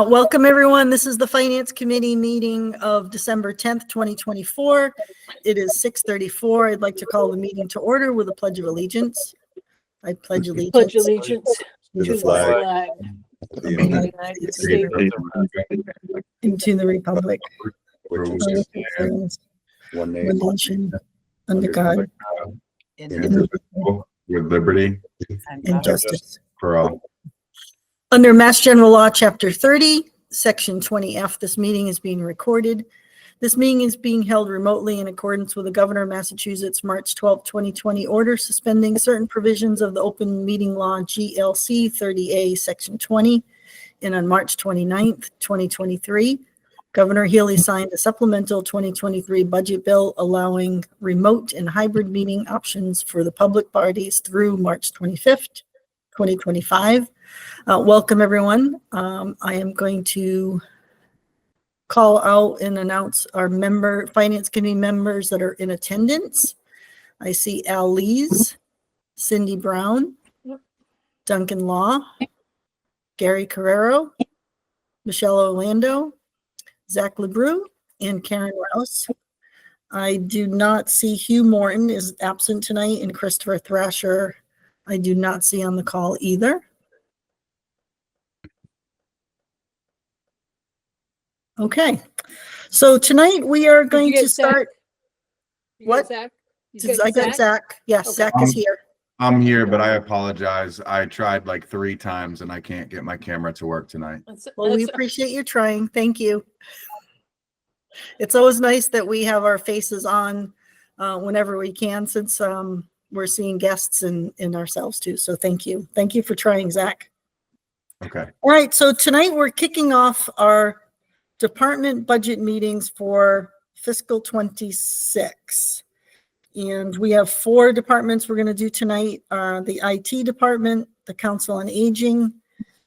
Welcome, everyone. This is the Finance Committee meeting of December 10th, 2024. It is 6:34. I'd like to call the meeting to order with a pledge of allegiance. I pledge allegiance. Pledge allegiance to to the flag of the United States and to the republic which for is which it stands, one one nation, under God, indivisible, with liberty and justice for all. Under Mass General Law, Chapter 30, Section 20F, this meeting is being recorded. This meeting is being held remotely in accordance with the Governor of Massachusetts March 12, 2020 order suspending certain provisions of the Open Meeting Law GLC 30A, Section 20. And on March 29th, 2023, Governor Healy signed a supplemental 2023 budget bill allowing remote and hybrid meeting options for the public bodies through March 25th, 2025. Welcome, everyone. I am going to call out and announce our Finance Committee members that are in attendance. I see Al Lees, Cindy Brown, Duncan Law, Gary Carrero, Michelle Orlando, Zach LeBrew, and Karen Rouse. I do not see Hugh Morton is absent tonight, and Christopher Thrasher I do not see on the call either. Okay, so tonight we are going to start. What? I got Zach. Yes, Okay. Zach is here. I'm here, but I apologize. I tried like 3 times and I can't get my camera to work tonight. Well, we appreciate you trying. Thank you. It's always nice that we have our faces on whenever we can, since we're seeing guests and ourselves too. So thank you. Thank you for trying, Zach. Okay. All right, so tonight we're kicking off our department budget meetings for fiscal 26. And we have 4 departments we're going to do tonight. The IT department, the Council on Aging,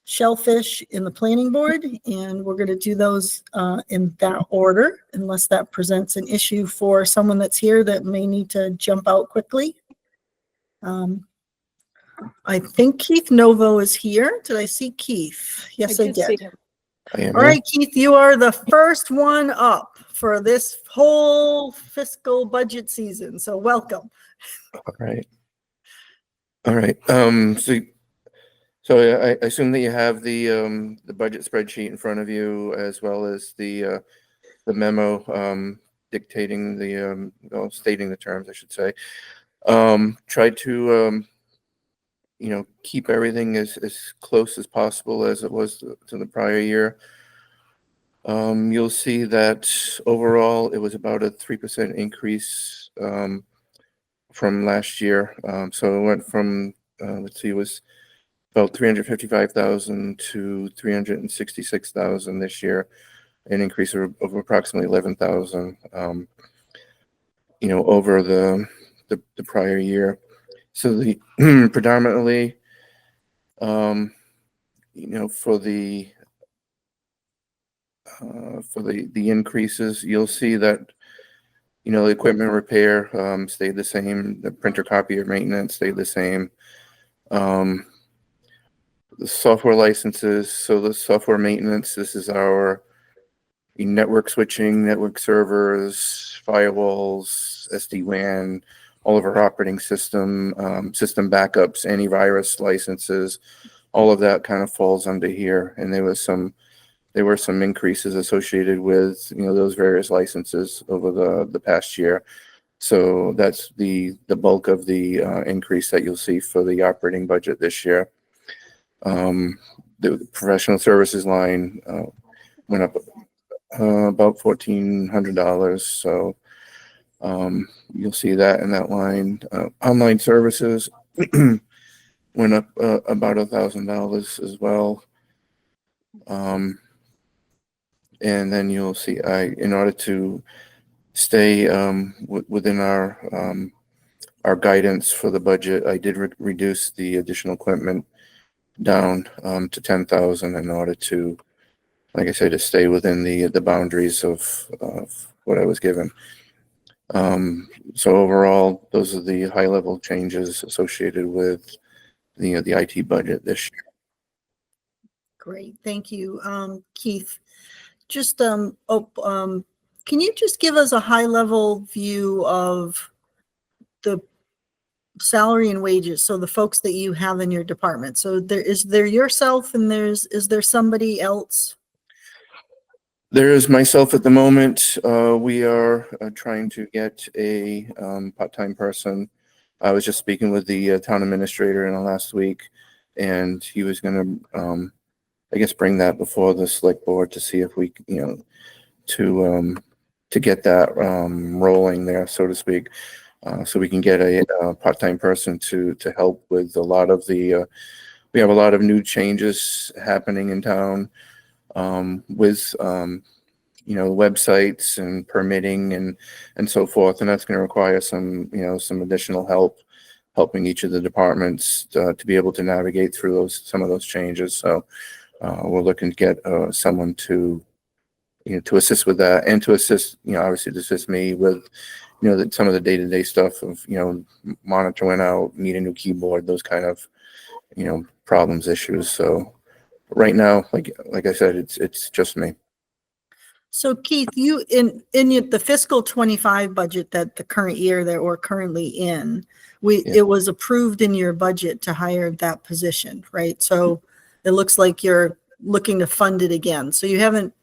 Shellfish, and the Planning Board. And we're going to do those in that order, unless that presents an issue for someone that's here that may need to jump out quickly. I think Keith Novo is here. Did I see Keith? Yes, I did. All right, Keith, you are the first one up for this whole fiscal budget season. So welcome. All right. So I assume that you have the budget spreadsheet in front of you, as well as the memo dictating stating the terms, I should say. Try to keep everything as close as possible as it was to the prior year. You'll see that overall it was about a 3% increase from last year. So it went from it was about 355,000 to 366,000 this year, an increase of approximately 11,000 over the prior year. So the predominantly, for the increases, you'll see that the equipment repair stayed the same. The printer copier maintenance stayed the same. The software licenses. So the software maintenance. This is our network switching, network servers, firewalls, SD-WAN. All of our operating system, system backups, antivirus licenses, all of that kind of falls under here. And there were some increases associated with those various licenses over the past year. So that's the bulk of the increase that you'll see for the operating budget this year. The professional services line went up about $1,400. So you'll see that in that line. Online services went up about $1,000 as well. And then you'll see in order to stay within our guidance for the budget, I did reduce the additional equipment down to 10,000 in order to, like I said, to stay within the boundaries of what I was given. So overall, those are the high level changes associated with the IT budget this year. Great, thank you. Keith, just, can you just give us a high-level view of the salary and wages? So the folks that you have in your department. So is there yourself and is there somebody else? There is myself at the moment. We are trying to get a part-time person. I was just speaking with the town administrator in the last week, and he was going to, I guess, bring that before the select board to see if we, to get that rolling there, so to speak, so we can get a part-time person to help with a lot of the. We have a lot of new changes happening in town. With websites and permitting and so forth, and that's going to require some some additional help, helping each of the departments to be able to navigate through some of those changes. So we're looking to get someone to to assist with that, and to assist obviously to assist me with some of the day-to-day stuff of monitoring out, need a new keyboard, those kind of problems, issues. So right now, like I said, it's just me. So Keith, you the fiscal 25 budget that the current year that we're currently in, it was approved in your budget to hire that position, right? So it looks like you're looking to fund it again. So you haven't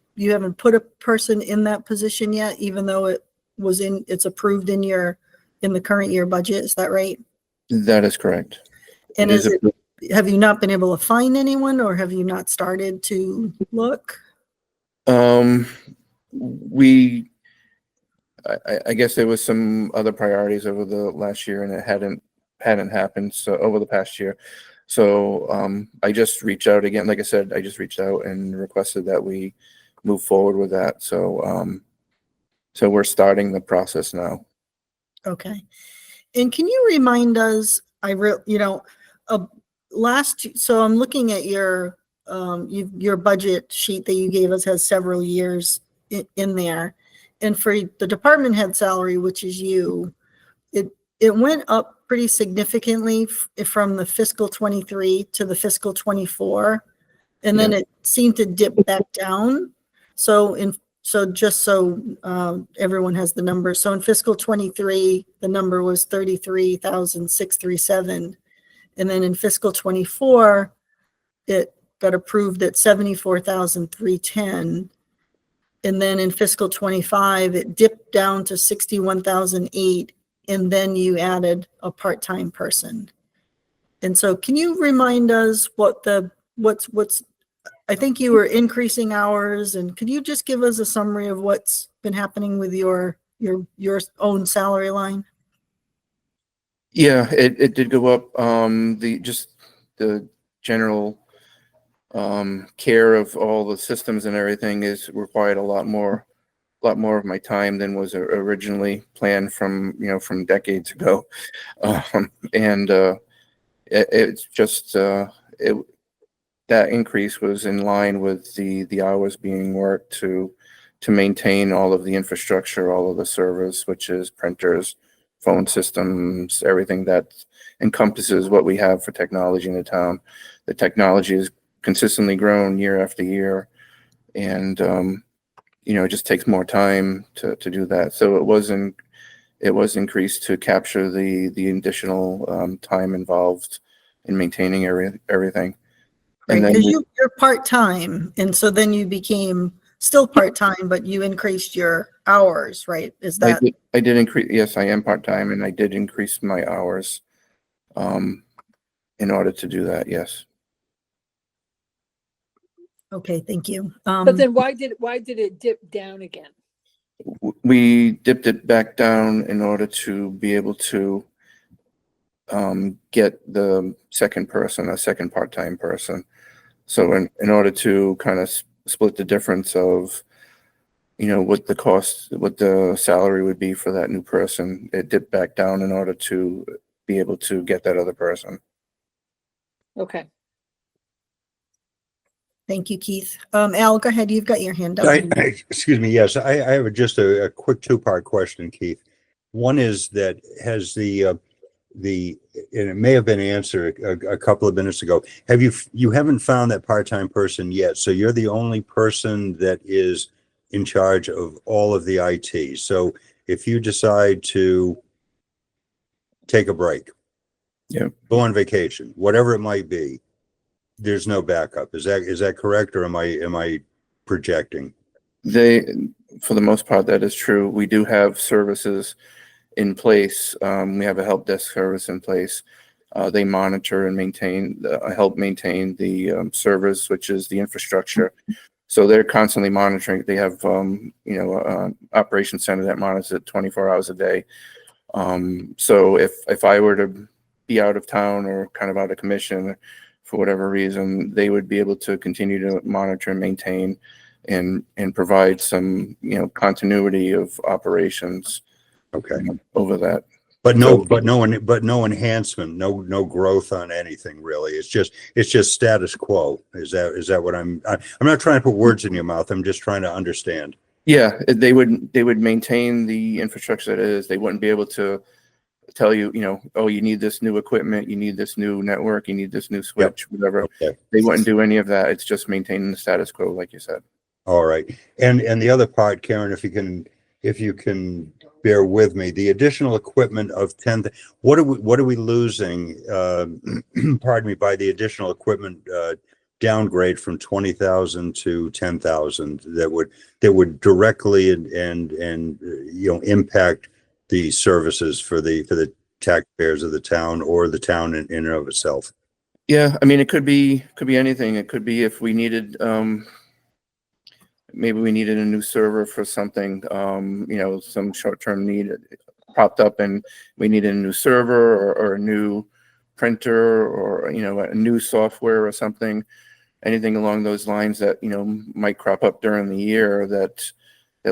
put a person in that position yet, even though it's approved in the current year budget. Is that right? That is correct. And have you not been able to find anyone, or have you not started to look? I guess there was some other priorities over the last year, and it hadn't happened so over the past year. So I just reached out again. Like I said, I just reached out and requested that we move forward with that. So so we're starting the process now. Okay. And can you remind us, so I'm looking at your budget sheet that you gave us has several years in there. And for the department head salary, which is you, it went up pretty significantly from the fiscal 23 to the fiscal 24. And then it seemed to dip back down. So just so everyone has the number. So in fiscal 23, the number was 33,637. And then in fiscal 24, it got approved at 74,310. And then in fiscal 25, it dipped down to 61,008. And then you added a part-time person. And so can you remind us I think you were increasing hours, and could you just give us a summary of what's been happening with your own salary line? Yeah, it did go up. The general care of all the systems and everything is required a lot more of my time than was originally planned from decades ago. It's just that increase was in line with the hours being worked to maintain all of the infrastructure, all of the servers, switches, printers, phone systems, everything that encompasses what we have for technology in the town. The technology has consistently grown year after year, and it just takes more time to do that. So it was increased to capture the additional time involved in maintaining everything. And then you're part-time, and so then you became still part-time, but you increased your hours, right? Is that? I did increase. Yes, I am part-time, and I did increase my hours in order to do that. Yes. Okay, thank you. But then why did it dip down again? We dipped it back down in order to be able to get the second person, a second part-time person. So in order to kind of split the difference of, what the salary would be for that new person, it dipped back down in order to be able to get that other person. Okay. Thank you, Keith. Al, go ahead. You've got your hand up. Excuse me. Yes, I have just a quick two-part question, Keith. One is that has the and it may have been answered a couple of minutes ago. You haven't found that part-time person yet, so you're the only person that is in charge of all of the IT. So if you decide to take a break, Yeah. go on vacation, whatever it might be, there's no backup. Is that correct, or am I projecting? For the most part, that is true. We do have services in place. We have a help desk service in place. They monitor and help maintain the servers, which is the infrastructure. So they're constantly monitoring. They have, operations center that monitors it 24 hours a day. So if I were to be out of town or kind of out of commission for whatever reason, they would be able to continue to monitor and maintain and provide some, continuity of operations. Okay. Over that. But no enhancement, no growth on anything really. It's just status quo. Is that what I'm not trying to put words in your mouth. I'm just trying to understand. Yeah, they would maintain the infrastructure that it is. They wouldn't be able to tell you, oh, you need this new equipment, you need this new network, you need this new switch, whatever. Okay. They wouldn't do any of that. It's just maintaining the status quo, like you said. All right. And the other part, Karen, if you can bear with me, the additional equipment of 10, what are we losing, pardon me, by the additional equipment downgrade from 20,000 to 10,000 that would directly and impact the services for the taxpayers of the town or the town in and of itself? Yeah, I mean, it could be anything. It could be if we needed, maybe we needed a new server for something, some short-term need popped up and we needed a new server or a new printer or, a new software or something, anything along those lines that, might crop up during the year that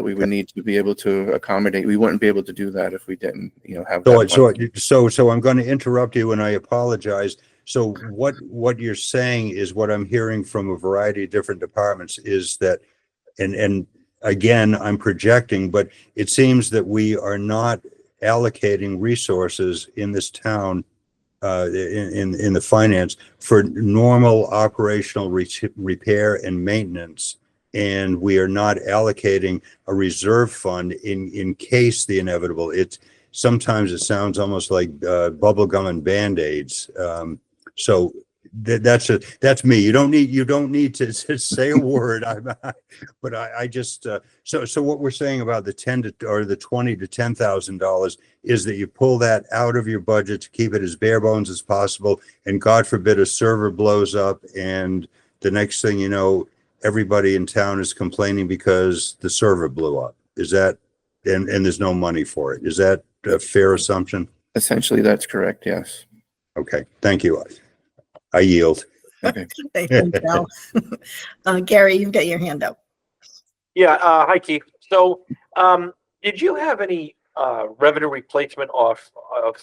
we would need to be able to accommodate. We wouldn't be able to do that if we didn't, have that. So I'm going to interrupt you and I apologize. So what you're saying is what I'm hearing from a variety of different departments is that, and again, I'm projecting, but it seems that we are not allocating resources in this town, in the finance for normal operational repair and maintenance. And we are not allocating a reserve fund in case the inevitable. Sometimes it sounds almost like bubble gum and Band-Aids. So that's me. You don't need to say a word. But I just so what we're saying about the the $20,000 to $10,000 is that you pull that out of your budget to keep it as bare bones as possible, and God forbid a server blows up, and the next thing you know, everybody in town is complaining because the server blew up. Is that and there's no money for it? Is that a fair assumption? Essentially, that's correct. Yes. Okay. Thank you. I yield. Okay. They can tell. Gary, you've got your hand up. Yeah, hi Keith. So, did you have any revenue replacement of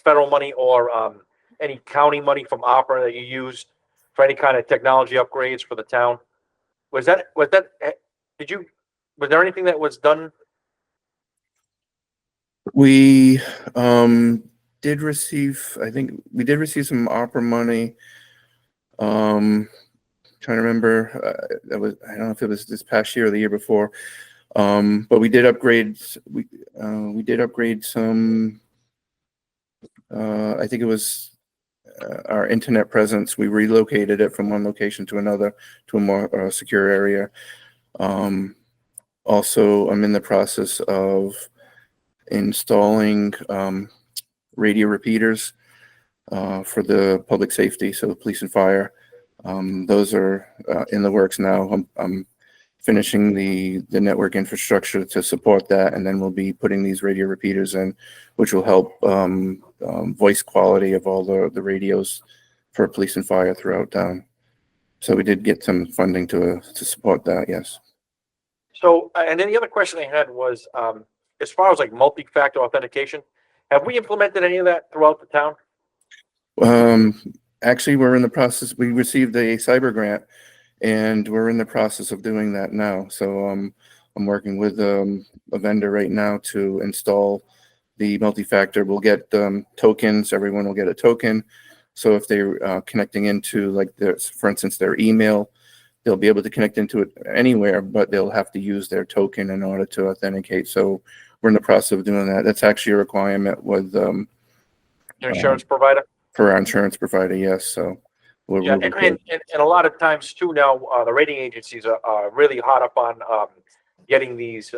federal money or any county money from opera that you used for any kind of technology upgrades for the town? Was there anything that was done? We did receive, I think we did receive some opera money. Trying to remember, I don't know if it was this past year or the year before. But we did upgrade. We did upgrade some. I think it was our internet presence. We relocated it from one location to another to a more secure area. Also, I'm in the process of installing radio repeaters for the public safety, so the police and fire. Those are in the works now. I'm finishing the network infrastructure to support that, and then we'll be putting these radio repeaters in, which will help voice quality of all the radios for police and fire throughout town. So we did get some funding to support that, yes. So, and then the other question I had was, as far as like multi-factor authentication, have we implemented any of that throughout the town? Actually, we're in the process. We received a cyber grant, and we're in the process of doing that now. So I'm working with a vendor right now to install the multi-factor will get tokens. Everyone will get a token. So if they're connecting into, like, for instance, their email, they'll be able to connect into it anywhere, but they'll have to use their token in order to authenticate. So we're in the process of doing that. That's actually a requirement with Your insurance provider? for our insurance provider. Yes. So Yeah, and a lot of times too now, the rating agencies are really hot up on getting these,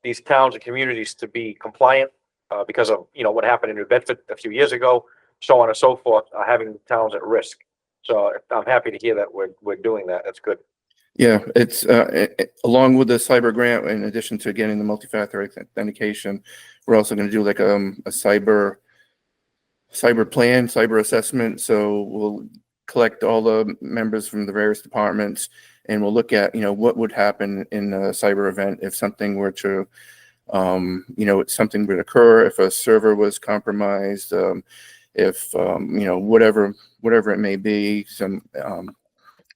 these towns and communities to be compliant because of, what happened in New Bedford a few years ago, so on and so forth, having towns at risk. So I'm happy to hear that we're doing that. That's good. Yeah, it's along with the cyber grant, in addition to getting the multi-factor authentication, we're also going to do like a cyber plan, cyber assessment. So we'll collect all the members from the various departments, and we'll look at, what would happen in a cyber event if something were to, something would occur, if a server was compromised, if, whatever it may be.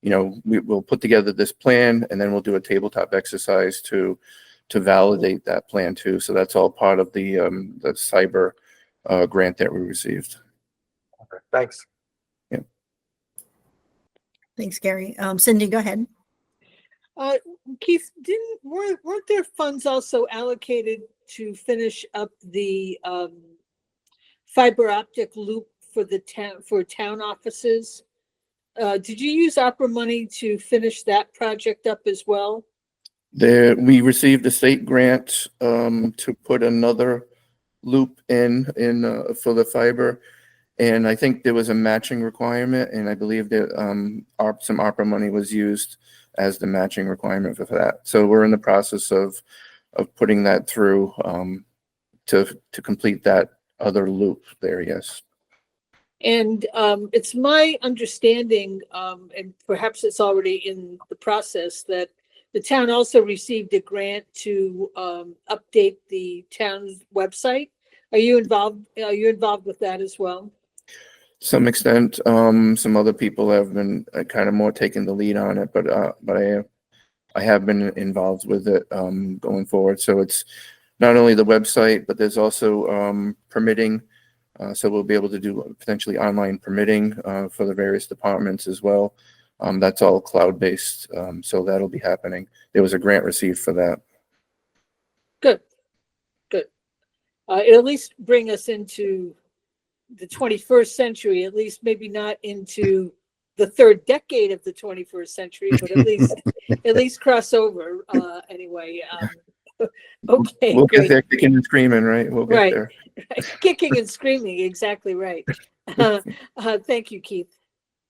We'll put together this plan, and then we'll do a tabletop exercise to validate that plan too. So that's all part of the cyber grant that we received. Okay, thanks. Thanks, Gary. Cindy, go ahead. Keith, weren't there funds also allocated to finish up the fiber optic loop for the town offices? Did you use opera money to finish that project up as well? We received a state grant to put another loop in for the fiber, and I think there was a matching requirement, and I believe that some opera money was used as the matching requirement for that. So we're in the process of putting that through to complete that other loop there. Yes. And it's my understanding, and perhaps it's already in the process, that the town also received a grant to update the town's website. Are you involved with that as well? Some extent, some other people have been kind of more taking the lead on it, but I have been involved with it going forward. So it's not only the website, but there's also permitting. So we'll be able to do potentially online permitting for the various departments as well. That's all cloud-based, so that'll be happening. There was a grant received for that. Good. It'll at least bring us into the 21st century, at least maybe not into the third decade of the 21st century, but at least cross over anyway. Okay, We'll great. get there kicking and screaming, right? We'll get Right. there. Kicking and screaming, exactly right. Thank you, Keith.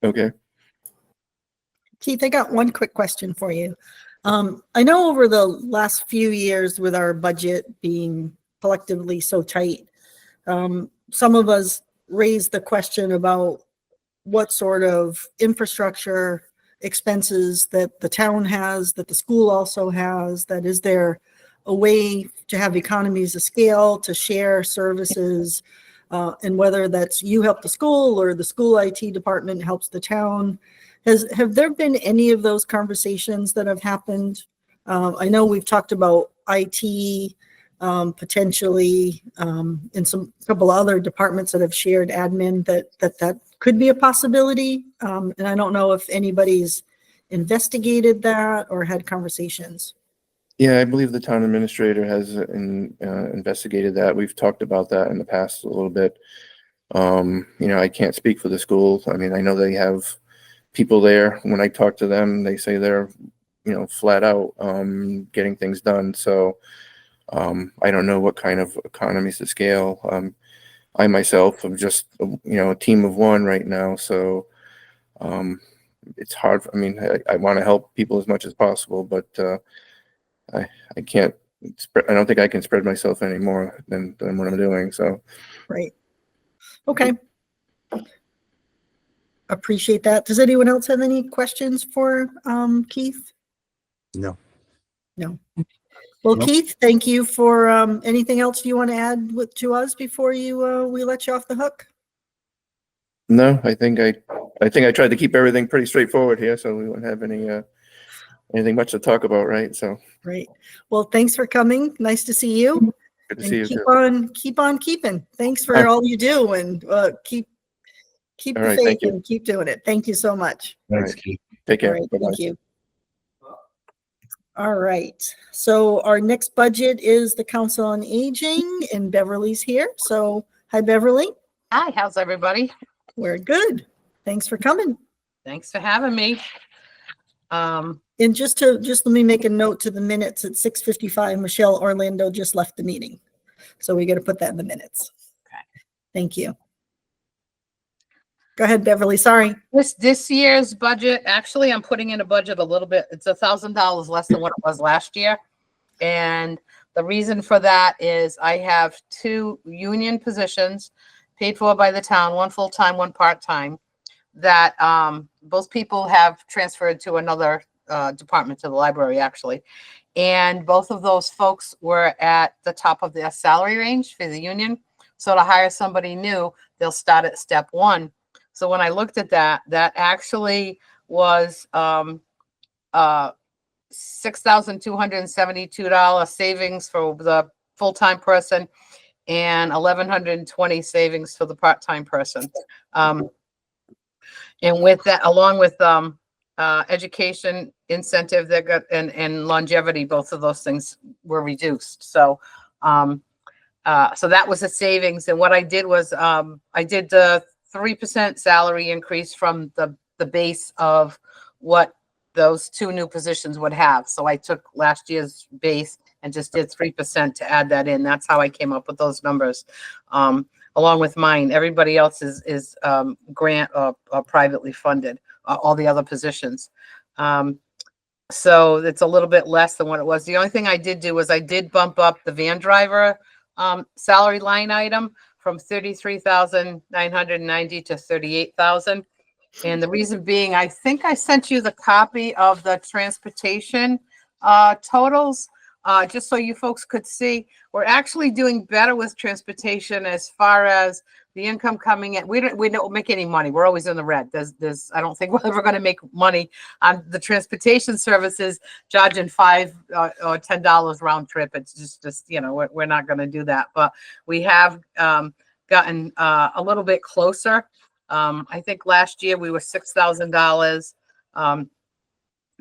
Okay. Keith, I got one quick question for you. I know over the last few years with our budget being collectively so tight, some of us raised the question about what sort of infrastructure expenses that the town has, that the school also has, that is there a way to have economies of scale to share services, and whether that's you help the school or the school IT department helps the town. Have there been any of those conversations that have happened? I know we've talked about IT potentially in some couple other departments that have shared admin that could be a possibility. And I don't know if anybody's investigated that or had conversations. Yeah, I believe the town administrator has investigated that. We've talked about that in the past a little bit. I can't speak for the schools. I mean, I know they have people there. When I talk to them, they say they're, flat out getting things done. So I don't know what kind of economies of scale. I myself am just, a team of one right now. So it's hard. I mean, I want to help people as much as possible, but I can't. I don't think I can spread myself any more than what I'm doing. So, Right. Okay. Appreciate that. Does anyone else have any questions for Keith? No. No. Well, Nope. Keith, thank you for anything else you want to add to us before we let you off the hook? no, I think I tried to keep everything pretty straightforward here, so we wouldn't have anything much to talk about, right? So, Great. Well, thanks for coming. Nice to see you. Good to see you And too. keep on keeping. Thanks for all you do, and keep All the right, faith thank you. and keep doing it. Thank you so much. Thanks, Keith. Take All care. right, Bye-bye. thank you. All right, so our next budget is the Council on Aging, and Beverly's here. So, hi, Beverly. Hi, how's everybody? We're good. Thanks for coming. Thanks for having me. And just let me make a note to the minutes at 6:55, Michelle Orlando just left the meeting. So we got to put that in the minutes. Okay. Thank you. Go ahead, Beverly. Sorry. This year's budget, actually, I'm putting in a budget a little bit. It's $1,000 less than what it was last year. And the reason for that is I have 2 union positions paid for by the town, one full-time, one part-time, that both people have transferred to another department, to the library, actually. And both of those folks were at the top of their salary range for the union. So to hire somebody new, they'll start at step 1. So when I looked at that, that actually was $6,272 savings for the full-time person and $1,120 savings for the part-time person. And with that, along with education incentive that got and longevity, both of those things were reduced. So so that was a savings. And what I did was I did the 3% salary increase from the base of what those 2 new positions would have. So I took last year's base and just did 3% to add that in. That's how I came up with those numbers. Along with mine, everybody else is grant or privately funded, all the other positions. So it's a little bit less than what it was. The only thing I did do was I did bump up the van driver salary line item from 33,990 to 38,000. And the reason being, I think I sent you the copy of the transportation totals, just so you folks could see. We're actually doing better with transportation as far as the income coming in. We don't make any money. We're always in the red. There's I don't think we're ever going to make money on the transportation services, charging $5 or $10 round trip. It's just we're not going to do that. But we have gotten a little bit closer. I think last year we were $6,000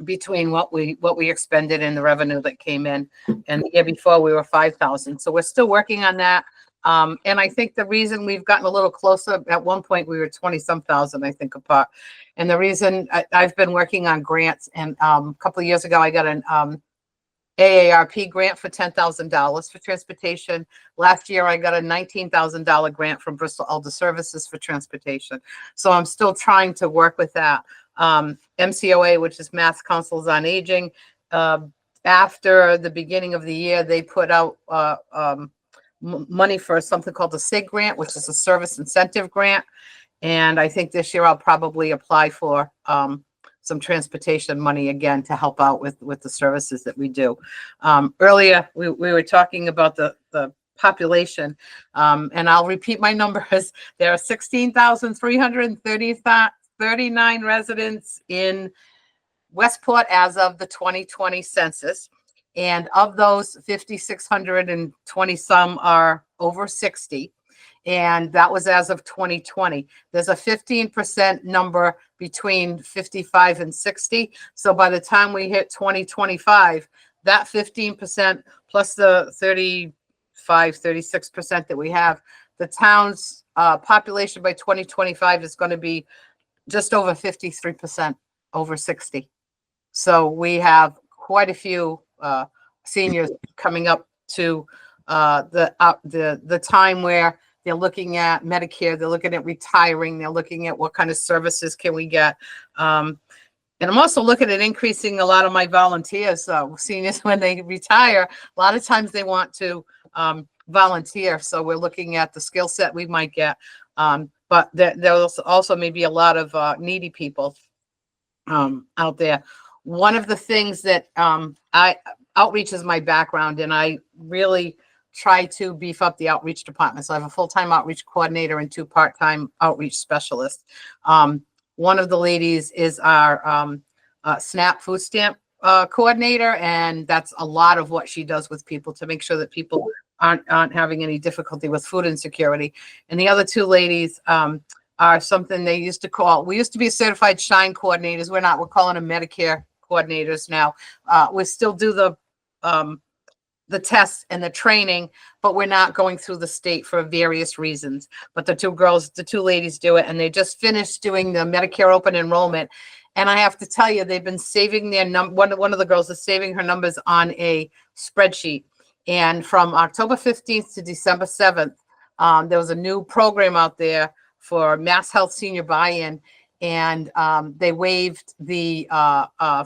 between what we expended and the revenue that came in, and the year before we were 5,000. So we're still working on that. And I think the reason we've gotten a little closer, at one point we were 20-some thousand, I think, apart. And the reason I've been working on grants, and a couple of years ago I got an AARP grant for $10,000 for transportation. Last year I got a $19,000 grant from Bristol Elder Services for transportation. So I'm still trying to work with that. MCOA, which is Mass Councils on Aging, after the beginning of the year, they put out money for something called the SIG grant, which is a service incentive grant. And I think this year I'll probably apply for some transportation money again to help out with the services that we do. Earlier, we were talking about the population, and I'll repeat my numbers. There are 16,339 residents in Westport as of the 2020 census. And of those, 5,620 some are over 60. And that was as of 2020. There's a 15% number between 55 and 60. So by the time we hit 2025, that 15% plus the 36% that we have, the town's population by 2025 is going to be just over 53% over 60. So we have quite a few seniors coming up to the time where they're looking at Medicare, they're looking at retiring, they're looking at what kind of services can we get. And I'm also looking at increasing a lot of my volunteers. Seniors, when they retire, a lot of times they want to volunteer. So we're looking at the skill set we might get. But there's also maybe a lot of needy people out there. One of the things that outreach is my background, and I really try to beef up the outreach department. So I have a full-time outreach coordinator and 2 part-time outreach specialists. One of the ladies is our SNAP food stamp coordinator, and that's a lot of what she does with people to make sure that people aren't having any difficulty with food insecurity. And the other two ladies are something they used to call, we used to be certified Shine coordinators. We're not, we're calling them Medicare coordinators now. We still do the tests and the training, but we're not going through the state for various reasons. But the two ladies do it, and they just finished doing the Medicare open enrollment. And I have to tell you, they've been saving their one of the girls is saving her numbers on a spreadsheet. And from October 15th to December 7th, there was a new program out there for Mass Health Senior Buy-in, and they waived the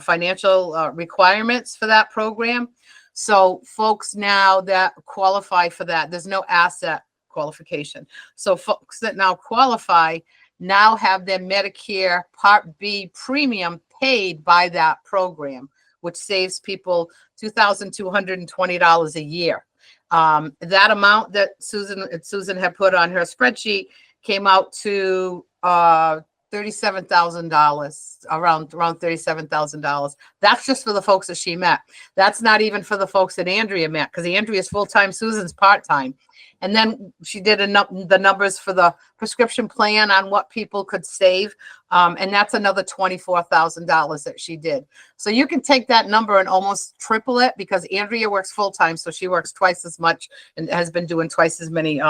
financial requirements for that program. So folks now that qualify for that, there's no asset qualification. So folks that now qualify now have their Medicare Part B premium paid by that program, which saves people $2,220 a year. That amount that Susan had put on her spreadsheet came out to $37,000, around $37,000. That's just for the folks that she met. That's not even for the folks that Andrea met, because Andrea's full-time, Susan's part-time. And then she did the numbers for the prescription plan on what people could save. And that's another $24,000 that she did. So you can take that number and almost triple it, because Andrea works full-time. So she works twice as much and has been doing twice as many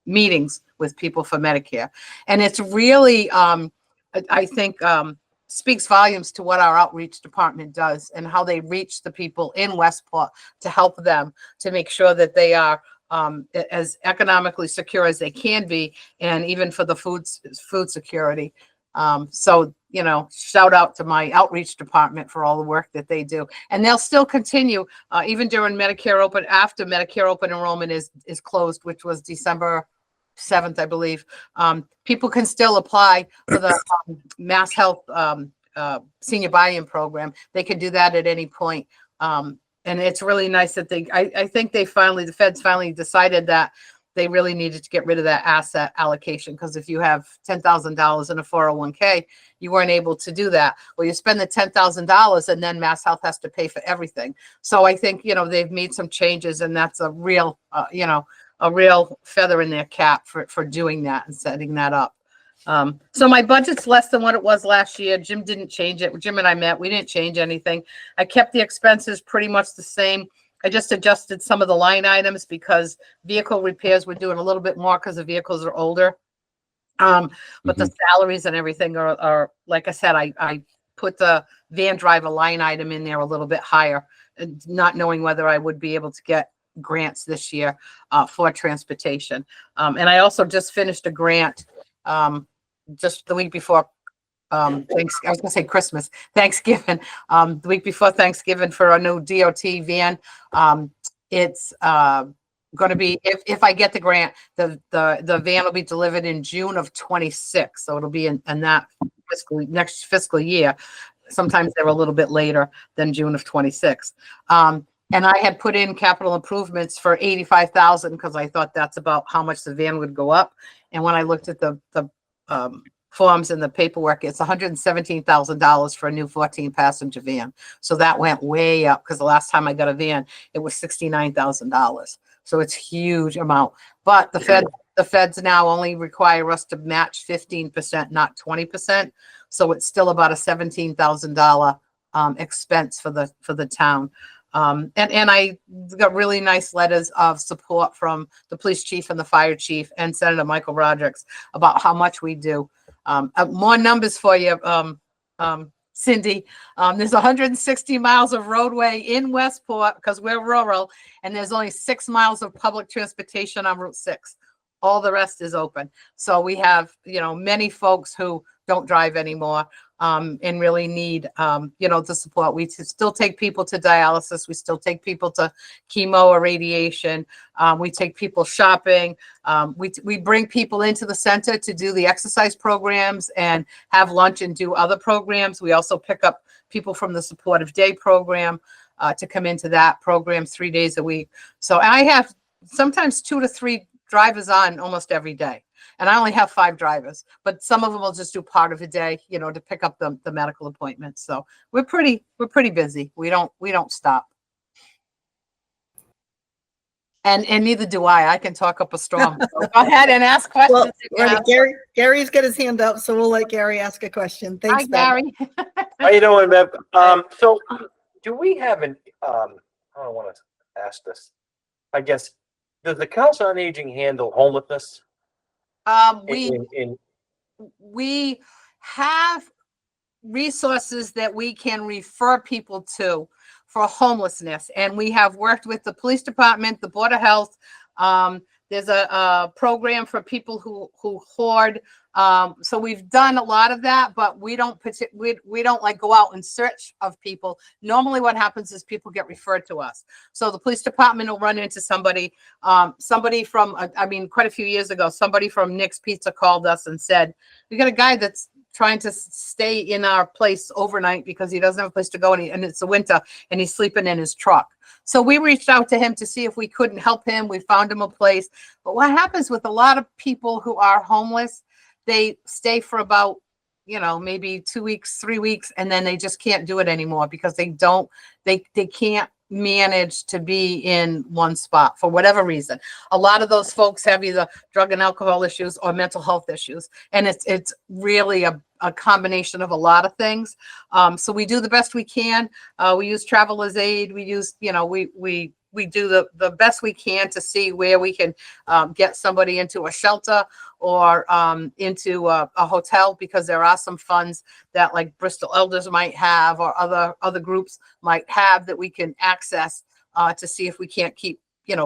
meetings with people for Medicare. And it's really, I think, speaks volumes to what our outreach department does and how they reach the people in Westport to help them to make sure that they are as economically secure as they can be, and even for the food security. So, you know, shout out to my outreach department for all the work that they do. And they'll still continue even during Medicare Open, after Medicare Open enrollment is closed, which was December 7th, I believe. People can still apply for the Mass Health Senior Buy-in program. They can do that at any point. And it's really nice that I think the feds finally decided that they really needed to get rid of that asset allocation, because if you have $10,000 in a 401k, you weren't able to do that. Well, you spend the $10,000 and then Mass Health has to pay for everything. So I think, you know, they've made some changes, and that's a real, a real feather in their cap for doing that and setting that up. So my budget's less than what it was last year. Jim didn't change it. Jim and I met, we didn't change anything. I kept the expenses pretty much the same. I just adjusted some of the line items because vehicle repairs, we're doing a little bit more because the vehicles are older. But the salaries and everything are, like I said, I put the van driver line item in there a little bit higher, and not knowing whether I would be able to get grants this year for transportation. And I also just finished a grant just the week before I was gonna say Christmas, Thanksgiving, the week before Thanksgiving, for a new DOT van. It's going to be, if I get the grant, the van will be delivered in June of 26. So it'll be in that next fiscal year. Sometimes they're a little bit later than June of 26. And I had put in capital improvements for $85,000 because I thought that's about how much the van would go up. And when I looked at the forms and the paperwork, it's $117,000 for a new 14-passenger van. So that went way up, because the last time I got a van, it was $69,000. So it's a huge amount. But the feds now only require us to match 15%, not 20%. So it's still about a $17,000 expense for the town. And I got really nice letters of support from the police chief and the fire chief and Senator Michael Rodrigues about how much we do. More numbers for you, Cindy. There's 160 miles of roadway in Westport because we're rural, and there's only 6 miles of public transportation on Route 6. All the rest is open. So we have, many folks who don't drive anymore and really need, the support. We still take people to dialysis. We still take people to chemo or radiation. We take people shopping. We bring people into the center to do the exercise programs and have lunch and do other programs. We also pick up people from the supportive day program to come into that program 3 days a week. So I have sometimes 2 to 3 drivers on almost every day. And I only have 5 drivers, but some of them will just do part of a day, to pick up the medical appointments. So we're pretty busy. We don't stop. And neither do I. I can talk up a storm. So go ahead and ask questions. Well, if you have. Gary's got his hand up, so we'll let Gary ask a question. Hi, Thanks, Bev. Gary. How you doing, Bev? So do we have an, I don't want to ask this. I guess, does the Council on Aging handle homelessness? We have resources that we can refer people to for homelessness. And we have worked with the police department, the Board of Health. There's a program for people who hoard. So we've done a lot of that, but we don't like go out and search of people. Normally what happens is people get referred to us. So the police department will run into somebody from, quite a few years ago, somebody from Nick's Pizza called us and said, we got a guy that's trying to stay in our place overnight because he doesn't have a place to go and it's the winter and he's sleeping in his truck. So we reached out to him to see if we couldn't help him. We found him a place. But what happens with a lot of people who are homeless, they stay for about, maybe 2 weeks, 3 weeks, and then they just can't do it anymore because they can't manage to be in one spot for whatever reason. A lot of those folks have either drug and alcohol issues or mental health issues. And it's really a combination of a lot of things. So we do the best we can. We use Traveler's Aid. We use, we do the best we can to see where we can get somebody into a shelter or into a hotel, because there are some funds that like Bristol Elders might have or other groups might have that we can access to see if we can't keep,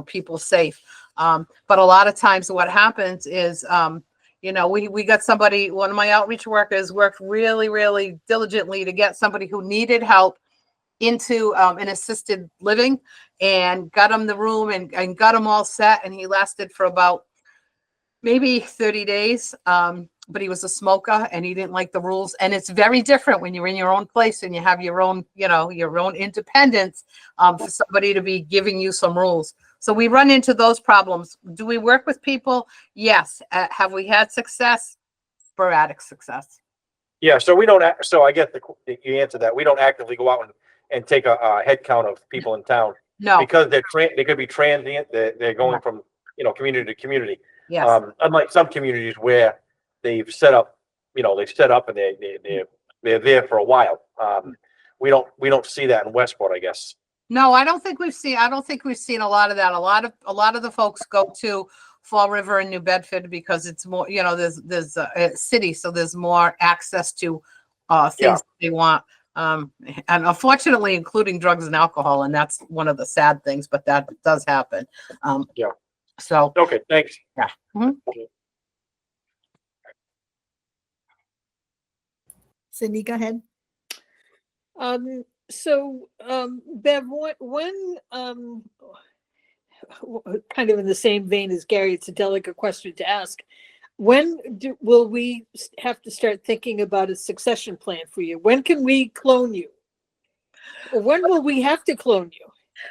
people safe. But a lot of times what happens is, we got somebody, one of my outreach workers worked really, really diligently to get somebody who needed help into an assisted living and got him the room and got him all set. And he lasted for about maybe 30 days. But he was a smoker and he didn't like the rules. And it's very different when you're in your own place and you have your own, your own independence for somebody to be giving you some rules. So we run into those problems. Do we work with people? Yes. Have we had success? Sporadic success. Yeah, so we don't, so I get you answered that. We don't actively go out and take a head count of people in town. No. Because they could be transient. They're going from, community to community. Yes. Unlike some communities where they've set up, and they're there for a while. We don't see that in Westport, I guess. No, I don't think we've seen a lot of that. A lot of the folks go to Fall River and New Bedford because it's more, there's a city, so there's more access to things they want. And unfortunately, including drugs and alcohol, and that's one of the sad things, but that does happen. So. Okay, thanks. Yeah. Mm-hmm. Cindy, go ahead. So, Bev, when kind of in the same vein as Gary, it's a delicate question to ask. When will we have to start thinking about a succession plan for you? When can we clone you? Or when will we have to clone you?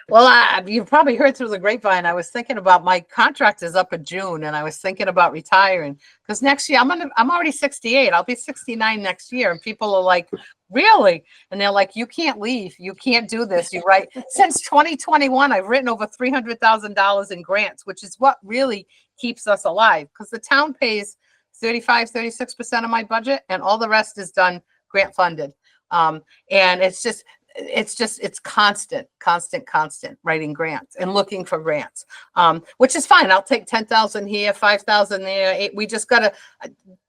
Well, you've probably heard through the grapevine. I was thinking about my contract is up in June, and I was thinking about retiring because next year I'm already 68. I'll be 69 next year, and people are like, "Really?" And they're like, "You can't leave. You can't do this." You're right. Since 2021, I've written over $300,000 in grants, which is what really keeps us alive because the town pays 36% of my budget, and all the rest is done grant funded. And it's constant writing grants and looking for grants, which is fine. I'll take 10,000 here, 5,000 there. We just got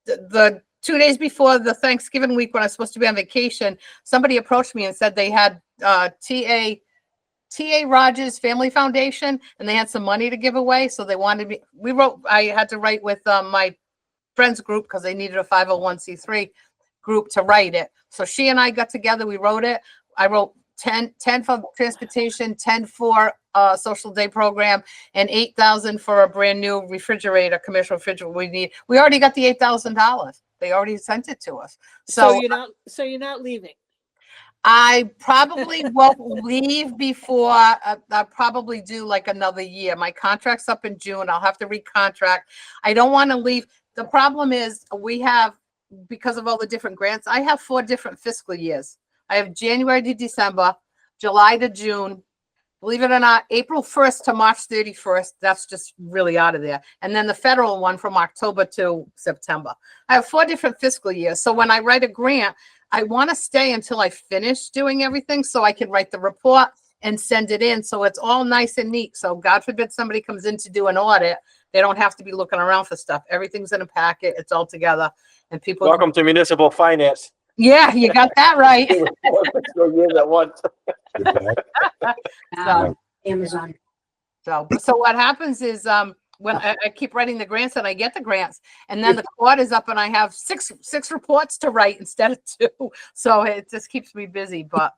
the 2 days before the Thanksgiving week when I was supposed to be on vacation, somebody approached me and said they had T.A. Rogers Family Foundation and they had some money to give away. So they wanted me, I had to write with my friends group because they needed a 501c3 group to write it. So she and I got together, we wrote it. I wrote 10 for transportation, 10 for social day program, and 8,000 for a brand new refrigerator, commercial refrigerator. We already got the $8,000. They already sent it to us. So you're not leaving. I probably won't leave before I'll probably do like another year. My contract's up in June. I'll have to recontract. I don't want to leave. The problem is because of all the different grants, I have 4 different fiscal years. I have January to December, July to June, believe it or not, April 1st to March 31st. That's just really out of there. And then the federal one from October to September. I have 4 different fiscal years. So when I write a grant, I want to stay until I finish doing everything so I can write the report and send it in. So it's all nice and neat. So God forbid somebody comes in to do an audit. They don't have to be looking around for stuff. Everything's in a packet. It's all together. And people. Welcome to municipal finance. Yeah, you got that right. Years at once. So, Amazon. so what happens is, when I keep writing the grants and I get the grants, and then the quad is up and I have six reports to write instead of 2. So it just keeps me busy. But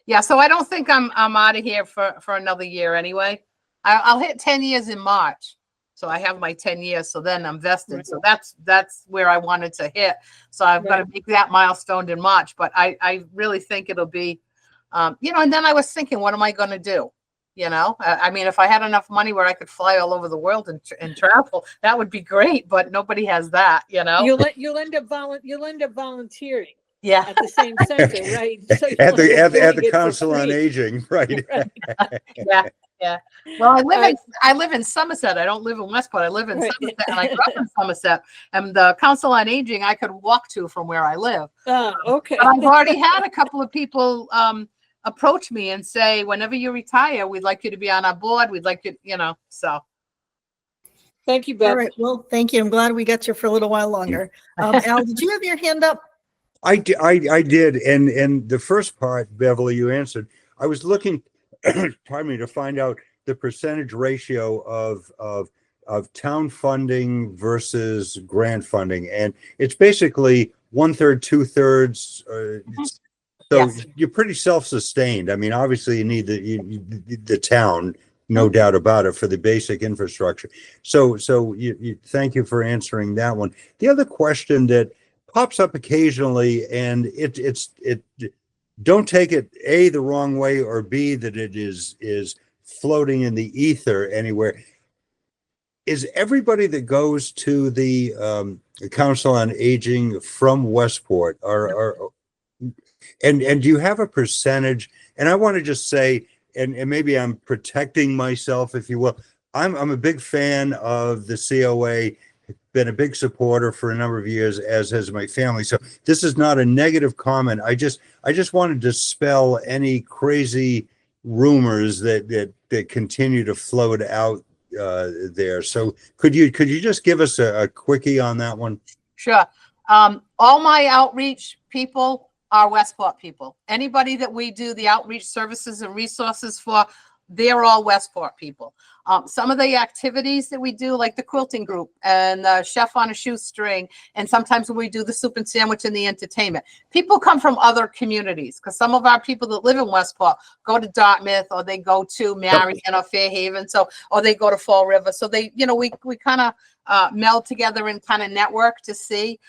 yeah, so I don't think I'm out of here for another year anyway. I'll hit 10 years in March. So I have my 10 years. So then I'm vested. Right. So that's where I wanted to hit. So I've got to make that milestone in March. But I really think it'll be, and then I was thinking, what am I going to do? I mean, if I had enough money where I could fly all over the world and travel, that would be great. But nobody has that, You'll end up volunteering Yeah. at the same center, right? So you'll At the, end up at doing the it for Council on free. Aging, right? Yeah. Well, I live in Somerset. I don't live in Westport. I live in Right. Somerset, and I grew up in Somerset. And the Council on Aging I could walk to from where I live. Okay. But I've already had a couple of people approach me and say, whenever you retire, we'd like you to be on our board. We'd like you, so. Thank you, All Bev. right, well, thank you. I'm glad we got you for a little while longer. Al, did you have your hand up? I did. And the first part, Beverly, you answered. I was looking, pardon me, to find out the percentage ratio of town funding versus grant funding. And it's basically 1/3, 2/3. So Yes. you're pretty self-sustained. I mean, obviously you need the town, no doubt about it, for the basic infrastructure. So you thank you for answering that one. The other question that pops up occasionally, and it don't take it A, the wrong way, or B, that it is floating in the ether anywhere. Is everybody that goes to the Council on Aging from Westport, and do you have a percentage? And I want to just say, and maybe I'm protecting myself, if you will. I'm a big fan of the COA, been a big supporter for a number of years, as has my family. So this is not a negative comment. I just want to dispel any crazy rumors that continue to float out there. So could you just give us a quickie on that one? Sure. All my outreach people are Westport people. Anybody that we do the outreach services and resources for, they're all Westport people. Some of the activities that we do, like the quilting group and the chef on a shoestring, and sometimes when we do the soup and sandwich and the entertainment, people come from other communities, because some of our people that live in Westport go to Dartmouth, or they go to Marion or Fairhaven, or they go to Fall River. So they, we kind of meld together and kind of network to see.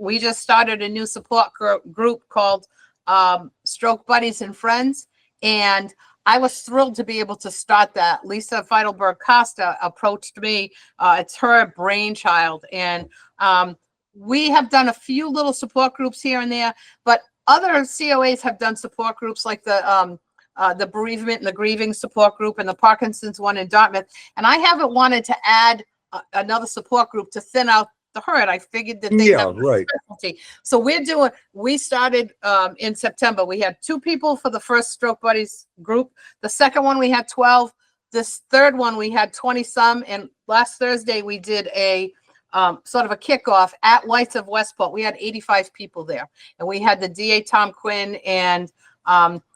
We just started a new support group called Stroke Buddies and Friends, and I was thrilled to be able to start that. Lisa Feidelberg Costa approached me. It's her brainchild. And we have done a few little support groups here and there, but other COAs have done support groups like the bereavement and the grieving support group and the Parkinson's one in Dartmouth. And I haven't wanted to add another support group to thin out the herd. I figured that they have right. specialty. So we started in September. We had 2 people for the first Stroke Buddies group. The second one we had 12. This third one we had 20 some. And last Thursday we did a sort of a kickoff at Lights of Westport. We had 85 people there, and we had the DA Tom Quinn and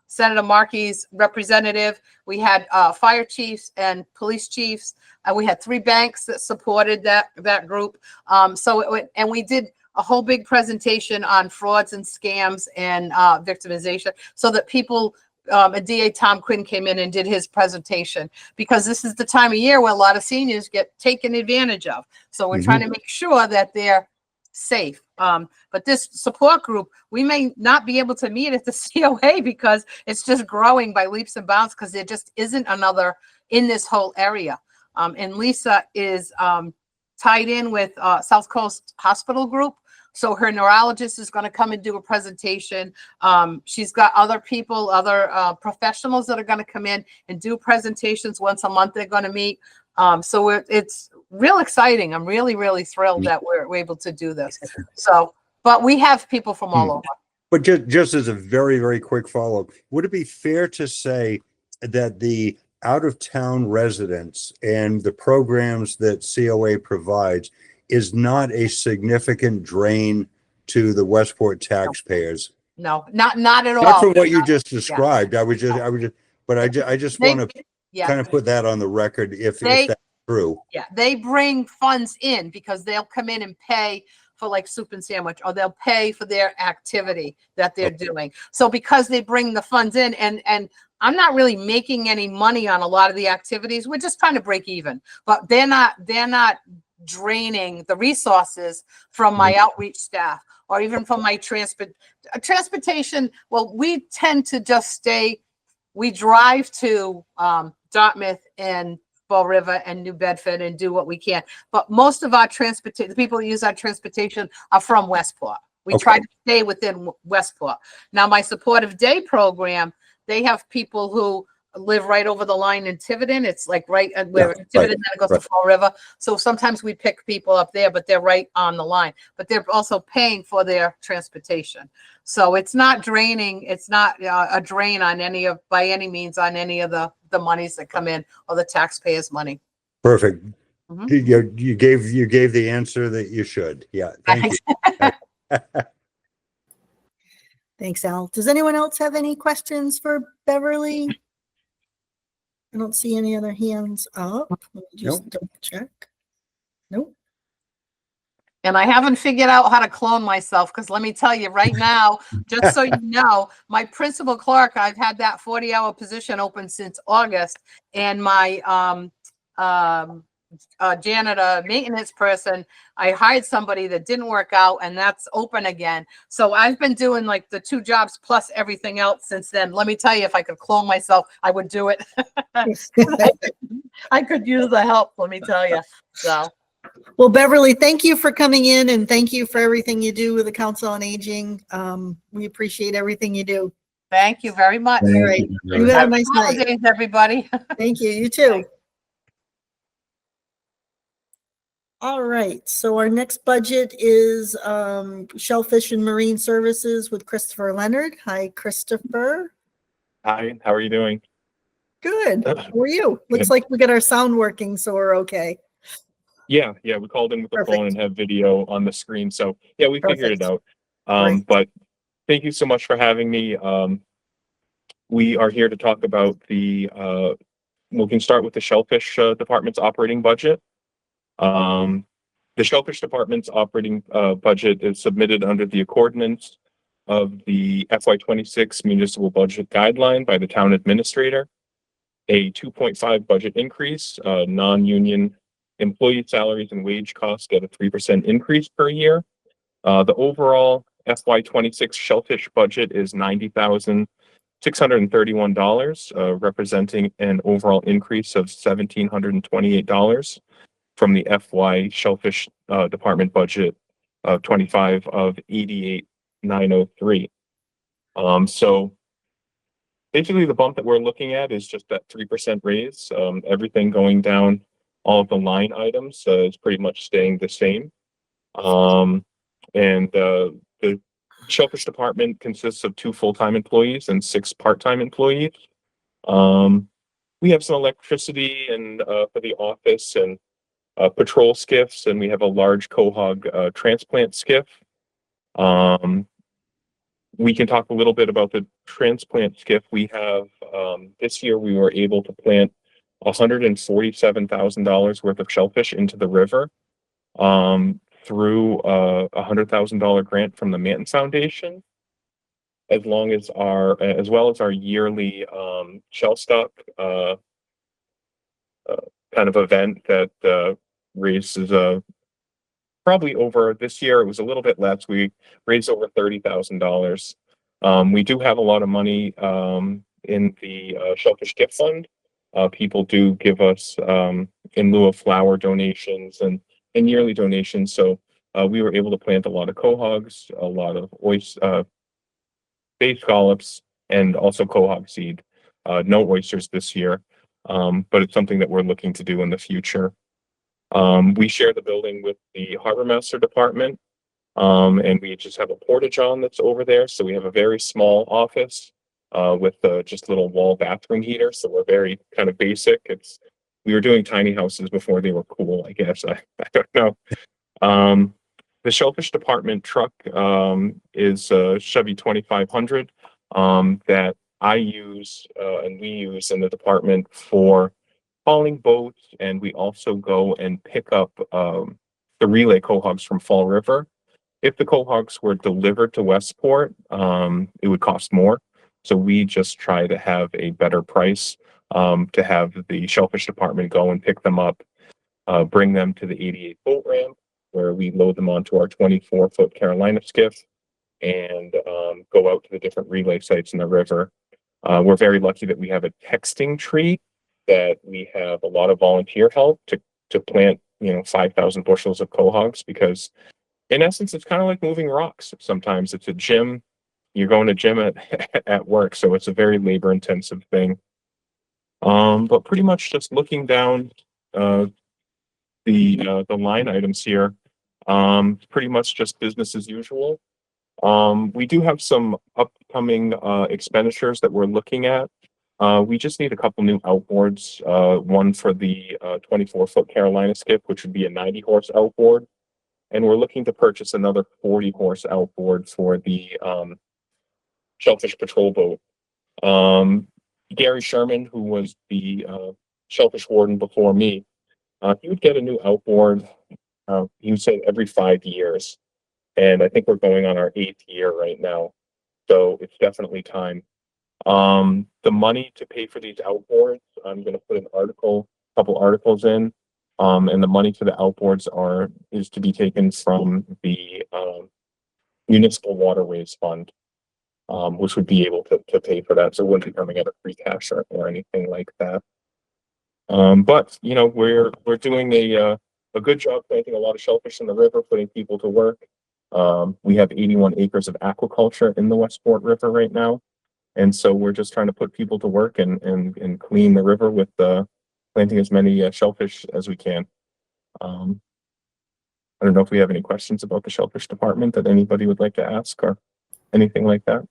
Senator Markey's representative. We had fire chiefs and police chiefs. We had 3 banks that supported that group. And we did a whole big presentation on frauds and scams and victimization, so that people, DA Tom Quinn came in and did his presentation, because this is the time of year where a lot of seniors get taken advantage of. So we're trying to make sure that they're safe. But this support group, we may not be able to meet at the COA because it's just growing by leaps and bounds, because there just isn't another in this whole area. And Lisa is tied in with South Coast Hospital Group, So her neurologist is going to come and do a presentation. She's got other people, other professionals that are going to come in and do presentations once a month. They're going to meet. So it's real exciting. I'm really, really thrilled that we're able to do this. So, but we have people from all over. But just as a very, very quick follow-up, would it be fair to say that the out-of-town residents and the programs that COA provides is not a significant drain to the Westport taxpayers? No, not at all. Not from what you just described. I just, but I just They- want to Yeah. kind of put that on the record if They- that's true. Yeah, they bring funds in because they'll come in and pay for like soup and sandwich, or they'll pay for their activity that they're doing. So because they bring the funds in, and I'm not really making any money on a lot of the activities. We're just trying to break even, but they're not draining the resources from my outreach staff or even from my transportation. Well, we tend to just we drive to Dartmouth and Fall River and New Bedford and do what we can. But most of our the people that use our transportation are from Westport. We try to stay within Westport. Now, my supportive day program, they have people who live right over the line in Tiverton. It's like right where Tiverton, then it goes to Fall River. So sometimes we pick people up there, but they're right on the line. But they're also paying for their transportation. So it's not draining. It's not a drain on by any means on any of the monies that come in or the taxpayers' money. Perfect. Mhm. You gave the answer that you should. Yeah. Thank you. Thanks, Al. Does anyone else have any questions for Beverly? I don't see any other hands up. Let me just double check. Nope. And I haven't figured out how to clone myself, because let me tell you right now, just so you know, my principal clerk, I've had that 40-hour position open since August, and my janitor maintenance person, I hired somebody that didn't work out, and that's open again. So I've been doing like the 2 jobs plus everything else since then. Let me tell you, if I could clone myself, I would do it. I could use the help, let me tell you. So. Well, Beverly, thank you for coming in, and thank you for everything you do with the Council on Aging. We appreciate everything you do. Thank you very much. All right. You have a nice night. Holidays, everybody. Thank you. You too. All right. So our next budget is Shellfish and Marine Services with Christopher Leonard. Hi, Christopher. Hi, how are you doing? Good. How are you? Looks like we got our sound working, so we're okay. Yeah, we called in with the phone and have video on the screen. So yeah, we figured it Perfect. out. Great. But thank you so much for having me. We are here to talk about we can start with the Shellfish Department's operating budget. The Shellfish Department's operating budget is submitted under the accordance of the FY26 municipal budget guideline by the town administrator. A 2.5 budget increase, non-union employee salaries and wage costs get a 3% increase per year. The overall FY26 Shellfish budget is $90,631, representing an overall increase of $1,728 from the FY Shellfish Department budget of 25 of $88,903. So basically the bump that we're looking at is just that 3% raise. Everything going down, all of the line items is pretty much staying the same. And the Shellfish Department consists of 2 full-time employees and 6 part-time employees. We have some electricity and for the office and patrol skiffs, and we have a large quahog transplant skiff. We can talk a little bit about the transplant skiff. We have this year we were able to plant $147,000 worth of shellfish into the river through a $100,000 grant from the Manton Foundation, as well as our yearly shell stock kind of event that raises probably over this year. It was a little bit less. We raised over $30,000. We do have a lot of money in the Shellfish Gift Fund. People do give us in lieu of flower donations and yearly donations. So we were able to plant a lot of quahogs, a lot of bay scallops, and also quahog seed. No oysters this year, but it's something that we're looking to do in the future. We share the building with the Harbor Master Department, and we just have a porta-john that's over there. So we have a very small office with just little wall bathroom heater. So we're very kind of basic. We were doing tiny houses before they were cool, I guess. I don't know. The Shellfish Department truck is a Chevy 2500 that I use and we use in the department for hauling boats, and we also go and pick up the relay quahogs from Fall River. If the quahogs were delivered to Westport, it would cost more. So we just try to have a better price to have the Shellfish Department go and pick them up, bring them to the 88 boat ramp, where we load them onto our 24-foot Carolina skiff and go out to the different relay sites in the river. We're very lucky that we have a texting tree, that we have a lot of volunteer help to plant, 5,000 bushels of quahogs, because in essence, it's kind of like moving rocks. Sometimes it's a gym. You're going to gym at work, so it's a very labor intensive thing. But pretty much just looking down the line items here, pretty much just business as usual. We do have some upcoming expenditures that we're looking at. We just need a couple new outboards, one for the 24-foot Carolina skiff, which would be a 90-horse outboard. And we're looking to purchase another 40-horse outboard for the Shellfish Patrol boat. Gary Sherman, who was the Shellfish Warden before me, he would get a new outboard, he would say every 5 years. And I think we're going on our 8th year right now. So it's definitely time. The money to pay for these outboards, I'm going to put a couple articles in. And the money to the outboards is to be taken from the Municipal Waterways Fund, which would be able to pay for that. So it wouldn't be coming out of free cash or anything like that. But we're doing a good job planting a lot of shellfish in the river, putting people to work. We have 81 acres of aquaculture in the Westport River right now. And so we're just trying to put people to work and clean the river with planting as many shellfish as we can. I don't know if we have any questions about the Shellfish Department that anybody would like to ask or anything like that.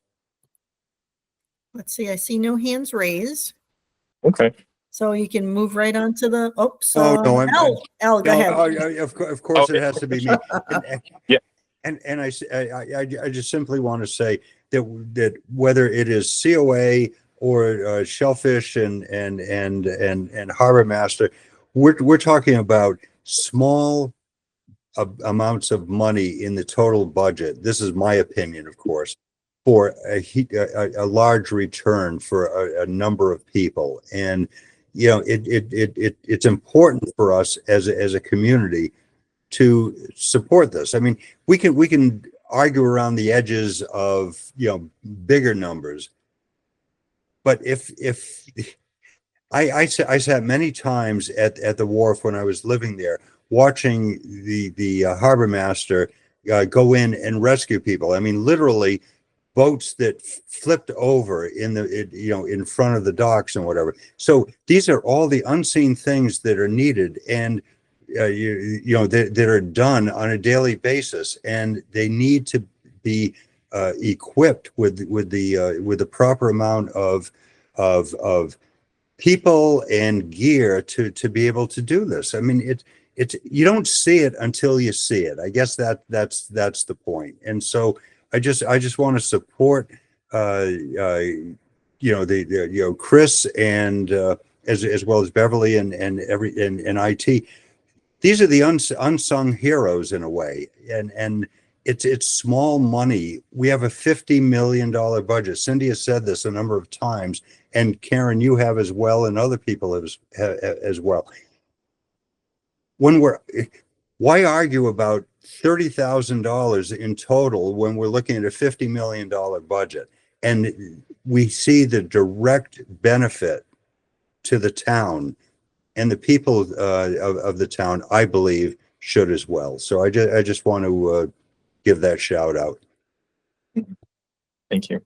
Let's see, I see no hands raised. Okay. So you can move right on to the, no, Al, go ahead. Of course, it has to be me. Yeah. And I just simply want to say that whether it is COA or Shellfish and Harbor Master, we're talking about small amounts of money in the total budget. This is my opinion, of course, for a large return for a number of people. And it's important for us as a community to support this. I mean, we can argue around the edges of bigger numbers, but if I sat many times at the wharf when I was living there, watching the harbor master go in and rescue people. I mean, literally boats that flipped over in front of the docks and whatever. So these are all the unseen things that are needed, and that are done on a daily basis, and they need to be equipped with the proper amount of people and gear to be able to do this. I mean, it's you don't see it until you see it. I guess that's the point. And so I just want to support Chris and as well as Beverly and IT. These are the unsung heroes in a way, and it's small money. We have a $50 million budget. Cindy has said this a number of times, and Karen, you have as well, and other people have as well. Why argue about $30,000 in total when we're looking at a $50 million budget, and we see the direct benefit to the town and the people of the town, I believe, should as well. So I just want to give that shout out. Thank you.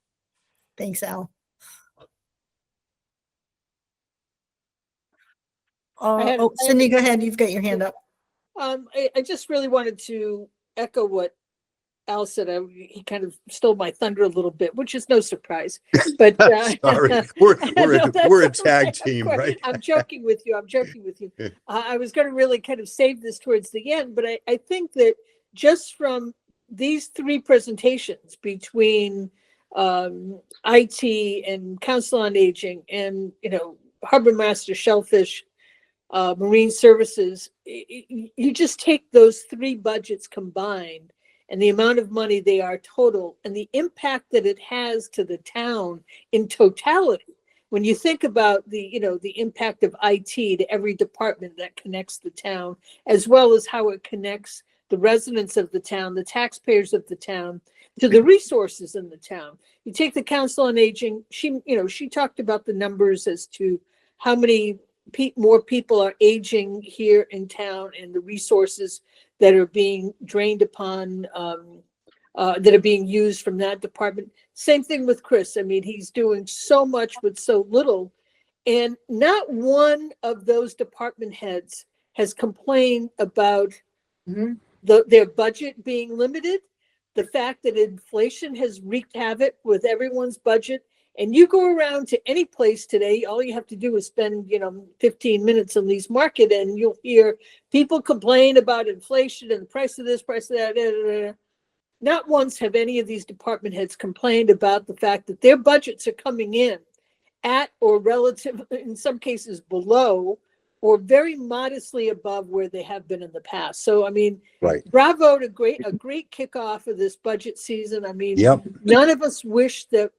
Thanks, Al. had- Oh, Cindy, go ahead. You've got your hand up. I just really wanted to echo what Al said. He kind of stole my thunder a little bit, which is no surprise. But Sorry, we're No, that's we're a all tag right. Of team, course. right? I'm joking with you. I'm joking with you. I was going to really kind of save this towards the end, but I think that just from these three presentations between IT and Council on Aging and, Harbor Master Shellfish, Marine Services, you just take those three budgets combined and the amount of money they are total and the impact that it has to the town in totality. When you think about the impact of IT to every department that connects the town, as well as how it connects the residents of the town, the taxpayers of the town, to the resources in the town. You take the Council on Aging, she talked about the numbers as to how many more people are aging here in town and the resources that are being drained upon, that are being used from that department. Same thing with Chris. I mean, he's doing so much with so little. And not one of those department heads has complained about their budget being limited, the fact that inflation has wreaked havoc with everyone's budget. And you go around to any place today, all you have to do is spend, 15 minutes in Lee's Market and you'll hear people complain about inflation and the price of this, price of that. Da, da, da. Not once have any of these department heads complained about the fact that their budgets are coming in at or relative, in some cases below, or very modestly above where they have been in the past. So, I mean, Right. bravo to a great kickoff of this budget season. I mean, Yep. none of us wish that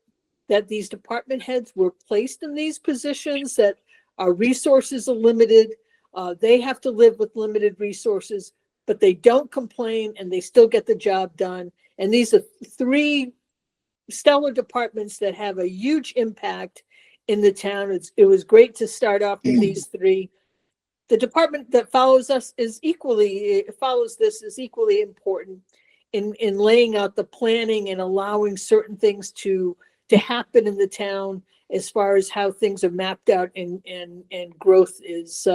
these department heads were placed in these positions, that our resources are limited. They have to live with limited resources, but they don't complain and they still get the job done. And these are three stellar departments that have a huge impact in the town. It was great to start off with these three. The department that follows this is equally important in laying out the planning and allowing certain things to happen in the town as far as how things are mapped out and growth is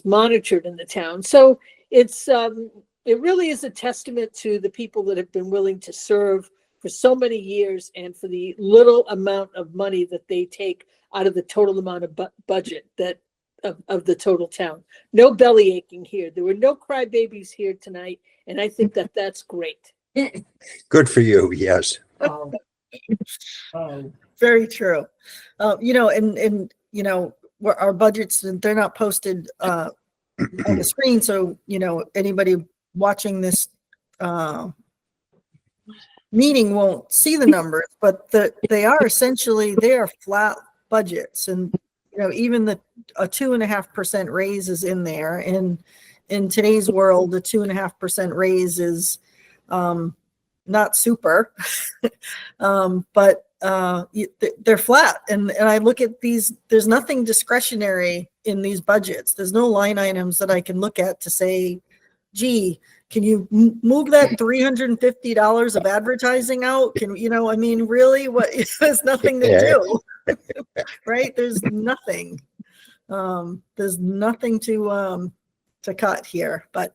monitored in the town. So it really is a testament to the people that have been willing to serve for so many years and for the little amount of money that they take out of the total amount of budget of the total town. No belly aching here. There were no crybabies here tonight, and I think that that's great. Good for you. Yes. Very true. Our budgets, they're not posted on the screen. So, anybody watching this meeting won't see the numbers, but they are flat budgets. And, even a 2.5% raise is in there. And in today's world, the 2.5% raise is not super, but they're flat. And I look at these, there's nothing discretionary in these budgets. There's no line items that I can look at to say, gee, can you move that $350 of advertising out? Really, what? There's nothing to do, right? There's nothing. There's nothing to cut here. But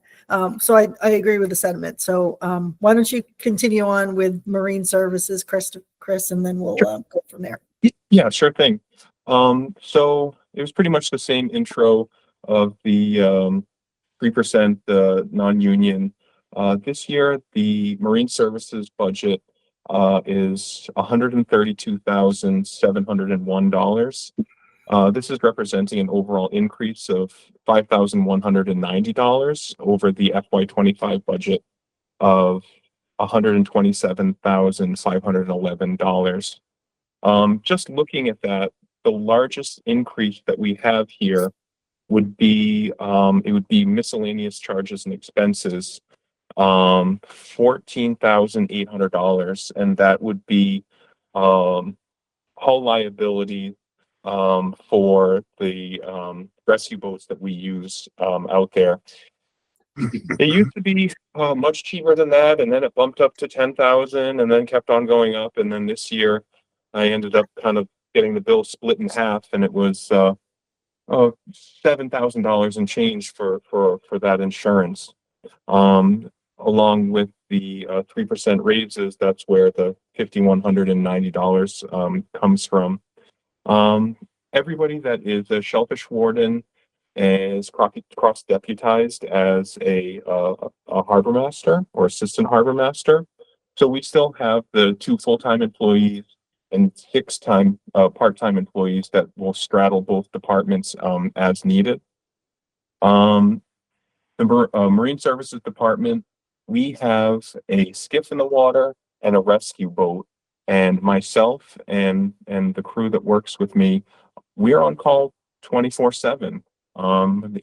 so I agree with the sentiment. So why don't you continue on with Marine Services, Chris, and then we'll go from there. Yeah, sure thing. So it was pretty much the same intro of the 3% non-union. This year, the Marine Services budget is $132,701. This is representing an overall increase of $5,190 over the FY25 budget of $127,511. Just looking at that, the largest increase that we have here would be miscellaneous charges and expenses, $14,800, and that would be hull liability for the rescue boats that we use out there. It used to be much cheaper than that, and then it bumped up to 10,000, and then kept on going up. And then this year, I ended up kind of getting the bill split in half, and it was $7,000 and change for that insurance. Along with the 3% raises, that's where the $5,190 comes from. Everybody that is a shellfish warden is cross deputized as a harbor master or assistant harbor master. So we still have the 2 full-time employees and 6 part-time employees that will straddle both departments as needed. The Marine Services Department, we have a skiff in the water and a rescue boat. And myself and the crew that works with me, we are on call 24/7.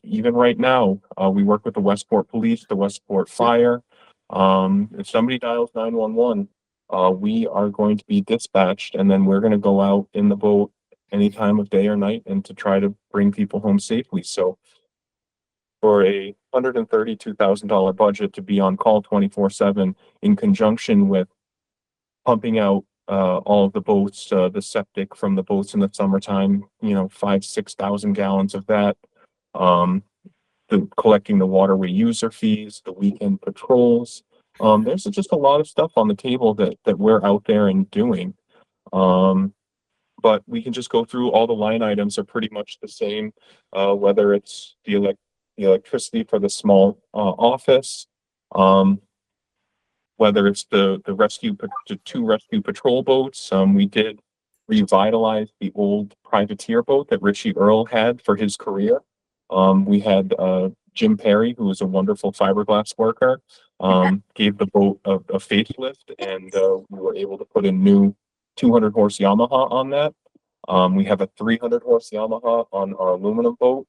Even right now, we work with the Westport Police, the Westport Fire. If somebody dials 911, we are going to be dispatched, and then we're going to go out in the boat any time of day or night and to try to bring people home safely. So for a $132,000 budget to be on call 24/7 in conjunction with pumping out all of the boats, the septic from the boats in the summertime, 5,000-6,000 gallons of that, collecting the waterway user fees, the weekend patrols. There's just a lot of stuff on the table that we're out there and doing. But we can just go through all the line items are pretty much the same, whether it's the electricity for the small office, whether it's the 2 rescue patrol boats. We did revitalize the old privateer boat that Richie Earl had for his career. We had Jim Perry, who was a wonderful fiberglass worker, gave the boat a facelift, and we were able to put a new 200 horse Yamaha on that. We have a 300 horse Yamaha on our aluminum boat.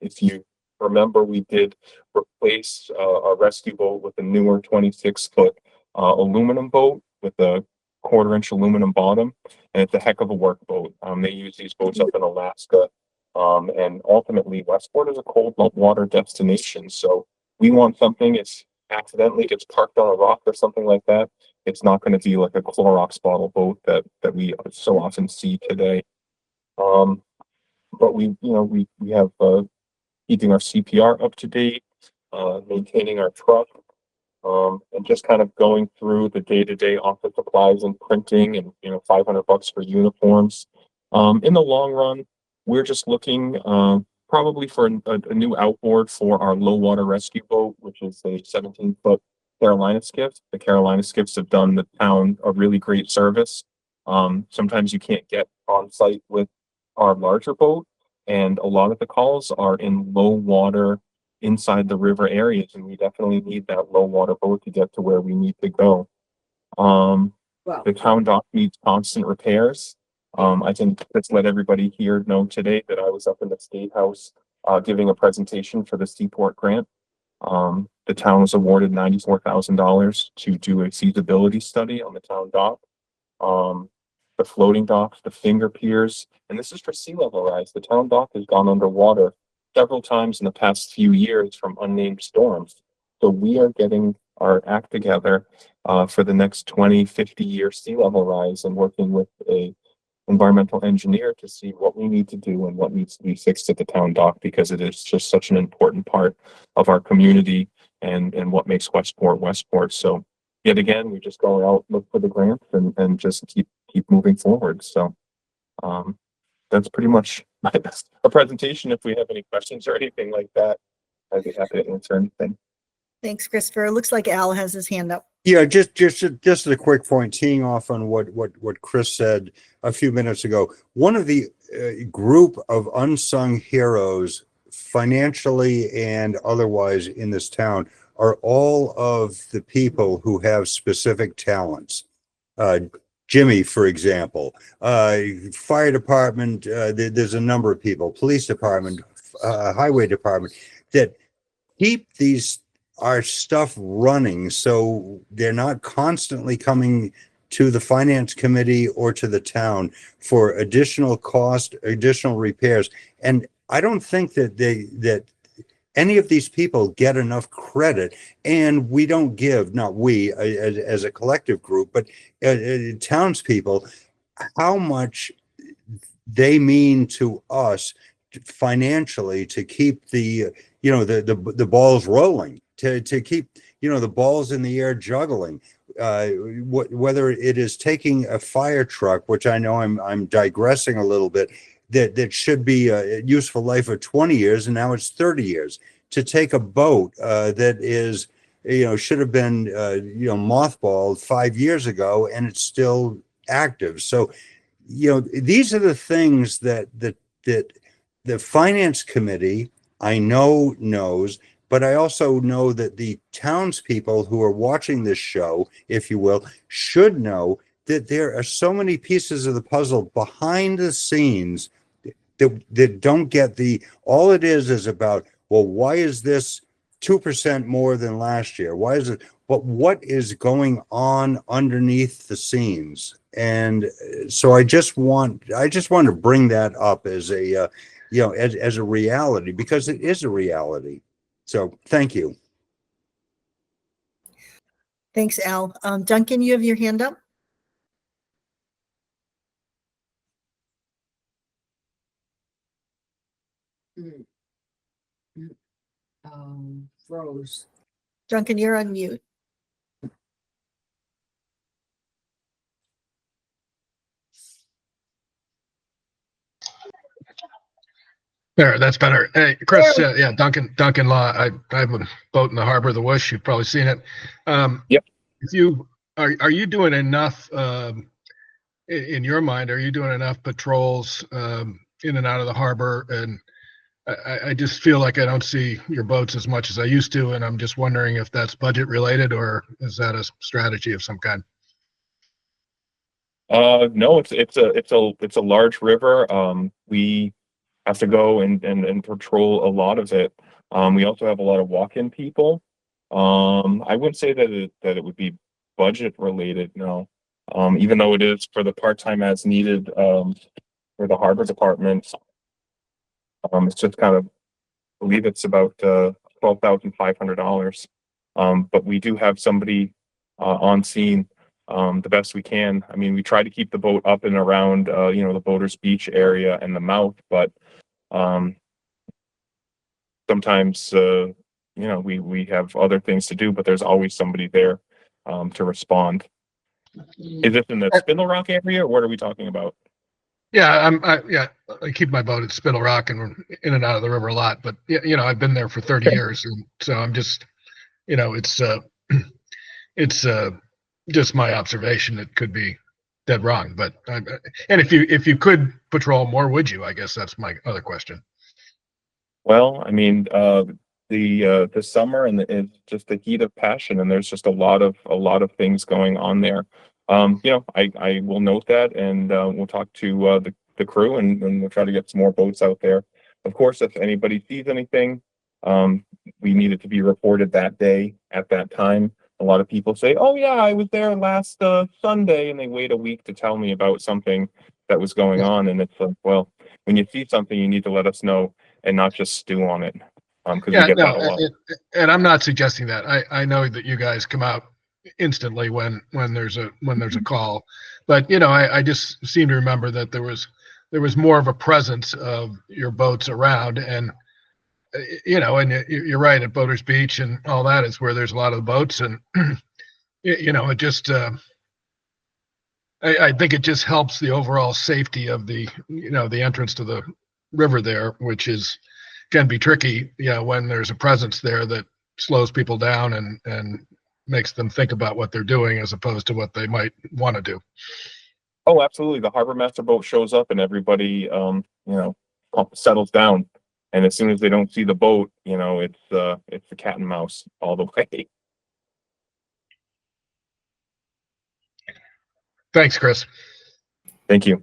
If you remember, we did replace our rescue boat with a newer 26-foot aluminum boat with a 1/4-inch aluminum bottom, and it's a heck of a work boat. They use these boats up in Alaska, and ultimately Westport is a cold water destination. So we want something, if accidentally gets parked on a rock or something like that, it's not going to be like a Clorox bottle boat that we so often see today. But we have keeping our CPR up to date, maintaining our truck, and just kind of going through the day-to-day office supplies and printing, and $500 for uniforms. In the long run, we're just looking probably for a new outboard for our low water rescue boat, which is a 17-foot Carolina skiff. The Carolina skiffs have done the town a really great service. Sometimes you can't get on site with our larger boat, and a lot of the calls are in low water inside the river areas, and we definitely need that low water boat to get to where we need to go. The town dock needs constant repairs. I can just let everybody here know today that I was up in the State House giving a presentation for the Seaport grant. The town was awarded $94,000 to do a feasibility study on the town dock. The floating docks, the finger piers, and this is for sea level rise. The town dock has gone underwater several times in the past few years from unnamed storms. So we are getting our act together for the next 20-50 year sea level rise, and working with a environmental engineer to see what we need to do and what needs to be fixed at the town dock, because it is just such an important part of our community and what makes Westport. So yet again, we just go out, look for the grants, and just keep moving forward. So that's pretty much a presentation. If we have any questions or anything like that, I'd be happy to answer anything. Thanks, Christopher. It looks like Al has his hand up. Yeah, just a quick point, teeing off on what Chris said a few minutes ago. One of the group of unsung heroes, financially and otherwise, in this town are all of the people who have specific talents. Jimmy, for example, fire department, there's a number of people, police department, highway department, that keep our stuff running, so they're not constantly coming to the finance committee or to the town for additional cost, additional repairs. And I don't think that any of these people get enough credit, and we don't give, not we as a collective group, but townspeople, how much they mean to us financially to keep the the balls rolling, to keep the balls in the air juggling. Whether it is taking a fire truck, which I know I'm digressing a little bit, that should be a useful life of 20 years and now it's 30 years, to take a boat that is should have been mothballed 5 years ago and it's still active. So these are the things that the finance committee, I know, knows, but I also know that the townspeople who are watching this show, if you will, should know that there are so many pieces of the puzzle behind the scenes that don't get all it is about, well, why is this 2% more than last year? Why is it? But what is going on underneath the scenes? And so I just want to bring that up as a as a reality, because it is a reality. So thank you. Thanks, Al. Duncan, you have your hand up. Froze. Duncan, you're on mute. There, that's better. Hey, Chris, yeah, Duncan Law. I have a boat in the harbor of the Wish. You've probably seen it. Yep. If you are you doing enough in your mind? Are you doing enough patrols in and out of the harbor? And I just feel like I don't see your boats as much as I used to, and I'm just wondering if that's budget related or is that a strategy of some kind? No, it's a large river. We have to go and patrol a lot of it. We also have a lot of walk-in people. I wouldn't say that it would be budget related, no. Even though it is for the part-time as needed for the harbor department. It's just kind of, I believe it's about $12,500. But we do have somebody on scene the best we can. I mean, we try to keep the boat up and around the Boaters Beach area and the mouth, but sometimes we have other things to do, but there's always somebody there to respond. Is this in the Spindle Rock area, or what are we talking about? Yeah, I keep my boat at Spindle Rock and we're in and out of the river a lot, but I've been there for 30 years. And so I'm just, it's just my observation. It could be dead wrong, but, and if you could patrol more, would you? I guess that's my other question. Well, I mean, the summer and it's just the heat of passion, and there's just a lot of things going on there. I will note that, and we'll talk to the crew, and we'll try to get some more boats out there. Of course, if anybody sees anything, we need it to be reported that day at that time. A lot of people say, "Oh yeah, I was there last Sunday," and they wait a week to tell me about something that was going on. And it's like, well, when you see something, you need to let us know and not just stew on it. Because we get that a lot. And I'm not suggesting that. I know that you guys come out instantly when there's a call, but I just seem to remember that there was more of a presence of your boats around, and and you're right, at Boaters Beach and all that is where there's a lot of the boats, and it just I think it just helps the overall safety of the the entrance to the river there, which can be tricky when there's a presence there that slows people down and makes them think about what they're doing as opposed to what they might want to do. Oh, absolutely. The harbor master boat shows up and everybody settles down. And as soon as they don't see the boat, it's the cat and mouse all the way. Thanks, Chris. Thank you.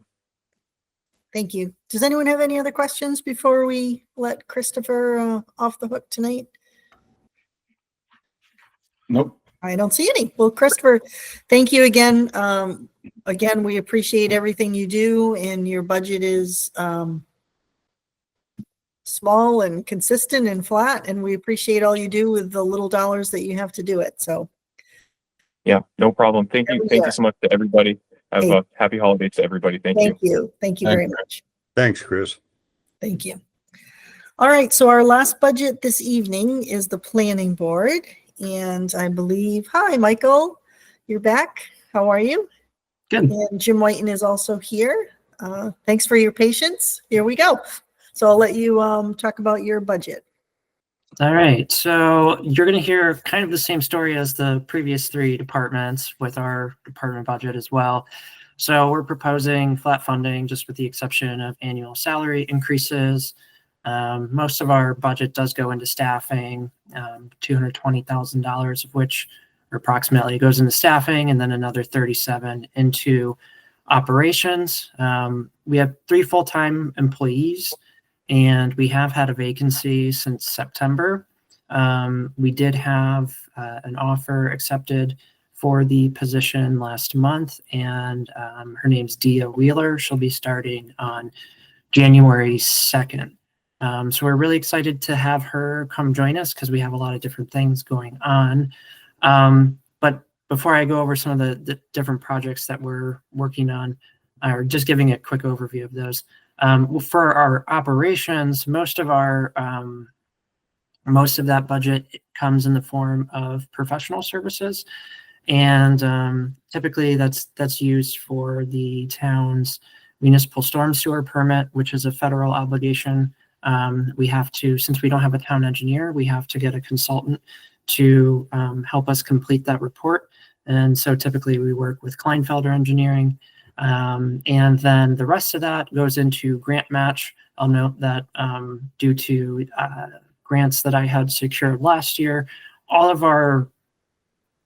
Thank you. Does anyone have any other questions before we let Christopher off the hook tonight? Nope. I don't see any. Well, Christopher, thank you again. Again, we appreciate everything you do, and your budget is small and consistent and flat, and we appreciate all you do with the little dollars that you have to do it. So Yeah, no problem. Thank you. Thank you so much to everybody. Have Hey. a happy holidays to everybody. Thank you. thank you. Thank you very much. Thanks, Chris. Thank you. All right, so our last budget this evening is the planning board. And I believe, hi, Michael, you're back. How are you? Good. And Jim Whiten is also here. Thanks for your patience. Here we go. So I'll let you talk about your budget. All right. So you're going to hear kind of the same story as the previous three departments with our department budget as well. So we're proposing flat funding, just with the exception of annual salary increases. Most of our budget does go into staffing, $220,000 of which approximately goes into staffing, and then another 37 into operations. We have 3 full-time employees, and we have had a vacancy since September. We did have an offer accepted for the position last month, and her name's Dia Wheeler. She'll be starting on January 2nd. So we're really excited to have her come join us because we have a lot of different things going on. But before I go over some of the different projects that we're working on, or just giving a quick overview of those, for our operations, most of that budget comes in the form of professional services, and typically that's used for the town's municipal storm sewer permit, which is a federal obligation. We have to, since we don't have a town engineer, we have to get a consultant to help us complete that report. And so typically we work with Kleinfelder Engineering. And then the rest of that goes into grant match. I'll note that due to grants that I had secured last year, all of our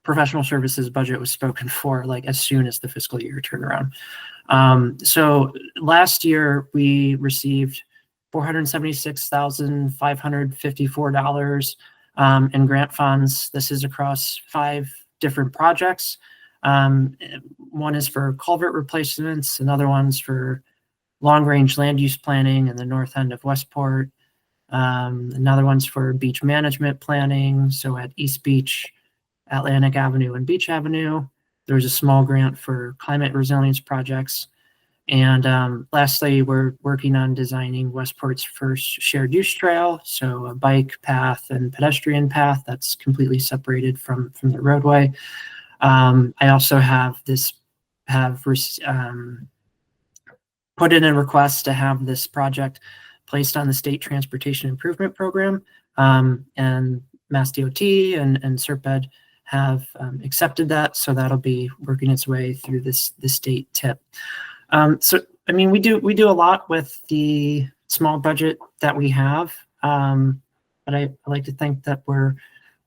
professional services budget was spoken for like as soon as the fiscal year turned around. So last year we received $476,554 in grant funds. This is across 5 different projects. One is for culvert replacements, another one's for long-range land use planning in the north end of Westport. Another one's for beach management planning, so at East Beach, Atlantic Avenue, and Beach Avenue. There's a small grant for climate resilience projects. And lastly, we're working on designing Westport's first shared use trail, so a bike path and pedestrian path that's completely separated from the roadway. I also put in a request to have this project placed on the State Transportation Improvement Program, and Mass DOT and SERPED have accepted that, so that'll be working its way through the state tip. So, I mean, we do a lot with the small budget that we have, but I like to think that we're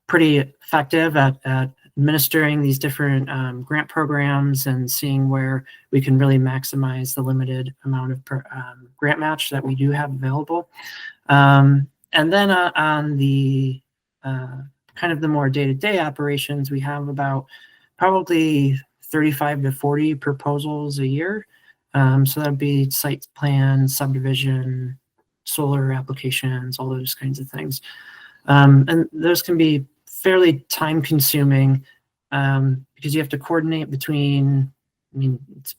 pretty effective at administering these different grant programs and seeing where we can really maximize the limited amount of grant match that we do have available. And then on the kind of the more day-to-day operations, we have about probably 35 to 40 proposals a year. So that'd be site plan, subdivision, solar applications, all those kinds of things. And those can be fairly time consuming because you have to coordinate between, I mean, it's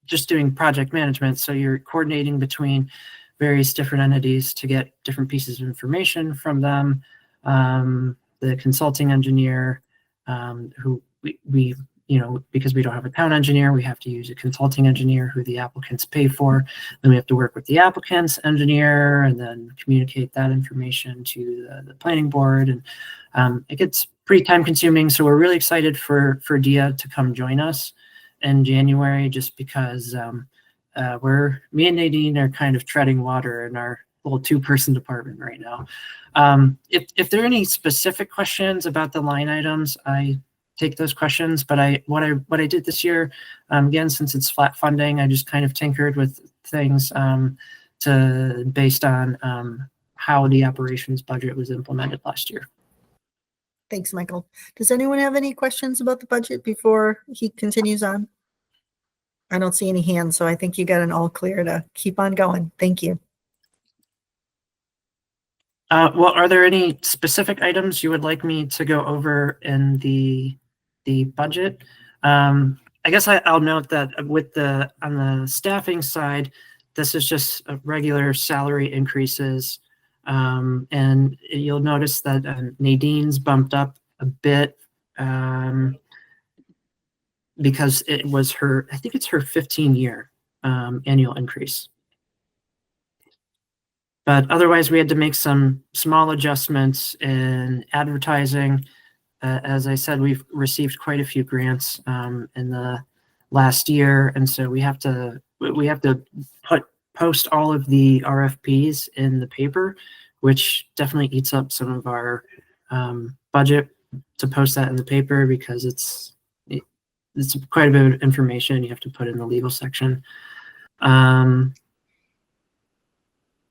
just doing project management. So you're coordinating between various different entities to get different pieces of information from them. The consulting engineer, who we because we don't have a town engineer, we have to use a consulting engineer who the applicants pay for. Then we have to work with the applicant's engineer and then communicate that information to the planning board. And it gets pretty time consuming. So we're really excited for Dia to come join us in January, just because me and Nadine are kind of treading water in our little 2-person department right now. If there are any specific questions about the line items, I take those questions, but what I did this year, again, since it's flat funding, I just kind of tinkered with things based on how the operations budget was implemented last year. Thanks, Michael. Does anyone have any questions about the budget before he continues on? I don't see any hands, so I think you got an all clear to keep on going. Thank you. Well, are there any specific items you would like me to go over in the budget? I guess I'll note that with on the staffing side, this is just a regular salary increases. And you'll notice that Nadine's bumped up a bit because it was I think it's her 15-year annual increase. But otherwise, we had to make some small adjustments in advertising. As I said, we've received quite a few grants in the last year, and so we have to post all of the RFPs in the paper, which definitely eats up some of our budget to post that in the paper because it's quite a bit of information you have to put in the legal section.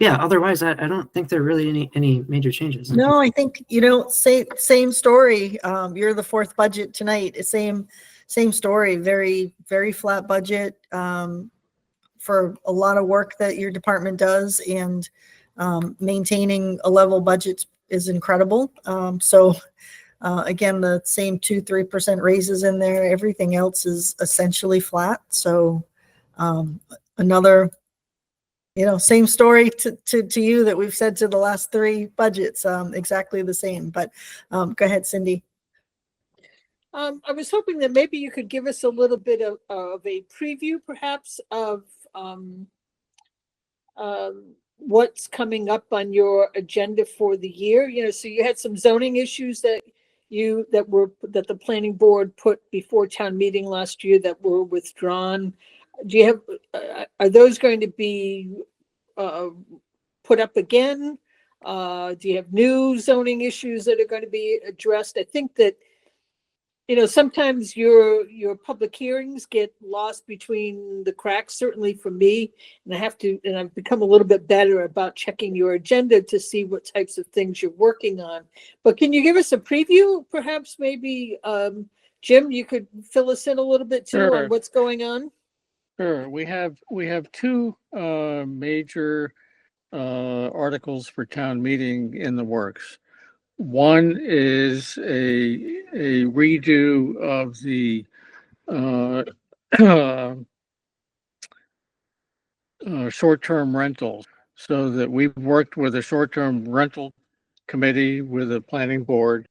Yeah, otherwise, I don't think there are really any major changes. No, I think, same story. You're the fourth budget tonight. Same story. Very, very flat budget for a lot of work that your department does, and maintaining a level budget is incredible. Again, the same 2-3% raises in there. Everything else is essentially flat. So another, same story to you that we've said to the last three budgets, exactly the same. But go ahead, Cindy. I was hoping that maybe you could give us a little bit of a preview, perhaps, of what's coming up on your agenda for the year. So you had some zoning issues that the planning board put before town meeting last year that were withdrawn. Do you have, are those going to be put up again? Do you have new zoning issues that are going to be addressed? I think that, sometimes your public hearings get lost between the cracks, certainly for me, and I've become a little bit better about checking your agenda to see what types of things you're working on. But can you give us a preview? Perhaps maybe, Jim, you could fill us in a little bit too on what's going on. Sure. We have two major articles for town meeting in the works. One is a redo of the short-term rentals, so that we've worked with a short-term rental committee with the planning board,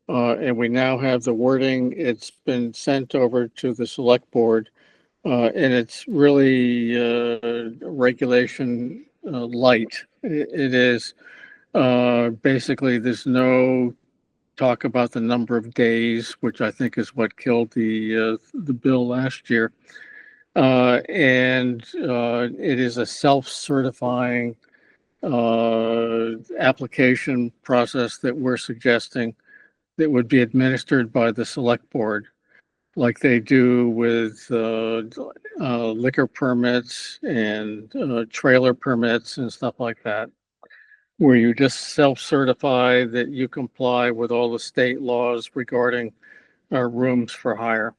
and we now have the wording. It's been sent over to the select board. And it's really regulation light. It is basically, there's no talk about the number of days, which I think is what killed the bill last year. And it is a self-certifying application process that we're suggesting that would be administered by the select board, like they do with liquor permits and trailer permits and stuff like that, where you just self-certify that you comply with all the state laws regarding rooms for hire.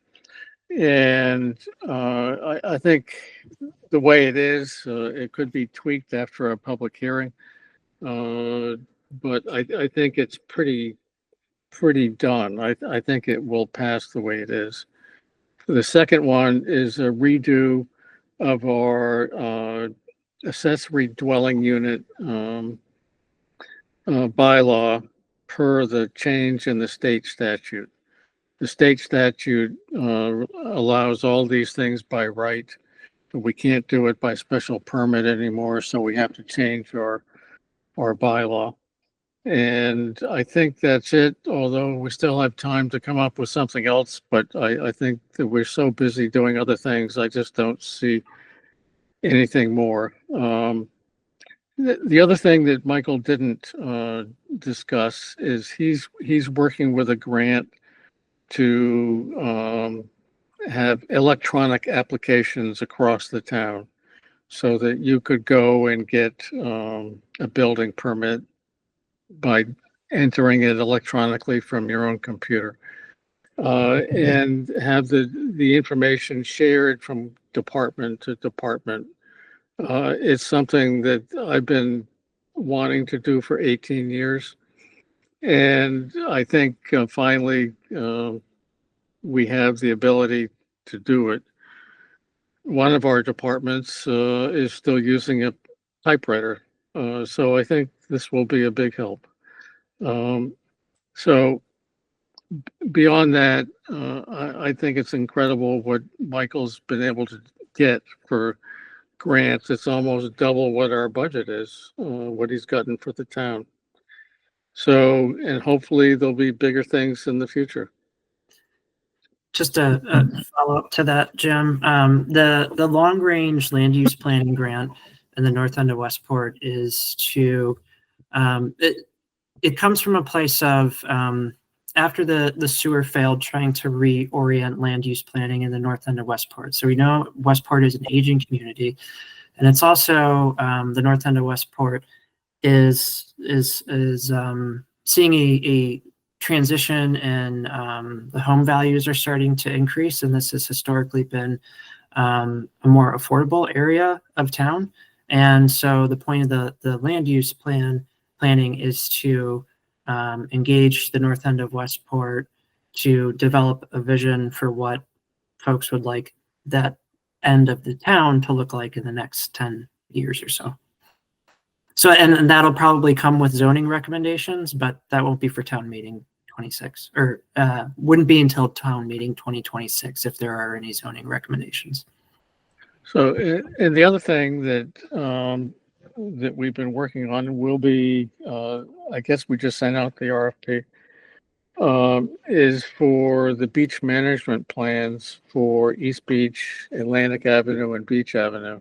And I think the way it is, it could be tweaked after a public hearing, but I think it's pretty done. I think it will pass the way it is. The second one is a redo of our accessory dwelling unit bylaw per the change in the state statute. The state statute allows all these things by right, but we can't do it by special permit anymore, so we have to change our bylaw. And I think that's it, although we still have time to come up with something else. But I think that we're so busy doing other things, I just don't see anything more. The other thing that Michael didn't discuss is he's working with a grant to have electronic applications across the town, so that you could go and get a building permit by entering it electronically from your own computer, and have the information shared from department to department. It's something that I've been wanting to do for 18 years. And I think finally we have the ability to do it. One of our departments is still using a typewriter. So I think this will be a big help. So beyond that, I think it's incredible what Michael's been able to get for grants. It's almost double what our budget is, what he's gotten for the town. So, and hopefully there'll be bigger things in the future. Just a follow-up to that, Jim. The long-range land use planning grant in the north end of Westport is to, it comes from a place of, after the sewer failed, trying to reorient land use planning in the north end of Westport. So we know Westport is an aging community, and it's also the north end of Westport is seeing a transition, and the home values are starting to increase, and this has historically been a more affordable area of town. And so the point of the land use planning is to engage the north end of Westport to develop a vision for what folks would like that end of the town to look like in the next 10 years or so. So, and that'll probably come with zoning recommendations, but that won't be for town meeting 26, or wouldn't be until town meeting 2026 if there are any zoning recommendations. So, and the other thing that that we've been working on will be, I guess we just sent out the RFP, is for the beach management plans for East Beach, Atlantic Avenue, and Beach Avenue.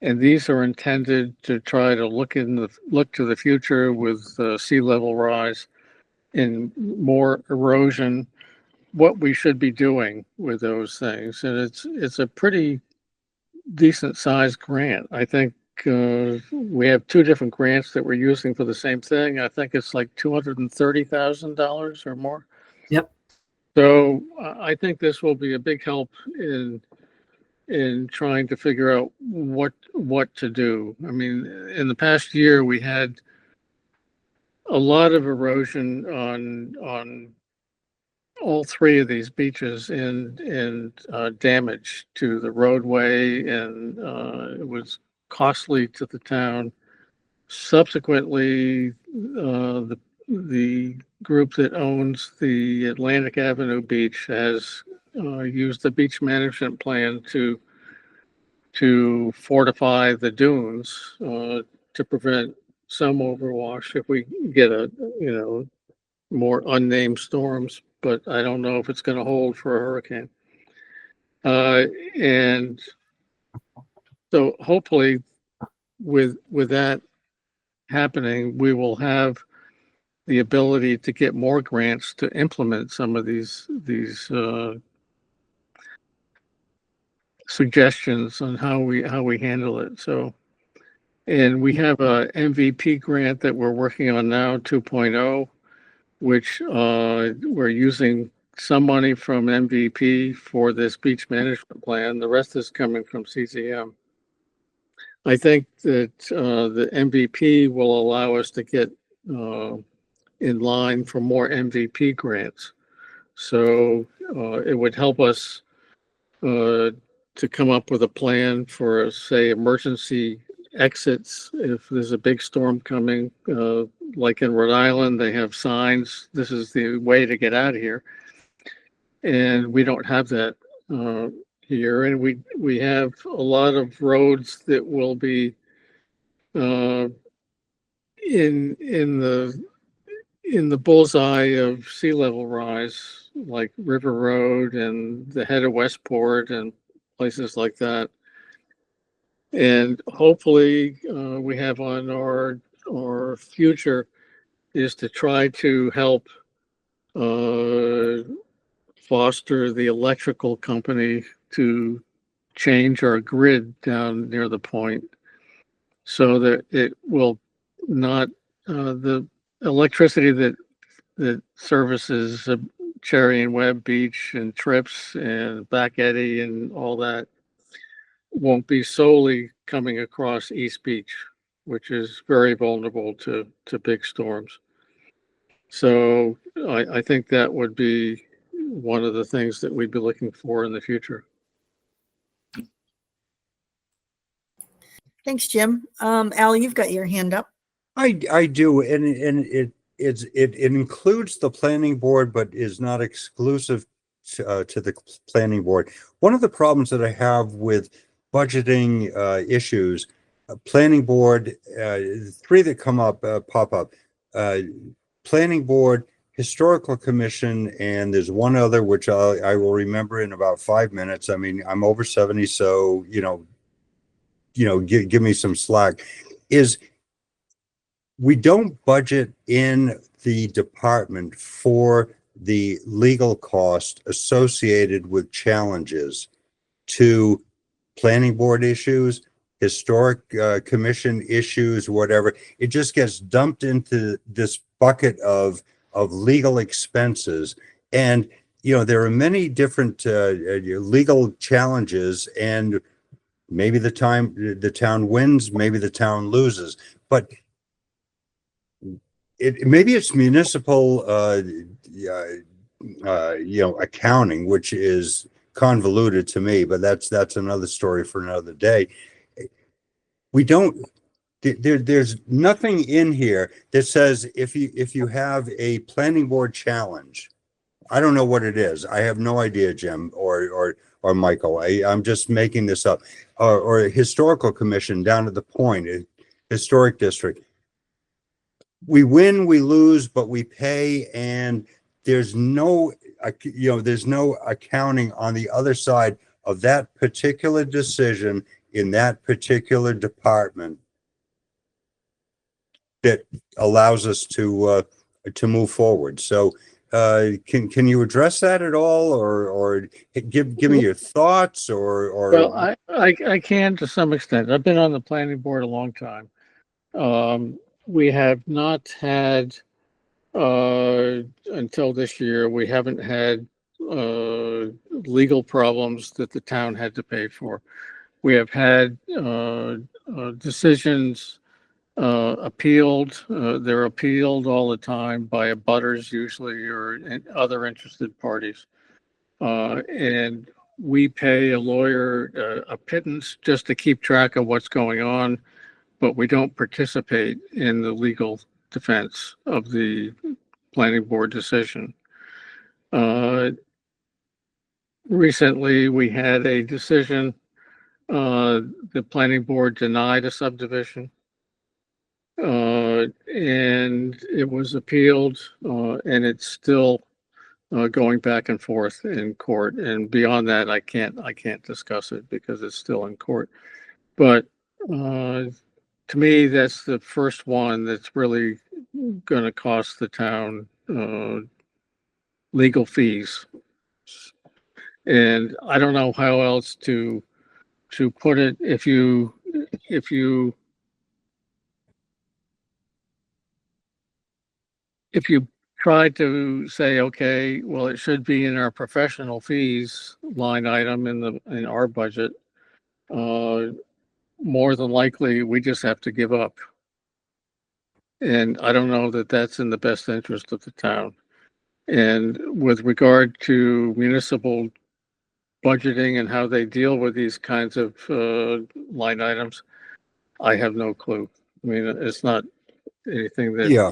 And these are intended to try to look to the future with sea level rise and more erosion, what we should be doing with those things. And it's a pretty decent sized grant. I think we have two different grants that we're using for the same thing. I think it's like $230,000 or more. Yep. So I think this will be a big help in trying to figure out what to do. I mean, in the past year, we had a lot of erosion on all three of these beaches, and damage to the roadway, and it was costly to the town. Subsequently, the group that owns the Atlantic Avenue beach has used the beach management plan to fortify the dunes to prevent some overwash if we get more unnamed storms, but I don't know if it's going to hold for a hurricane. And so hopefully with that happening, we will have the ability to get more grants to implement some of these suggestions on how we handle it. So, and we have a MVP grant that we're working on now, 2.0, which we're using some money from MVP for this beach management plan. The rest is coming from CCM. I think that the MVP will allow us to get in line for more MVP grants. So it would help us to come up with a plan for, say, emergency exits if there's a big storm coming. Like in Rhode Island, they have signs, this is the way to get out of here. And we don't have that here. And we have a lot of roads that will be in the bullseye of sea level rise, like River Road and the head of Westport and places like that. And hopefully we have on our future is to try to help foster the electrical company to change our grid down near the point so that it will not, the electricity that services Cherry and Webb Beach and Trips and Back Eddy and all that won't be solely coming across East Beach. which is very vulnerable to big storms. So I think that would be one of the things that we'd be looking for in the future. Thanks, Jim. Al, you've got your hand up. I do, and it includes the planning board, but is not exclusive to the planning board. One of the problems that I have with budgeting issues, planning board, three that pop up, planning board, historical commission, and there's one other which I will remember in about 5 minutes. I mean, I'm over 70, so give me some slack. Is we don't budget in the department for the legal cost associated with challenges to planning board issues, historic commission issues, whatever. It just gets dumped into this bucket of legal expenses. And, there are many different legal challenges, and maybe the town wins, maybe the town loses, but maybe it's municipal, accounting, which is convoluted to me, but that's another story for another day. There's nothing in here that says if you have a planning board challenge, I don't know what it is. I have no idea, Jim or Michael. I'm just making this up. Or a historical commission down at the Point, a historic district. We win, we lose, but we pay, and there's no accounting on the other side of that particular decision in that particular department that allows us to move forward. So can you address that at all, or give me your thoughts, or Well, I can to some extent. I've been on the planning board a long time. We have not had until this year, we haven't had legal problems that the town had to pay for. We have had decisions appealed. They're appealed all the time by abutters usually, or other interested parties. And we pay a lawyer a pittance just to keep track of what's going on, but we don't participate in the legal defense of the planning board decision. Recently, we had a decision. The planning board denied a subdivision. And it was appealed, and it's still going back and forth in court. And beyond that, I can't discuss it because it's still in court. But to me, that's the first one that's really going to cost the town legal fees. And I don't know how else to put it. If you try to say, okay, well, it should be in our professional fees line item in our budget, more than likely we just have to give up. And I don't know that that's in the best interest of the town. And with regard to municipal budgeting and how they deal with these kinds of line items, I have no clue. I mean, it's not anything that. Yeah.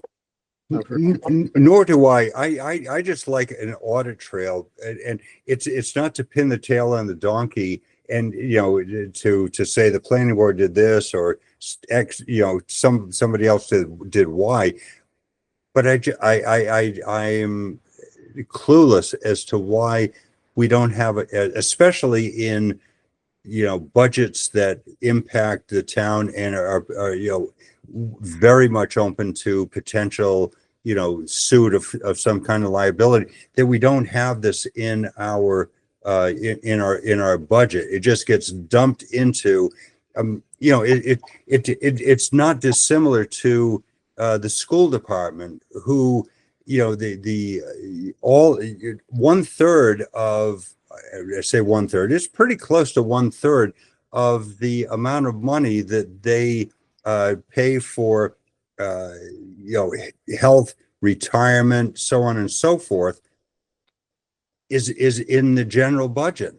Nor do I. I just like an audit trail, and it's not to pin the tail on the donkey, and to say the planning board did this or X, somebody else did Y. But I am clueless as to why we don't have it, especially in budgets that impact the town and are very much open to potential suit of some kind of liability, that we don't have this in our in our budget. It just gets dumped into it's not dissimilar to the school department, who all 1/3 of, I say 1/3, it's pretty close to 1/3 of the amount of money that they pay for, health, retirement, so on and so forth, is in the general budget.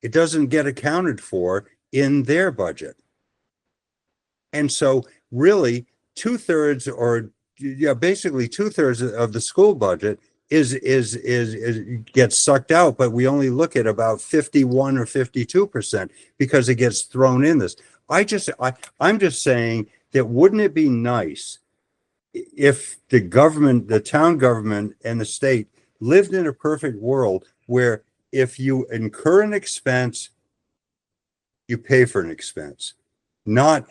It doesn't get accounted for in their budget. And so really 2/3 or basically 2/3 of the school budget is gets sucked out, but we only look at about 51 or 52% because it gets thrown in this. I'm just saying that wouldn't it be nice if the government, the town government and the state lived in a perfect world where if you incur an expense, you pay for an expense, not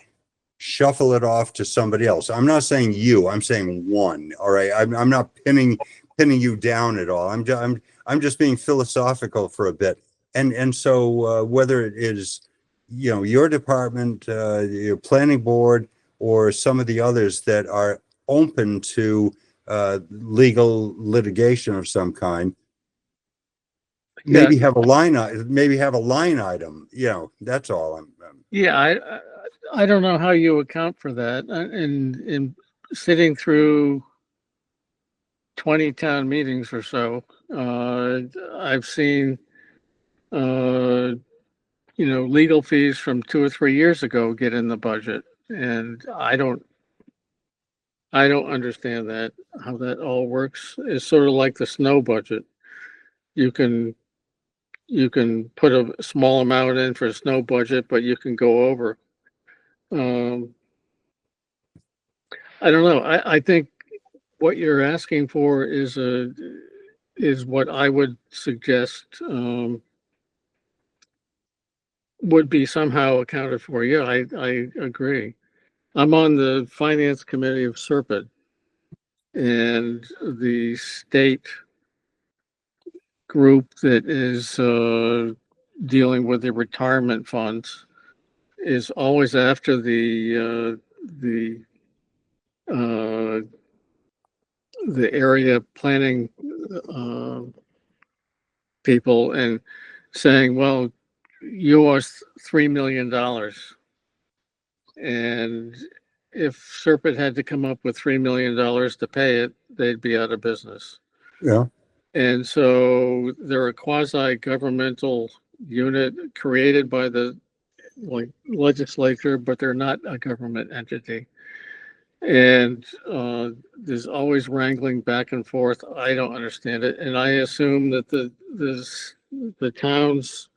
shuffle it off to somebody else. I'm not saying you, I'm saying one. All right. I'm not pinning you down at all. I'm just being philosophical for a bit. And so whether it is, your department, your planning board, or some of the others that are open to legal litigation of some kind, maybe have a line item, that's all. Yeah, I don't know how you account for that. In sitting through 20 town meetings or so, I've seen, legal fees from 2 or 3 years ago get in the budget, and I don't understand that, how that all works. It's sort of like the snow budget. You can put a small amount in for a snow budget, but you can go over. I don't know. I think what you're asking for is what I would suggest would be somehow accounted for. Yeah, I agree. I'm on the finance committee of Serpent, and the state group that is dealing with the retirement funds is always after the area planning people and saying, well, you owe us $3 million. And if Serpent had to come up with $3 million to pay it, they'd be out of business. Yeah. And so they're a quasi-governmental unit created by the legislature, but they're not a government entity. And there's always wrangling back and forth. I don't understand it. And I assume that the town's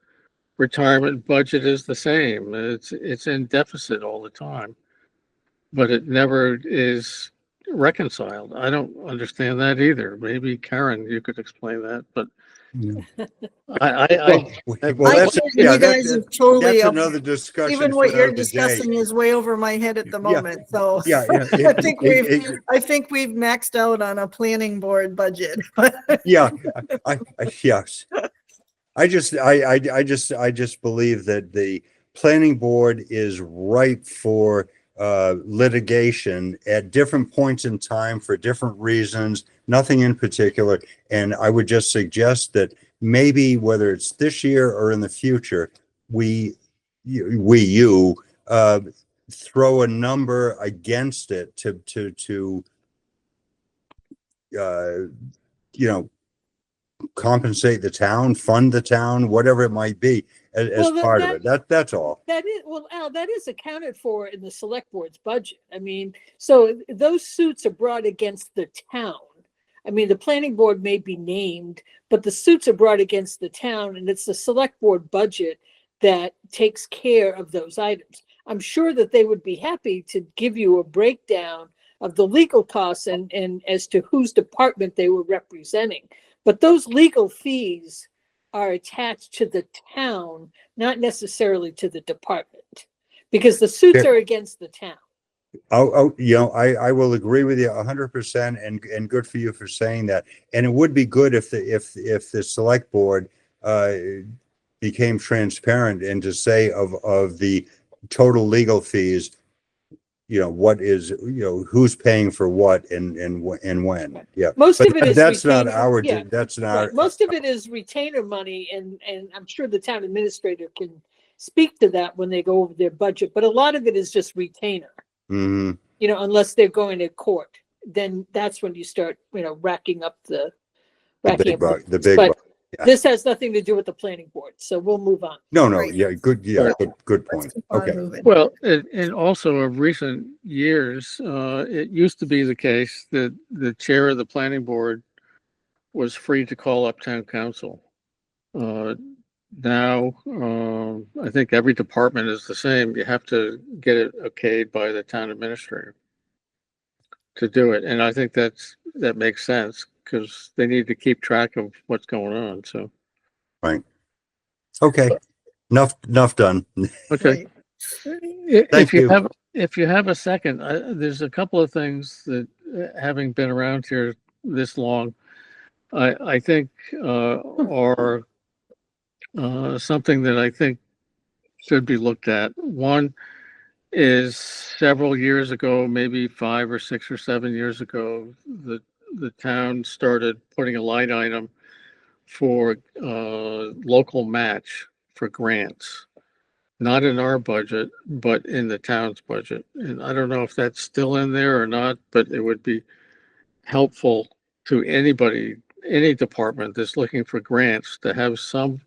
retirement budget is the same. It's in deficit all the time, but it never is reconciled. I don't understand that either. Maybe Karen, you could explain that, but Yeah. You guys have totally, That's another discussion. even for what you're another day. discussing is way over my head at the moment, so. Yeah, I think we've maxed out on a planning board budget. Yeah, yes. I just believe that the planning board is ripe for litigation at different points in time for different reasons, nothing in particular. And I would just suggest that maybe whether it's this year or in the future, we throw a number against it to compensate the town, fund the town, whatever it might be as part of it. That's all. That is, well, Al, that is accounted for in the select board's budget. I mean, so those suits are brought against the town. I mean, the planning board may be named, but the suits are brought against the town, and it's the select board budget that takes care of those items. I'm sure that they would be happy to give you a breakdown of the legal costs and as to whose department they were representing. But those legal fees are attached to the town, not necessarily to the department, because the suits are against the town. I will agree with you 100%, and good for you for saying that. And it would be good if the select board became transparent and to say of the total legal fees, what is, who's paying for what and when. Yeah. Most But of it is that's not retainer- our, yeah, that's not. Right. Most of it is retainer money, and I'm sure the town administrator can speak to that when they go over their budget, but a lot of it is just retainer, Mhm. you know, unless they're going to court, then that's when you start, you know, racking up the big buck, the big but buck. Yeah. this has nothing to do with the planning board, so we'll move on. No, Right. yeah, Right. good point. Keep on Okay. moving. Well, and also of recent years, it used to be the case that the chair of the planning board was free to call up town council. Now, I think every department is the same. You have to get it okayed by the town administrator to do it. And I think that makes sense because they need to keep track of what's going on. So, Okay. Enough done. okay. Right. If you you. have, if you have a second, there's a couple of things that, having been around here this long, I think are something that I think should be looked at. One is several years ago, maybe 5 or 6 or 7 years ago, the town started putting a line item for local match for grants. Not in our budget, but in the town's budget. And I don't know if that's still in there or not, but it would be helpful to anybody, any department that's looking for grants to have some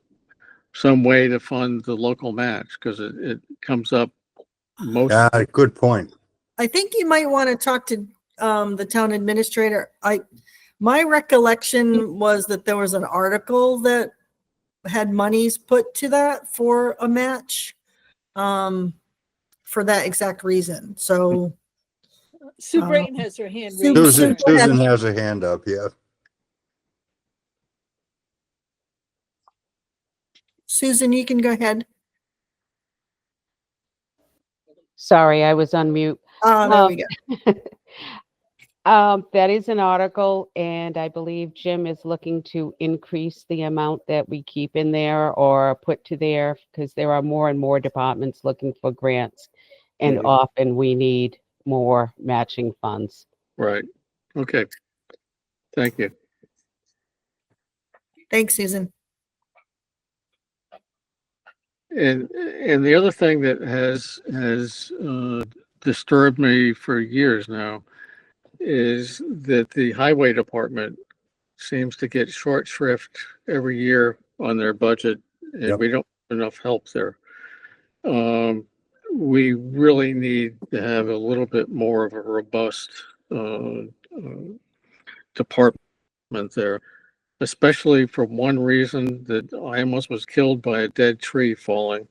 way to fund the local match, because it comes up most. Good point. I think you might want to talk to the town administrator. My recollection was that there was an article that had monies put to that for a match, for that exact reason. So Sue Brayton has her hand raised. Susan, go ahead. Susan has a hand up, yeah. Susan, you can go ahead. Sorry, I was on mute. There we go. That is an article, and I believe Jim is looking to increase the amount that we keep in there or put to there, because there are more and more departments looking for grants, and Mhm. often we need more matching funds. Right. Okay. Thank you. Thanks, Susan. And the other thing that has disturbed me for years now is that the highway department seems to get short shrift every year on their budget, and Yep. we don't have enough help there. We really need to have a little bit more of a robust department there, especially for one reason, that I almost was killed by a dead tree falling.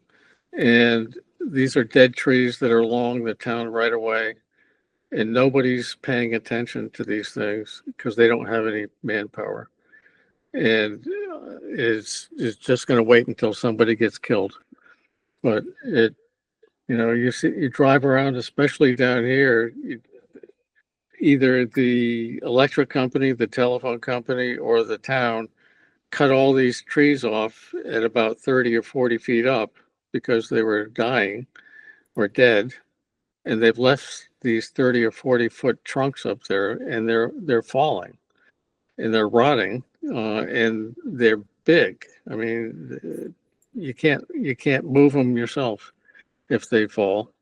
And these are dead trees that are along the town right away. And nobody's paying attention to these things because they don't have any manpower. And it's just going to wait until somebody gets killed. But you drive around, especially down here, either the electric company, the telephone company, or the town cut all these trees off at about 30 or 40 feet up because they were dying or dead. And they've left these 30 or 40 foot trunks up there, and they're falling and they're rotting, and they're big. I mean, you can't move them yourself if they fall.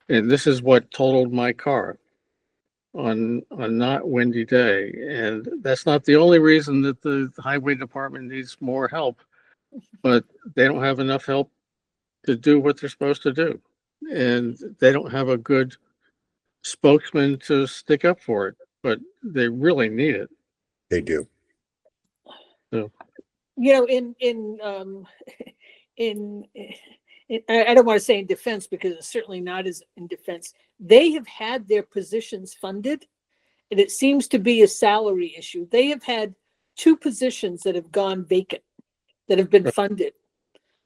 And this is what totaled my car on a not windy day. And that's not the only reason that the highway department needs more help, but they don't have enough help to do what they're supposed to do. And they don't have a good spokesman to stick up for it, but they really need it. They do. You know, I don't want to say in defense, because it's certainly not as in defense. They have had their positions funded, and it seems to be a salary issue. They have had 2 positions that have gone vacant, that have been funded.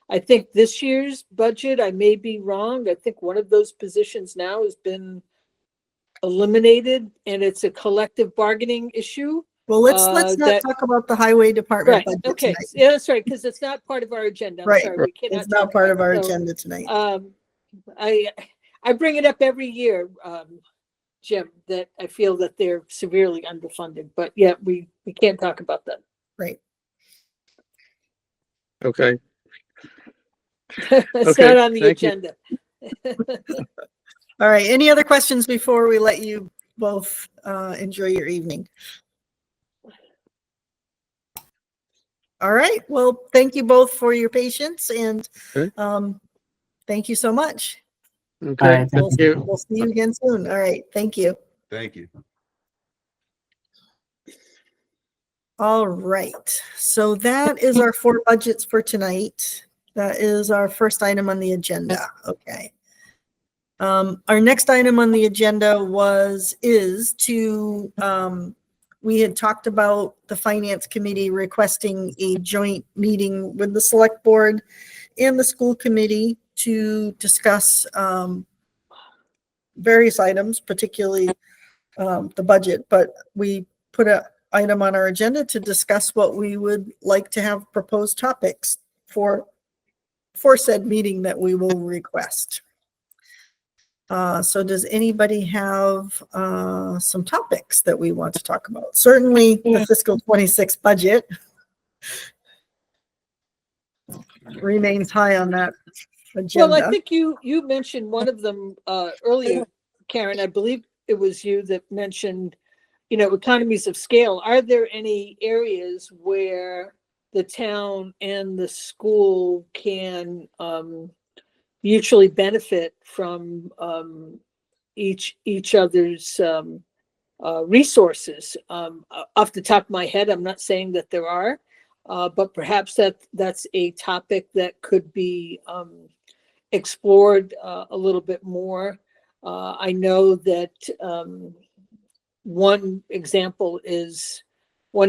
I think this year's budget, I may be wrong, I think one of those positions now has been eliminated, and it's a collective bargaining issue. Well, let's not talk about the highway department Right, budget okay, tonight. yeah, that's right, because it's not part of our agenda. I'm Right, sorry, we cannot It's not talk part about of our it. So, agenda tonight. I bring it up every year, Jim, that I feel that they're severely underfunded, but yeah, we can't talk about that. Right. Okay. It's Okay, not on the thank you. agenda. All right. Any other questions before we let you both enjoy your evening? All right. Well, thank you both for your patience and Okay. thank you so much. Okay, Alright, We'll, thank you. we'll see you again soon. All right. Thank you. Thank you. All right. So that is our 4 budgets for tonight. That is our first item on the agenda. Okay. Our next item on the agenda we had talked about the finance committee requesting a joint meeting with the select board and the school committee to discuss various items, particularly the budget, but we put an item on our agenda to discuss what we would like to have proposed topics for said meeting that we will request. So does anybody have some topics that we want to talk about? Certainly the fiscal 26 budget remains high on that agenda. Well, I think you mentioned one of them earlier, Karen. I believe it was you that mentioned, economies of scale. Are there any areas where the town and the school can mutually benefit from each other's resources? Off the top of my head, I'm not saying that there are, but perhaps that's a topic that could be explored a little bit more. I know that one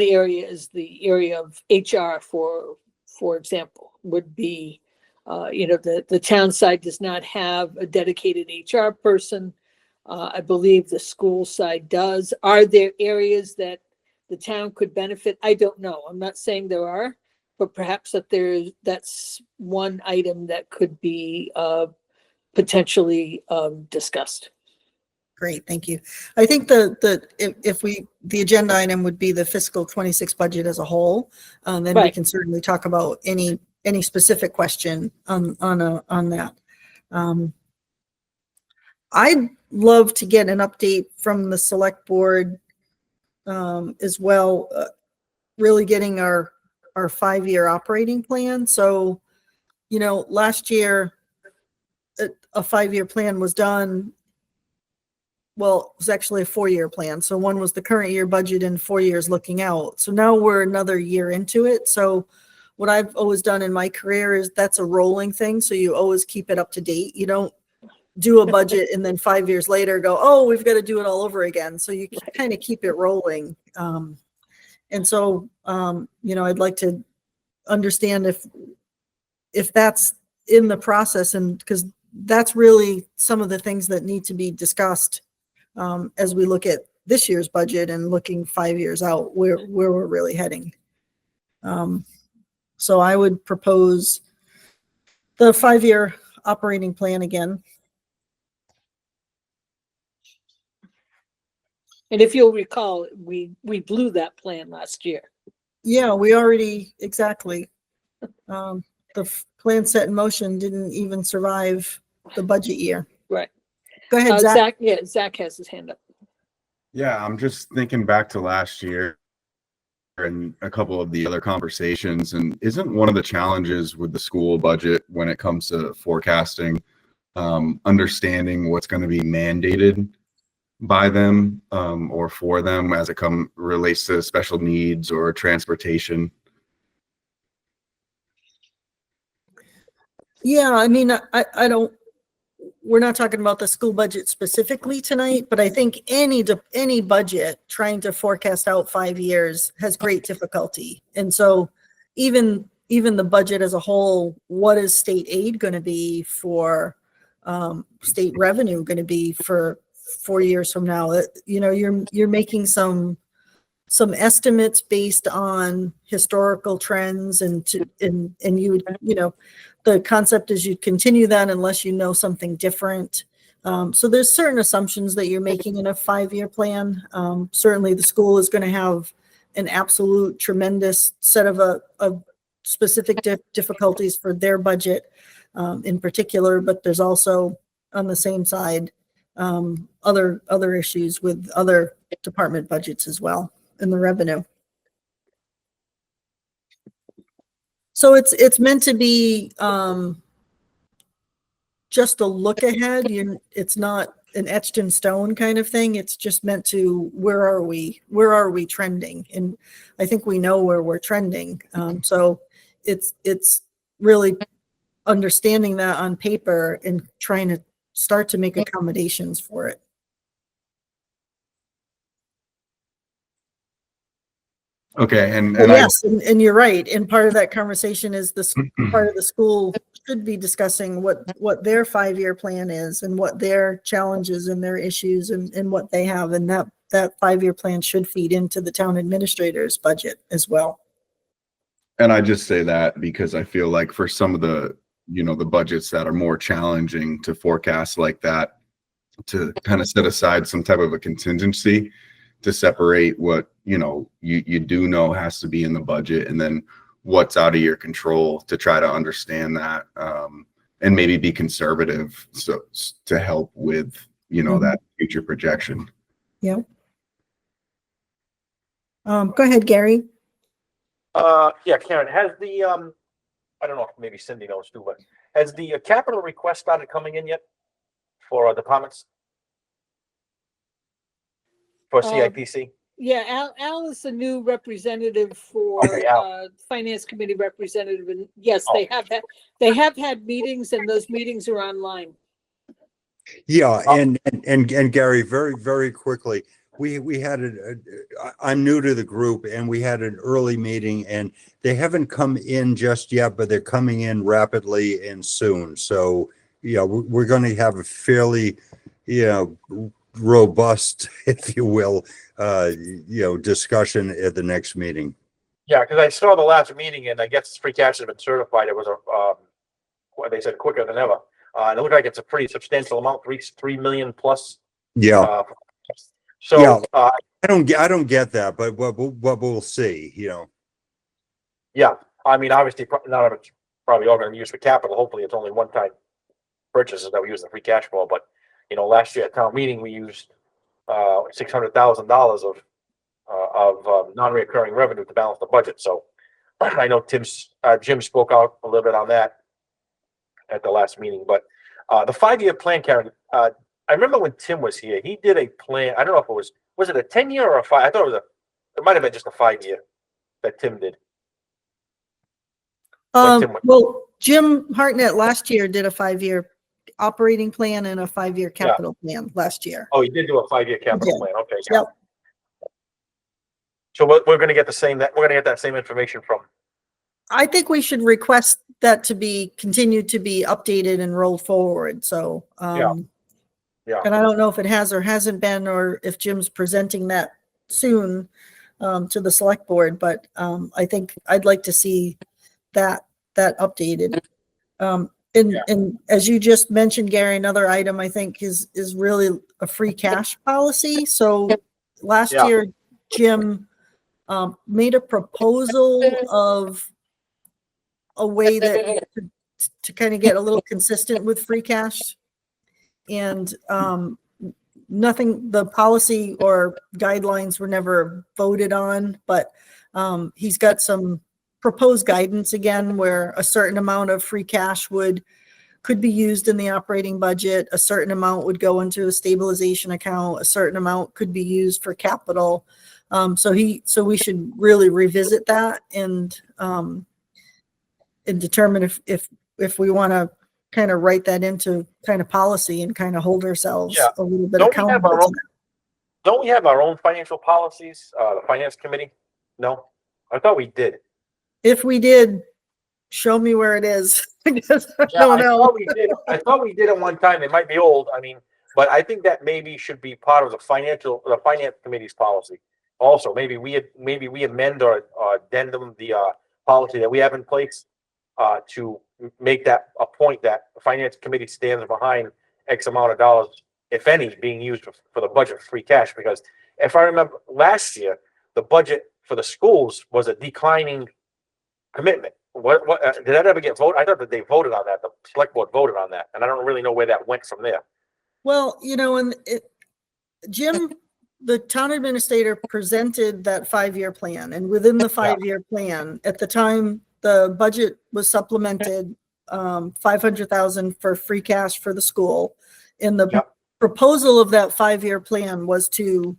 area is the area of HR, for example, would be, the town side does not have a dedicated HR person. I believe the school side does. Are there areas that the town could benefit? I don't know. I'm not saying there are, but perhaps that's one item that could be potentially discussed. Great, thank you. I think the agenda item would be the fiscal 26 budget as a whole. Then we Right. can certainly talk about any specific question on that. I'd love to get an update from the select board as well, really getting our 5-year operating plan. So, last year a 5-year plan was done. Well, it was actually a 4-year plan. So one was the current year budget and 4 years looking out. So now we're another year into it. So what I've always done in my career is that's a rolling thing. So you always keep it up to date. You don't do a budget and then 5 years later go, oh, we've got to do it all over again. So you kind of keep it rolling. And so, I'd like to understand if that's in the process, and because that's really some of the things that need to be discussed as we look at this year's budget and looking 5 years out where we're really heading. So I would propose the 5-year operating plan again. And if you'll recall, we blew that plan last year. Yeah, we already, exactly. The plan set in motion didn't even survive the budget year. Right. Go ahead, Zach. Zach, yeah, Zach has his hand up. Yeah, I'm just thinking back to last year and a couple of the other conversations. And isn't one of the challenges with the school budget when it comes to forecasting, understanding what's going to be mandated by them or for them as it relates to special needs or transportation? Yeah, I mean, I don't, we're not talking about the school budget specifically tonight, but I think any budget trying to forecast out 5 years has great difficulty. And so even the budget as a whole, what is state aid going to be for state revenue going to be for 4 years from now? You're making some estimates based on historical trends, and you would, the concept is you'd continue that unless you know something different. So there's certain assumptions that you're making in a 5-year plan. Certainly the school is going to have an absolute tremendous set of specific difficulties for their budget. in particular, but there's also on the same side, other issues with other department budgets as well in the revenue. So it's meant to be, just a look ahead. It's not an etched in stone kind of thing. It's just meant to, where are we trending? And I think we know where we're trending. So it's really understanding that on paper and trying to start to make accommodations for it. Okay, and Well, yes, and you're right. And part of that conversation is this part of the school should be discussing what their 5-year plan is and what their challenges and their issues and what they have. And that 5-year plan should feed into the town administrator's budget as well. And I just say that because I feel like for some of the, the budgets that are more challenging to forecast like that, to kind of set aside some type of a contingency to separate what, you do know has to be in the budget and then what's out of your control, to try to understand that, and maybe be conservative so to help with, that future projection. Yeah. Go ahead, Gary. Yeah, Karen, has the, I don't know if maybe Cindy knows too, but has the capital request started coming in yet for departments? For CIPC? Yeah, Al is the new representative for Okay, Al. Finance Committee representative, and yes, they have had meetings, and those meetings are online. Yeah, and Gary, very, very quickly, we had I'm new to the group, and we had an early meeting, and they haven't come in just yet, but they're coming in rapidly and soon. So, we're going to have a fairly, robust, if you will, discussion at the next meeting. Yeah, because I saw the last meeting and I guess free cash has been certified. It was what they said, quicker than ever. And it looked like it's a pretty substantial amount, 3 million plus. Yeah. So Yeah. I don't get that, but we'll see, Yeah, I mean, obviously, none of it's probably all going to be used for capital. Hopefully, it's only one-time purchases that we use the free cash flow. But last year at town meeting, we used $600,000 of non-recurring revenue to balance the budget. So I know Jim spoke out a little bit on that at the last meeting. But the 5-year plan, Karen, I remember when Tim was here, he did a plan. I don't know if it was it a 10-year or a 5? I thought it might have been just a 5-year that Tim did. Well, Jim Hartnett last year did a 5-year operating plan and a 5-year capital plan last year. Oh, he did do a 5-year capital plan. Okay. Yep. So we're going to get we're going to get that same information from. I think we should request that to be continued to be updated and rolled forward. So, Yeah. And I don't know if it has or hasn't been, or if Jim's presenting that soon to the select board, but I think I'd like to see that updated. And as you just mentioned, Gary, another item I think is really a free cash policy. So last year, Jim made a proposal of a way that to kind of get a little consistent with free cash. And nothing, the policy or guidelines were never voted on, but he's got some proposed guidance again, where a certain amount of free cash could be used in the operating budget. A certain amount would go into a stabilization account. A certain amount could be used for capital. So we should really revisit that and determine if we want to kind of write that into kind of policy and kind of hold ourselves a little bit accountable to that. Don't we have our own financial policies, the finance committee? No, I thought we did. If we did, show me where it is. Because I don't know. I thought we did at one time. It might be old. I mean, but I think that maybe should be part of the finance committee's policy. Also, maybe we amend or addendum the policy that we have in place to make that a point that the finance committee stands behind X amount of dollars, if any, being used for the budget free cash. Because if I remember last year, the budget for the schools was a declining commitment. did that ever get voted? I thought that they voted on that. The select board voted on that, and I don't really know where that went from there. Well, Jim, the town administrator presented that 5-year plan, and within the 5-year plan, at the time, the budget was supplemented, 500,000 for free cash for the school. And the proposal of that 5-year plan was to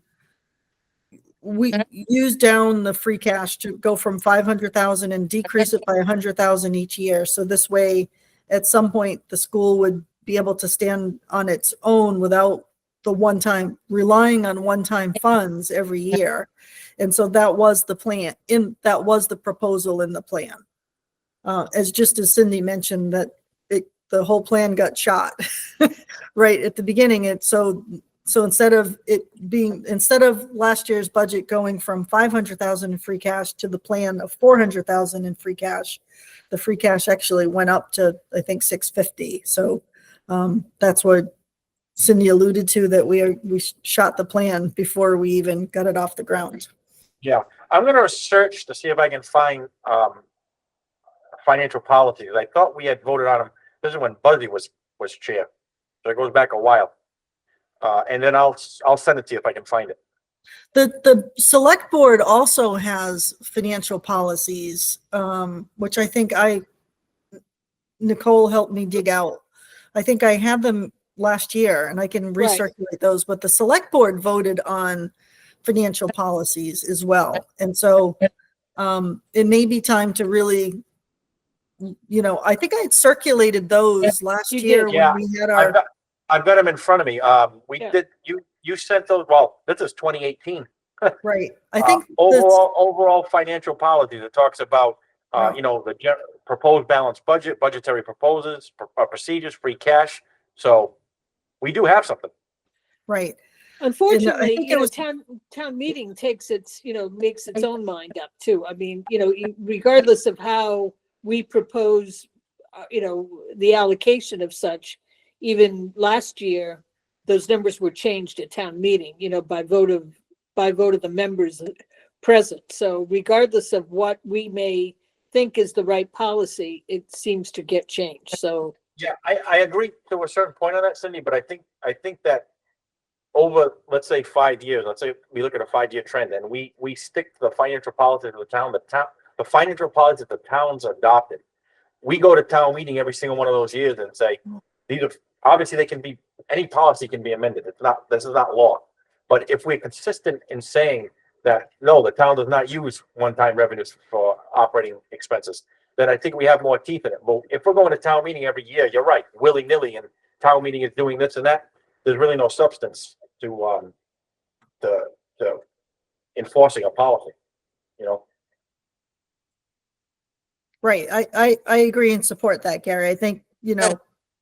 use down the free cash to go from 500,000 and decrease it by 100,000 each year. So this way, at some point, the school would be able to stand on its own without the relying on one-time funds every year. And so that was the plan, that was the proposal in the plan. As Cindy mentioned, that the whole plan got shot right at the beginning. So instead of last year's budget going from 500,000 in free cash to the plan of 400,000 in free cash, the free cash actually went up to, I think, 650. So that's what Cindy alluded to, that we shot the plan before we even got it off the ground. Yeah, I'm going to search to see if I can find financial policies. I thought we had voted on them. This is when Buzzy was chair, so it goes back a while. And then I'll send it to you if I can find it. The select board also has financial policies, which I think Nicole helped me dig out. I think I had them last year and I can recirculate those, but the select board voted on financial policies as well. And so it may be time to really, I think I had circulated those last year when we had our. I've got them in front of me. You sent those. Well, this is 2018. Right. I think overall financial policy that talks about the proposed balanced budget, budgetary proposals, procedures, free cash. So we do have something. Right. Unfortunately, town meeting takes makes its own mind up too. I mean, regardless of how we propose, the allocation of such, even last year, those numbers were changed at town meeting, by vote of the members present. So regardless of what we may think is the right policy, it seems to get changed. So yeah, I agree to a certain point on that, Cindy, but I think that over, let's say 5 years, let's say we look at a 5-year trend and we stick to the financial policy of the town, the financial policy that the town's adopted. We go to town meeting every single one of those years and say, these are obviously any policy can be amended. This is not law. But if we're consistent in saying that, no, the town does not use one-time revenues for operating expenses, then I think we have more teeth in it. But if we're going to town meeting every year, you're right, willy-nilly, and town meeting is doing this and that, there's really no substance to enforcing a policy, Right. I agree and support that, Gary. I think,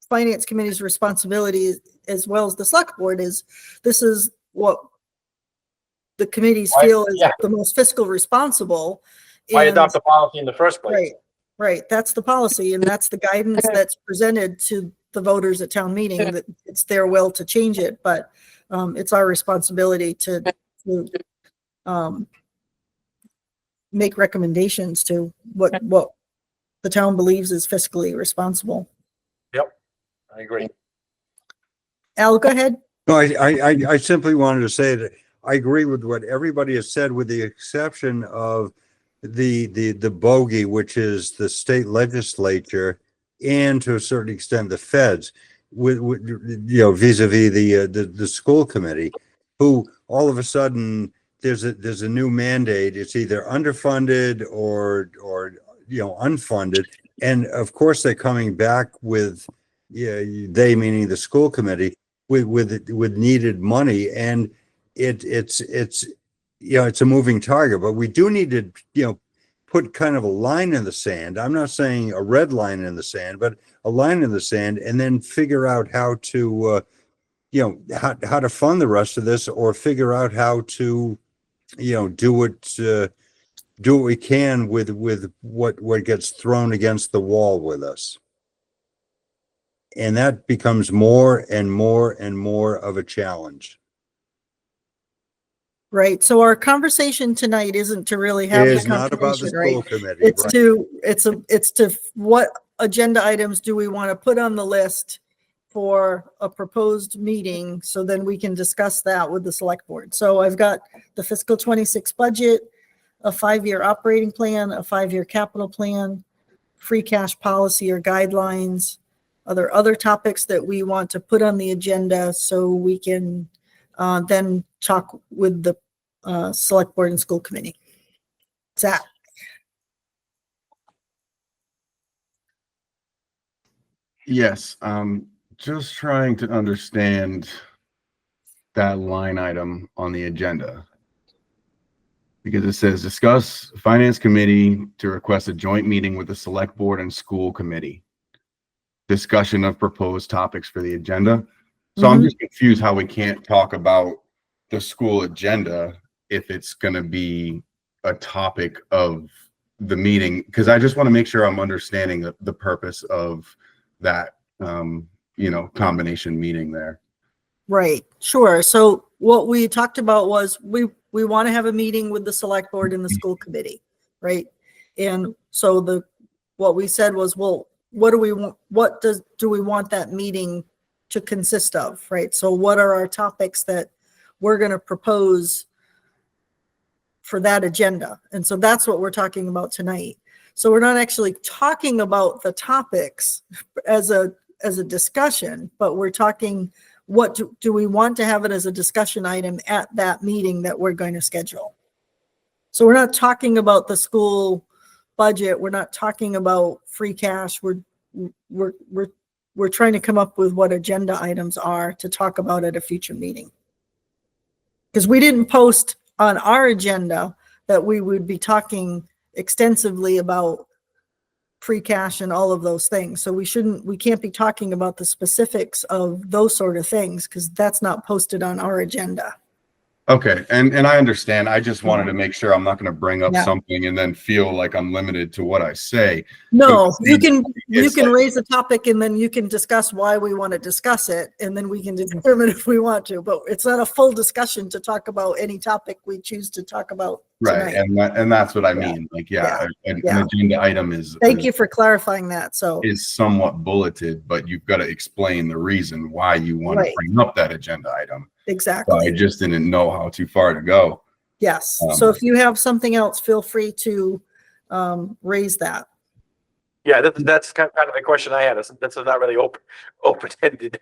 Finance Committee's responsibility, as well as the select board, this is what the committees feel is the most fiscal responsible. Why adopt the policy in the first place? Right. That's the policy, and that's the guidance that's presented to the voters at town meeting, that it's their will to change it, but it's our responsibility to make recommendations to what the town believes is fiscally responsible. Yep, I agree. Al, go ahead. No, I simply wanted to say that I agree with what everybody has said, with the exception of the bogey, which is the state legislature and to a certain extent the feds, with vis-a-vis the school committee, who all of a sudden there's a new mandate. It's either underfunded or unfunded, and of course they're coming back with they, meaning the school committee, with needed money, and it's a moving target. But we do need to put kind of a line in the sand. I'm not saying a red line in the sand, but a line in the sand, and then figure out how to how to fund the rest of this, or figure out how to do what we can with what gets thrown against the wall with us. And that becomes more and more and more of a challenge. right? So our conversation tonight isn't to really have It the is not about the conversation, right? school committee, It's right? it's to what agenda items do we want to put on the list for a proposed meeting, so then we can discuss that with the select board. So I've got the fiscal 26 budget, a 5-year operating plan, a 5-year capital plan, free cash policy or guidelines. Are there other topics that we want to put on the agenda so we can then talk with the select board and school committee? Zach? Yes, just trying to understand that line item on the agenda. Because it says discuss finance committee to request a joint meeting with the select board and school committee. Discussion of proposed topics for the agenda. So I'm just confused how we can't talk about the school agenda if it's gonna be a topic of the meeting, because I just want to make sure I'm understanding the purpose of that, combination meeting there. Right, sure. So what we talked about was we want to have a meeting with the select board and the school committee, right? And so what we said was, well, what do we want? Do we want that meeting to consist of, right? So what are our topics that we're going to propose for that agenda? And so that's what we're talking about tonight. So we're not actually talking about the topics as a discussion, but we're talking, what do we want to have it as a discussion item at that meeting that we're going to schedule? So we're not talking about the school budget. We're not talking about free cash. We're trying to come up with what agenda items are to talk about at a future meeting. Because we didn't post on our agenda that we would be talking extensively about free cash and all of those things. So we can't be talking about the specifics of those sort of things because that's not posted on our agenda. Okay, and I understand. I just wanted to make sure I'm not going to bring up Yeah. something and then feel like I'm limited to what I say. No, But you can it's like- raise a topic and then you can discuss why we want to discuss it, and then we can determine if we want to, but it's not a full discussion to talk about any topic we choose to talk about Right, tonight. and that's what I Yeah. mean. Like, Yeah. an Yeah. agenda item is Thank you for clarifying that. So, is somewhat bulleted, but you've got to explain the reason why you want Right. to bring up that agenda item. So I exactly. just didn't know how too far to go. Yes. So if you have something else, feel free to raise that. Yeah, that's kind of the question I had. That's not really open-ended.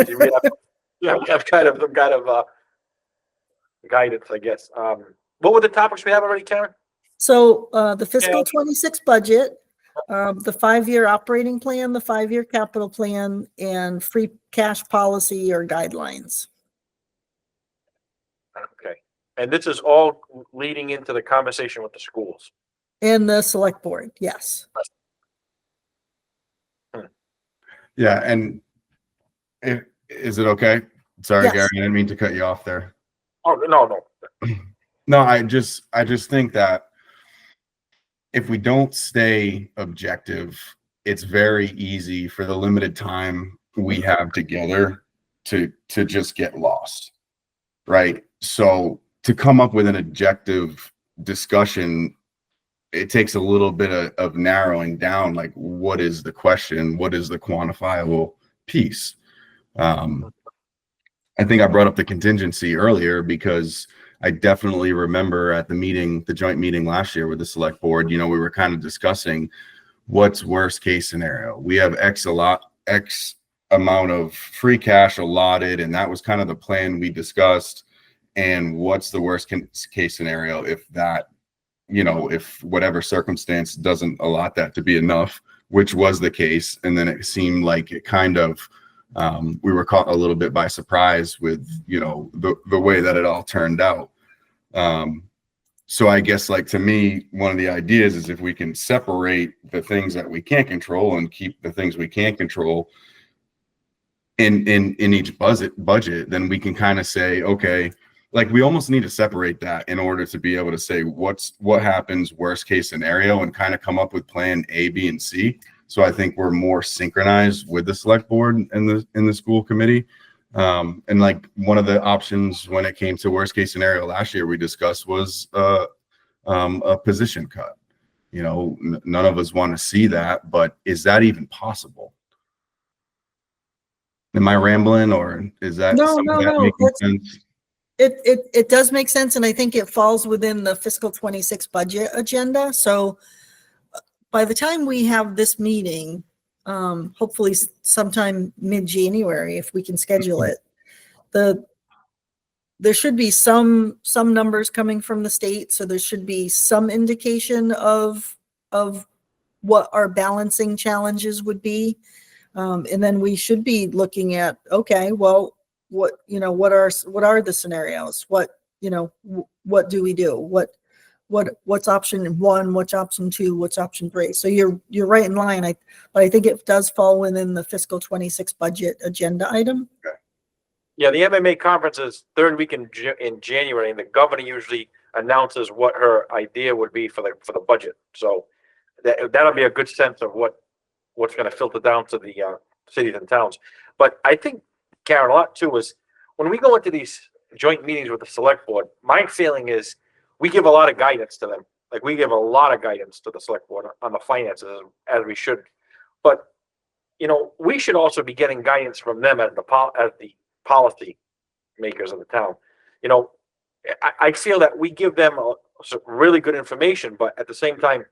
You really have kind of some kind of guidance, I guess. What were the topics we have already, Karen? So the fiscal Yeah. 26 budget, the 5-year operating plan, the 5-year capital plan, and free cash policy or guidelines. Okay. And this is all leading into the conversation with the schools. And the select board, yes. Yeah, and is it okay? Sorry, Yes. Gary, I didn't mean to cut you off there. Oh, no. No, I just think that if we don't stay objective, it's very easy for the limited time we have together to just get lost, right? So to come up with an objective discussion, it takes a little bit of narrowing down, like what is the question? What is the quantifiable piece? I think I brought up the contingency earlier because I definitely remember at the meeting, the joint meeting last year with the select board, we were kind of discussing what's worst case scenario. We have X amount of free cash allotted, and that was kind of the plan we discussed. And what's the worst case scenario if that, if whatever circumstance doesn't allot that to be enough, which was the case. And then it seemed like it kind of, we were caught a little bit by surprise with, the way that it all turned out. So I guess, like, to me, one of the ideas is if we can separate the things that we can't control and keep the things we can control in each budget, then we can kind of say, okay, like, we almost need to separate that in order to be able to say what happens worst case scenario and kind of come up with plan A, B, and C. So I think we're more synchronized with the select board and the school committee. And like one of the options when it came to worst case scenario last year we discussed was a position cut. You know, none of us want to see that, but is that even possible? Am I rambling, or is that No, some no, of that no, making that's- sense? It does make sense, and I think it falls within the fiscal 26 budget agenda. So by the time we have this meeting, hopefully sometime mid-January, if we can schedule it, there should be some numbers coming from the state, so there should be some indication of what our balancing challenges would be. And then we should be looking at, okay, well, what are the scenarios? What do we do? What's option one? What's option two? What's option three? So you're right in line. But I think it does fall within the fiscal 26 budget agenda item. Yeah, the MMA conference is third week in January, and the governor usually announces what her idea would be for the budget. So that'll be a good sense of what's going to filter down to the cities and towns. But I think, Karen, a lot too is when we go into these joint meetings with the select board, my feeling is we give a lot of guidance to them. Like we give a lot of guidance to the select board on the finances as we should. But you know, we should also be getting guidance from them as the policy makers of the town. You know, I feel that we give them some really good information, but at the same time,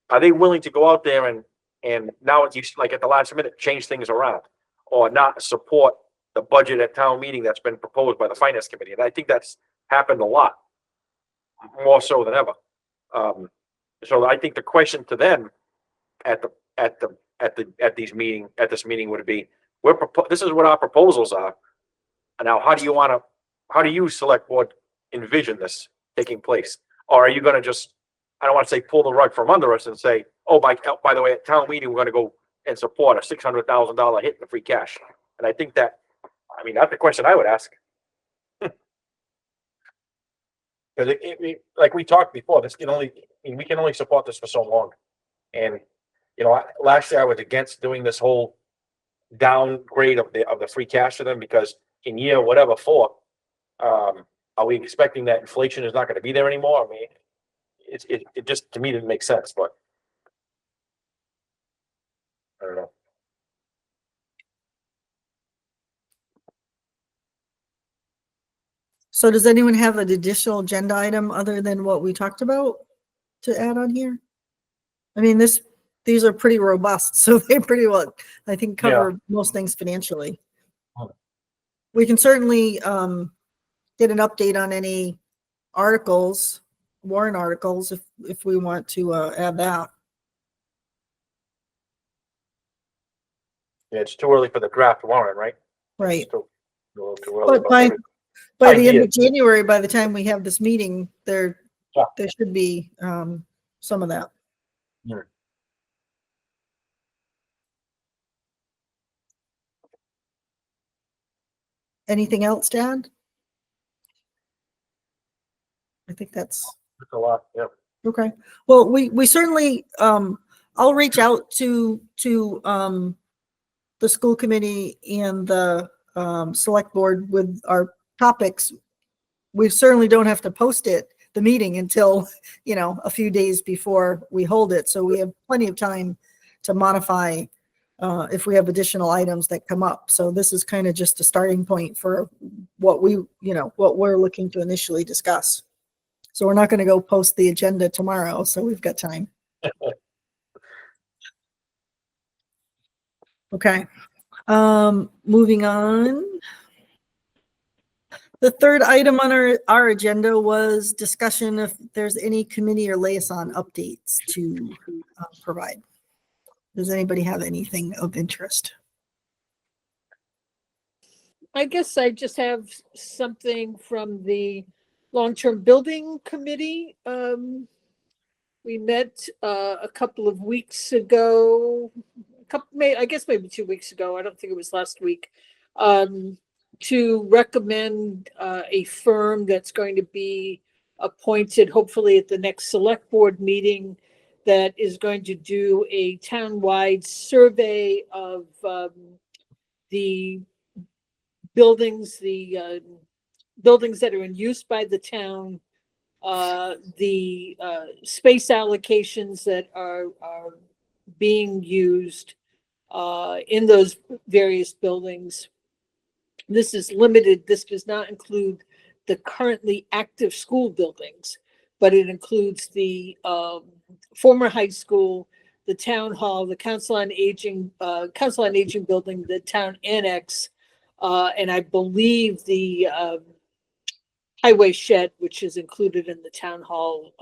are they willing to go out there and now it's like at the last minute change things around or not support the budget at town meeting that's been proposed by the finance committee? And I think that's happened a lot, more so than ever. So I think the question to them at this meeting would be, this is what our proposals are. And now how do you select board envision this taking place? Or are you going to just, I don't want to say pull the rug from under us and say, oh, by the way, at town meeting, we're going to go and support a $600,000 hit in the free cash. And I think that's the question I would ask. Because like we talked before, we can only support this for so long. And, you know, last year I was against doing this whole downgrade of the free cash to them because in year whatever are we expecting that inflation is not going to be there anymore? I mean, it just to me didn't make sense, but I don't know. So does anyone have an additional agenda item other than what we talked about to add on here? I mean, these are pretty robust, so they pretty well, I think, cover most things financially. We can certainly get an update on any articles, warrant articles, if we want to add that. Yeah, it's too early for the draft warrant, right? Right. Still a little too early. But by the end of ideas. January, by the time we have this meeting, there Yeah. should be some of that. Yeah. Anything else, Dad? I think that's It's a lot, yeah. okay. Well, we certainly, I'll reach out to the school committee and the select board with our topics. We certainly don't have to post the meeting until, a few days before we hold it. So we have plenty of time to modify if we have additional items that come up. So this is kind of just a starting point for what we're looking to initially discuss. So we're not going to go post the agenda tomorrow, so we've got time. Okay. Moving on. The third item on our agenda was discussion if there's any committee or liaison updates to provide. Does anybody have anything of interest? I guess I just have something from the long-term building committee. We met a couple of weeks ago, I guess maybe 2 weeks ago. I don't think it was last week, to recommend a firm that's going to be appointed hopefully at the next select board meeting that is going to do a townwide survey of the buildings, the buildings that are in use by the town, the space allocations that are being used in those various buildings. This is limited. This does not include the currently active school buildings, but it includes the former high school, the town hall, the council on aging building, the town annex, and I believe the highway shed, which is included in the town hall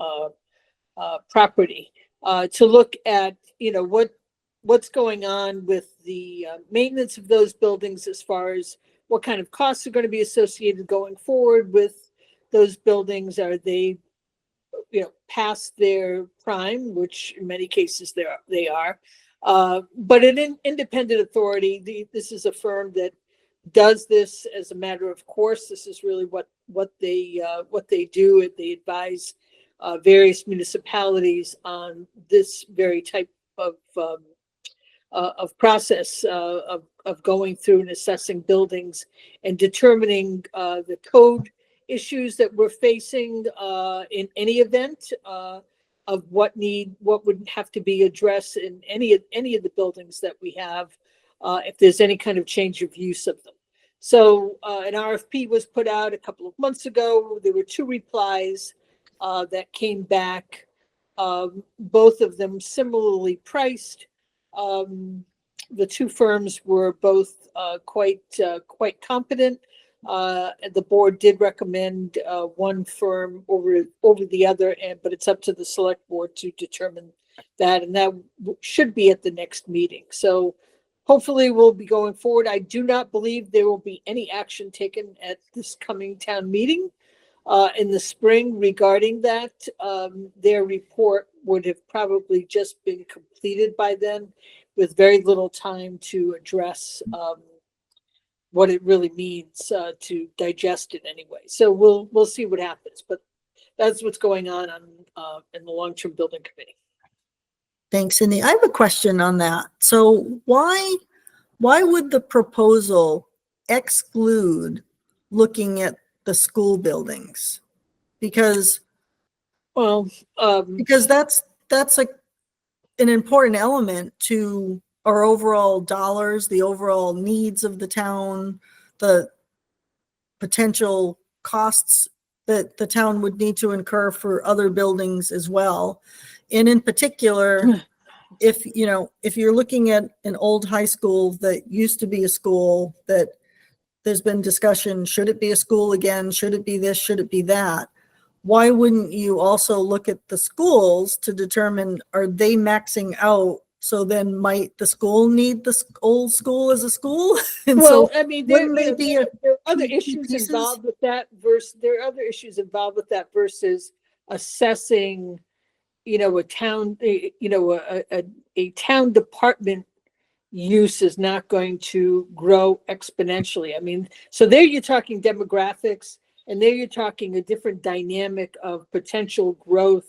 property, to look at, what's going on with the maintenance of those buildings as far as what kind of costs are going to be associated going forward with those buildings. Are they, past their prime, which in many cases they are. But an independent authority, this is a firm that does this as a matter of course. This is really what they do. They advise various municipalities on this very type of process of going through and assessing buildings and determining the code issues that we're facing in any event of what would have to be addressed in any of the buildings that we have if there's any kind of change of use of them. So an RFP was put out a couple of months ago. There were 2 replies that came back, both of them similarly priced. The 2 firms were both quite competent. The board did recommend one firm over the other, but it's up to the select board to determine that, and that should be at the next meeting. So hopefully we'll be going forward. I do not believe there will be any action taken at this coming town meeting in the spring regarding that. Their report would have probably just been completed by then, with very little time to address what it really means to digest it anyway. So we'll see what happens, but that's what's going on in the long-term building committee. Thanks, Cindy. I have a question on that. So why would the proposal exclude looking at the school buildings? Because that's like an important element to our overall dollars, the overall needs of the town, the potential costs that the town would need to incur for other buildings as well. And in particular, if you're looking at an old high school that used to be a school, that there's been discussion, should it be a school again? Should it be this? Should it be that? Why wouldn't you also look at the schools to determine, are they maxing out? So then might the school need the old school as a school? And well, so I mean, there are other key issues pieces? involved with that versus there are other issues involved with that versus assessing, a town, a town department use is not going to grow exponentially. I mean, so there you're talking demographics, and there you're talking a different dynamic of potential growth.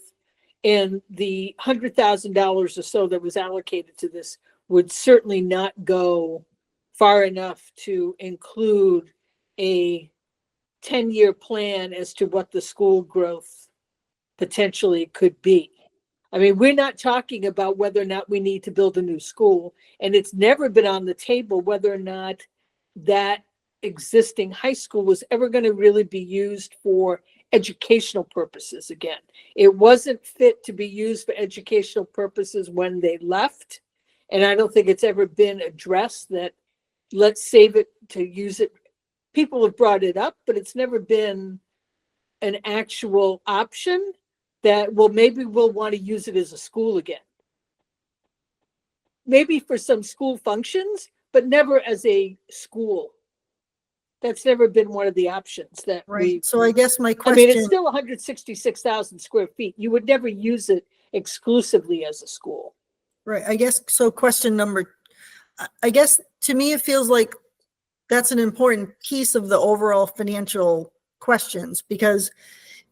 And the $100,000 or so that was allocated to this would certainly not go far enough to include a 10-year plan as to what the school growth potentially could be. I mean, we're not talking about whether or not we need to build a new school, and it's never been on the table whether or not that existing high school was ever going to really be used for educational purposes again. It wasn't fit to be used for educational purposes when they left, and I don't think it's ever been addressed that let's save it to use it. People have brought it up, but it's never been an actual option that, well, maybe we'll want to use it as a school again. Maybe for some school functions, but never as a school. That's never been one of the options that Right. So I guess my I question. mean, it's still 166,000 square feet. You would never use it exclusively as a school. Right. I guess, so question number, I guess to me, it feels like that's an important piece of the overall financial questions, because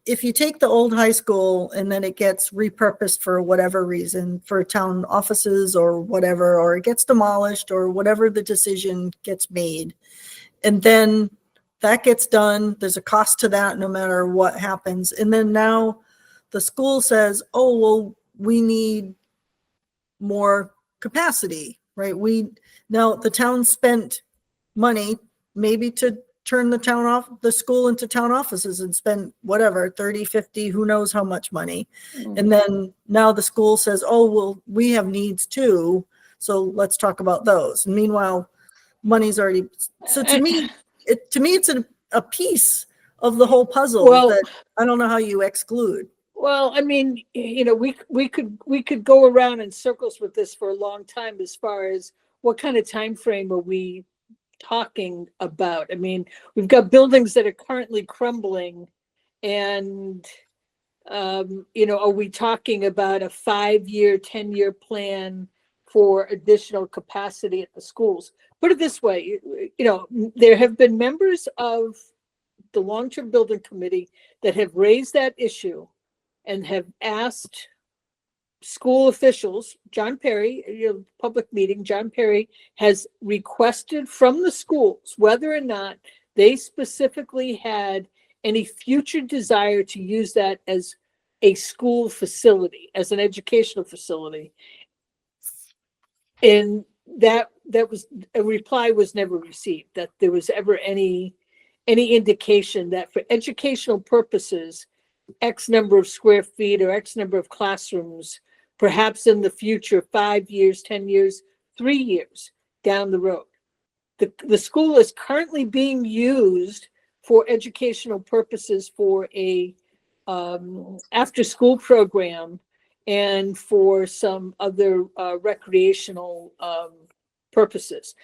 if you take the old high school and then it gets repurposed for whatever reason, for town offices or whatever, or it gets demolished or whatever the decision gets made, And then that gets done. There's a cost to that no matter what happens. And then now the school says, oh, well, we need more capacity, right? Now the town spent money maybe to turn the school into town offices and spend whatever, 30, 50, who knows how much money. And then now the school says, oh, well, we have needs too. So let's talk about those. And meanwhile, money's already, so to me, it's a piece of the whole puzzle Well- that I don't know how you exclude. Well, I mean, you know, we could go around in circles with this for a long time as far as what kind of time frame are we talking about? I mean, we've got buildings that are currently crumbling, and you know, are we talking about a 5-year, 10-year plan for additional capacity at the schools? Put it this way, you know, there have been members of the long-term building committee that have raised that issue and have asked school officials, John Perry, public meeting, John Perry has requested from the schools whether or not they specifically had any future desire to use that as a school facility, as an educational facility. And that was, a reply was never received, that there was ever any indication that for educational purposes, X number of square feet or X number of classrooms, perhaps in the future, 5 years, 10 years, 3 years down the road. The school is currently being used for educational purposes for a after-school program and for some other recreational purposes.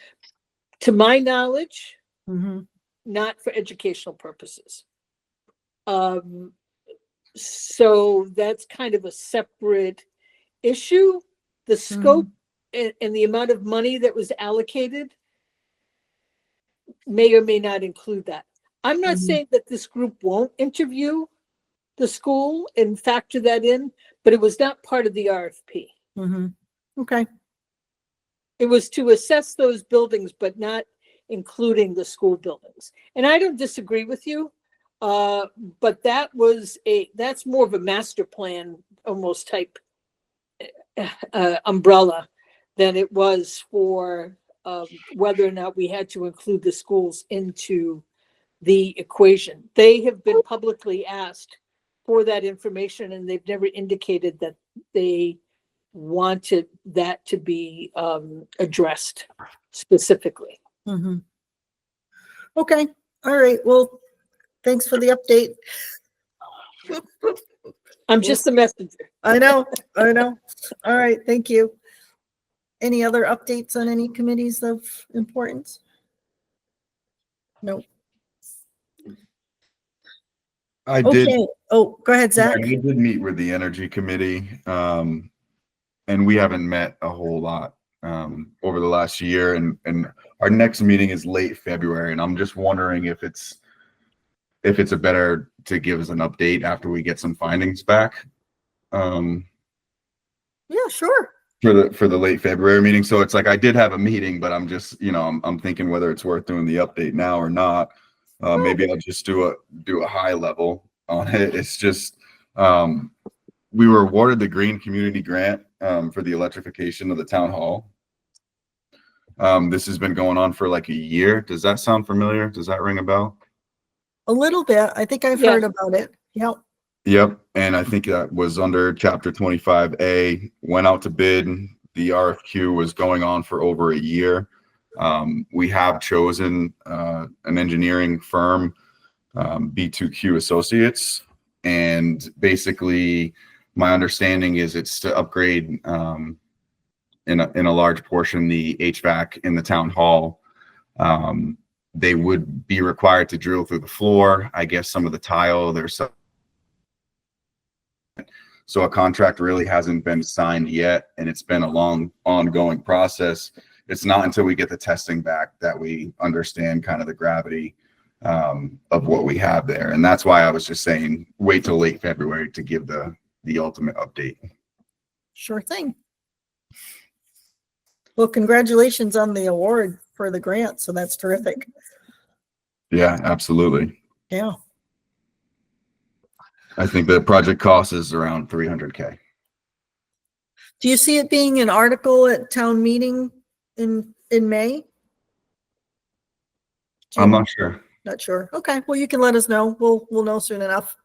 To my knowledge, not for educational purposes. So that's kind of a separate issue. The scope and the amount of money that was allocated may or may not include that. I'm not saying that this group won't interview the school and factor that in, but it was not part of the RFP. Okay. It was to assess those buildings, but not including the school buildings. And I don't disagree with you, but that's more of a master plan almost type umbrella than it was for whether or not we had to include the schools into the equation. They have been publicly asked for that information, and they've never indicated that they wanted that to be addressed specifically. Okay. All right. Well, thanks for the update. I'm just the messenger. I know. All right. Thank you. Any other updates on any committees of importance? No. I did. Okay. Oh, go ahead, Zach. I did meet with the energy committee, and we haven't met a whole lot over the last year. And our next meeting is late February, and I'm just wondering if it's a better to give us an update after we get some findings back. Yeah, sure. For the late February meeting. So it's like I did have a meeting, but I'm just, I'm thinking whether it's worth doing the update now or not. Maybe I'll just do a high level on it. It's just we were awarded the Green Community Grant for the electrification of the town hall. This has been going on for like a year. Does that sound familiar? Does that ring a bell? A little bit. I think I've heard about it. Yep. Yep. And I think that was under Chapter 25A, went out to bid. The RFQ was going on for over a year. We have chosen an engineering firm, B2Q Associates. And basically, my understanding is it's to upgrade in a large portion the HVAC in the town hall. They would be required to drill through the floor. I guess some of the tile, there's some. So a contract really hasn't been signed yet, and it's been a long ongoing process. It's not until we get the testing back that we understand kind of the gravity of what we have there. And that's why I was just saying, wait till late February to give the ultimate update. Sure thing. Well, congratulations on the award for the grant. So that's terrific. Yeah, absolutely. Yeah. I think the project cost is around 300K. Do you see it being an article at town meeting in May? Do you I'm know? not sure. Not sure. Okay, well, you can let us know. We'll know soon enough.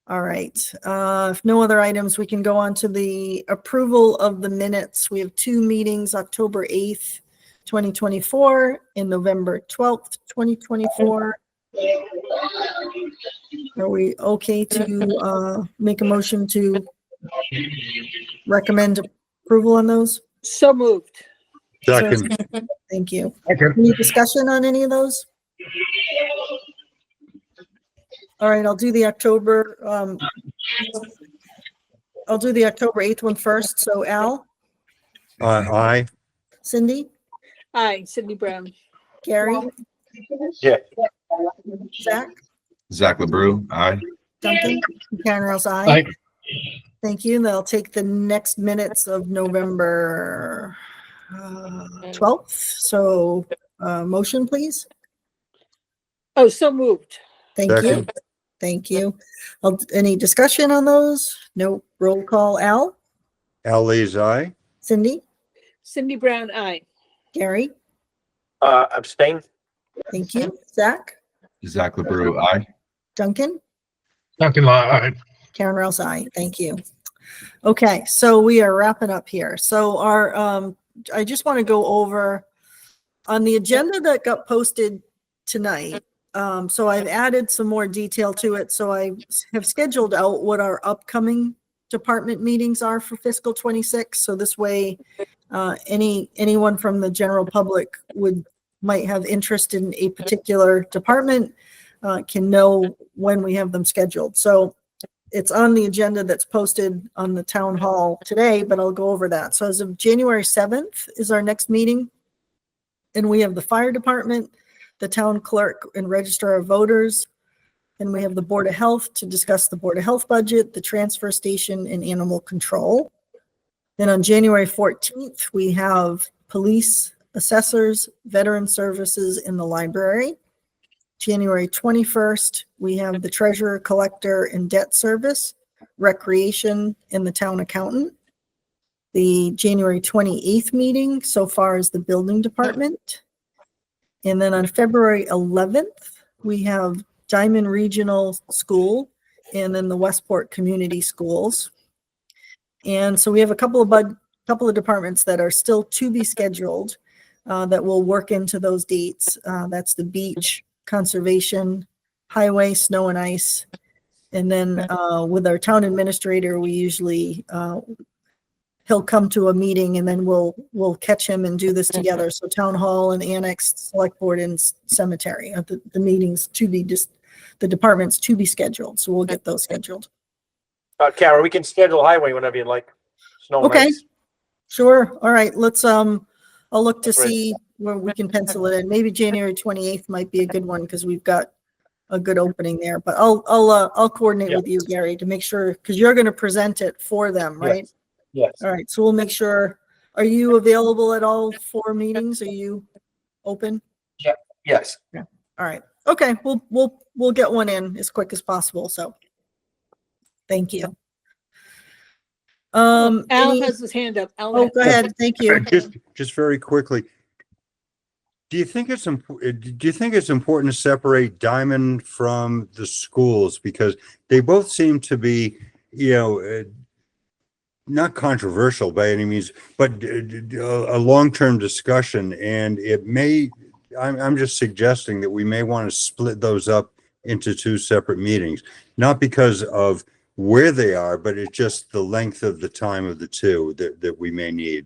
All right, if no other items, we can go on to the approval of the minutes. We have two meetings, October 8th, 2024 and November 12th, 2024. Are we okay to make a motion to recommend approval on those? So moved. Second, Thank you. Okay. Any discussion on any of those? All right, I'll do the October 8th one first. So Al, aye. Cindy, Aye, Cindy Brown. Gary, Yeah. Zach, Zach LeBrew, aye. Duncan, Karen Rouse, aye. Aye. Thank you. And they'll take the next minutes of November 12th. So motion, please. Oh, so moved. Thank you. Second. Thank you. Any discussion on those? No. Roll call. Al, Al Lees, aye. Cindy, Cindy Brown, aye. Gary, Abstain? thank you. Zach, Zach LeBrew, aye. Duncan, Duncan Law, aye. Karen Rouse, aye. Thank you. Okay, so we are wrapping up here. So I just want to go over on the agenda that got posted tonight. So I've added some more detail to it. So I have scheduled out what our upcoming department meetings are for fiscal 26. So this way, anyone from the general public might have interest in a particular department can know when we have them scheduled. So it's on the agenda that's posted on the town hall today, but I'll go over that. So as of January 7th is our next meeting. And we have the fire department, the town clerk and registrar of voters. And we have the Board of Health to discuss the Board of Health budget, the transfer station and animal control. Then on January 14th, we have police, assessors, veteran services in the library. January 21st, we have the treasurer, collector, and debt service, recreation, and the town accountant. The January 28th meeting so far is the building department. And then on February 11th, we have Diamond Regional School and then the Westport Community Schools. And so we have a couple of departments that are still to be scheduled that will work into those dates. That's the beach, conservation, highway, snow and ice. And then with our town administrator, we usually he'll come to a meeting and then we'll catch him and do this together. So town hall and annex, select board and cemetery, the meetings to be the departments to be scheduled. So we'll get those scheduled. Kara, we can schedule highway whenever you'd like. Snow and Okay. ice. Sure. All right. Let's I'll look to Great. see where we can pencil it in. Maybe January 28th might be a good one because we've got a good opening there. But I'll coordinate Yeah. with you, Gary, to make sure because you're going to present it for them, right? Yes. All right. So we'll make sure. Are you available at all 4 meetings? Are you open? Yes. All right. Okay. We'll get one in as quick as possible. So thank you. Al any- has his hand up. Al Oh, go ahead. Thank you. Just very quickly. Do you think it's important to separate Diamond from the schools? Because they both seem to be, not controversial by any means, but a long-term discussion. And I'm just suggesting that we may want to split those up into 2 separate meetings, not because of where they are, but it's just the length of the time of the 2 that we may need.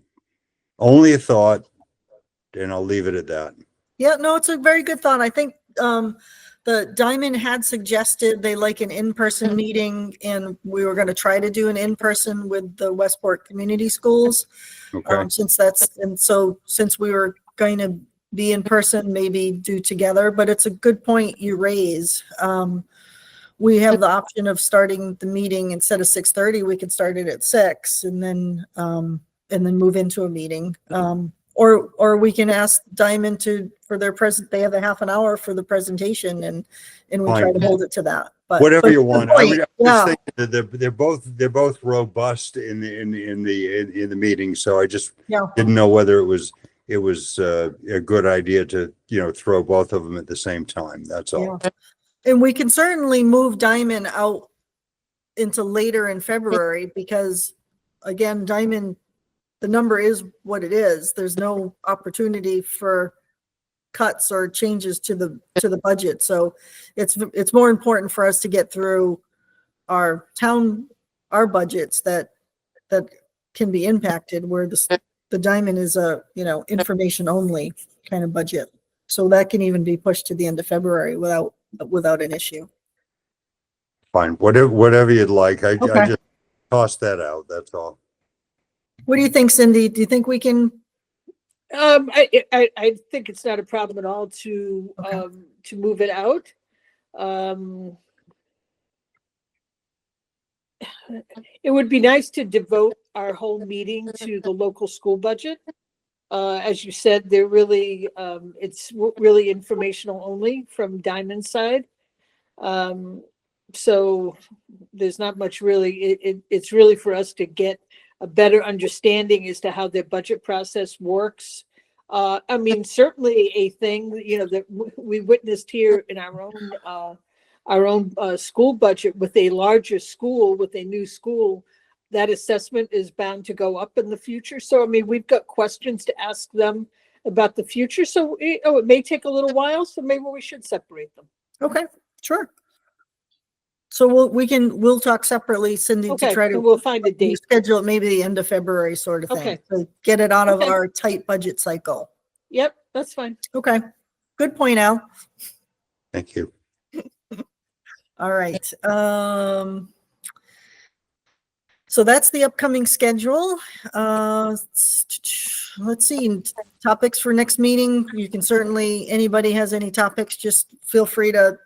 Only a thought, and I'll leave it at that. Yeah, no, it's a very good thought. I think the Diamond had suggested they like an in-person meeting, and we were going to try to do an in-person with the Westport Community Schools. Okay. Since we were going to be in person, maybe do together, but it's a good point you raise. We have the option of starting the meeting instead of 6:30, we could start it at 6 and then move into a meeting. or we can ask Diamond for their present, they have a half an hour for the presentation and we try to Fine. hold it to that. But Whatever you good want. point. I was Yeah. just thinking that they're both robust in the meeting. So I just Yeah. didn't know whether it was a good idea to, throw both of them at the same time. That's all. Yeah. And we can certainly move Diamond out into later in February because again, Diamond, the number is what it is. There's no opportunity for cuts or changes to the budget. So it's more important for us to get through our budgets that can be impacted, where the Diamond is a, information only kind of budget. So that can even be pushed to the end of February without an issue. Fine. Whatever you'd like. I Okay. just tossed that out. That's all. What do you think, Cindy? Do you think we can? I think it's not a problem at all to Okay. to move it out. It would be nice to devote our whole meeting to the local school budget. As you said, they're really it's really informational only from Diamond's side. So there's not much really. It's really for us to get a better understanding as to how their budget process works. I mean, certainly a thing, that we witnessed here in our own school budget with a larger school, with a new school, that assessment is bound to go up in the future. So, I mean, we've got questions to ask them about the future. So, it may take a little while. So maybe we should separate them. Okay, sure. So we'll talk separately, Cindy, to Okay, try and to we'll find a date. schedule it maybe the end of February sort of thing. Okay. To get it out of Okay. our tight budget cycle. Yep, that's fine. Okay, good point, Al. Thank you. All right. So that's the upcoming schedule. Let's see, topics for next meeting. You can certainly, anybody has any topics, just feel free to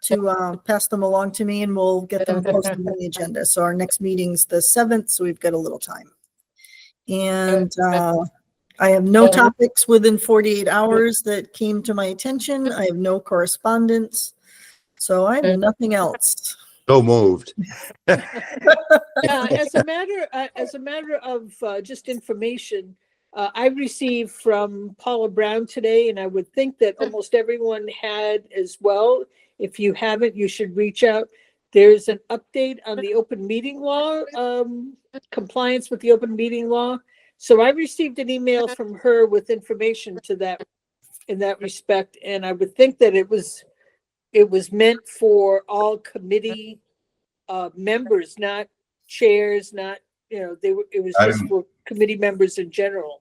pass them along to me and we'll get them posted on the agenda. So our next meeting's the 7th, so we've got a little time. And I have no topics within 48 hours that came to my attention. I have no correspondence. So I have nothing else. So moved. As a matter of just information, I received from Paula Brown today, and I would think that almost everyone had as well. If you haven't, you should reach out. There's an update on the open meeting law, compliance with the open meeting law. So I received an email from her with information to that in that respect, and I would think that it was meant for all committee members, not chairs, not, it was just for committee members in general.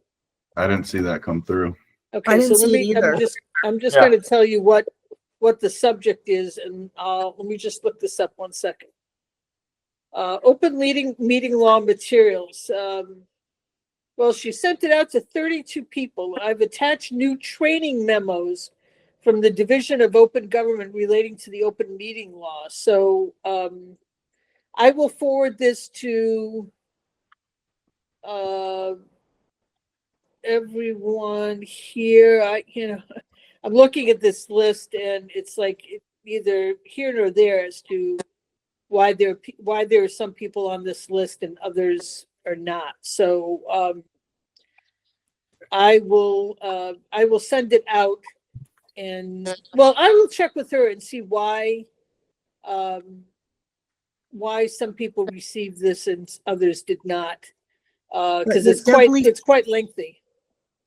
I didn't see that come through. Okay, didn't so see it either. I'm just Yeah. going to tell you what the subject is, and let me just look this up 1 second. Open meeting law materials. Well, she sent it out to 32 people. I've attached new training memos from the Division of Open Government relating to the open meeting law. So I will forward this to everyone here. I'm looking at this list and it's like either here or there as to why there are some people on this list and others are not. So I will send it out. And well, I will check with her and see why some people received this and others did not. Because it's quite lengthy.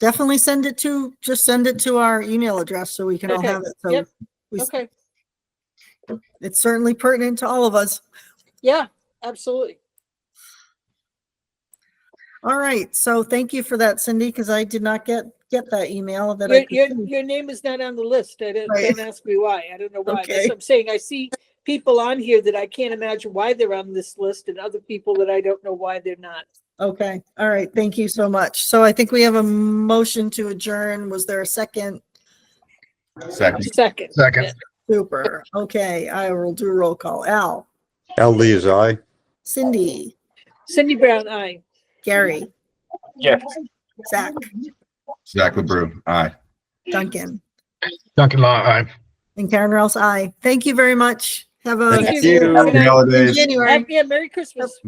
Definitely send it to our email address so we can all Okay. have it. So Yep. we- Okay. it's certainly pertinent to all of us. Yeah, absolutely. All right. So thank you for that, Cindy, because I did not get that email that I Your, could see. your name is not on the list. Don't Right. ask me why. I don't know why. That's Okay. what I'm saying. I see people on here that I can't imagine why they're on this list and other people that I don't know why they're not. Okay. All right. Thank you so much. So I think we have a motion to adjourn. Was there a second? Second. Second. Second. Super. Okay. I will do a roll call. Al, Al Lee is I. Cindy, Cindy Brown, aye. Gary, Yes. Zach, Zach LeBrew, aye. Duncan, Duncan Law, aye. and Karen Rouse, aye. Thank you very much. Have a Thank you. Happy holidays. January. Yeah, Merry Christmas.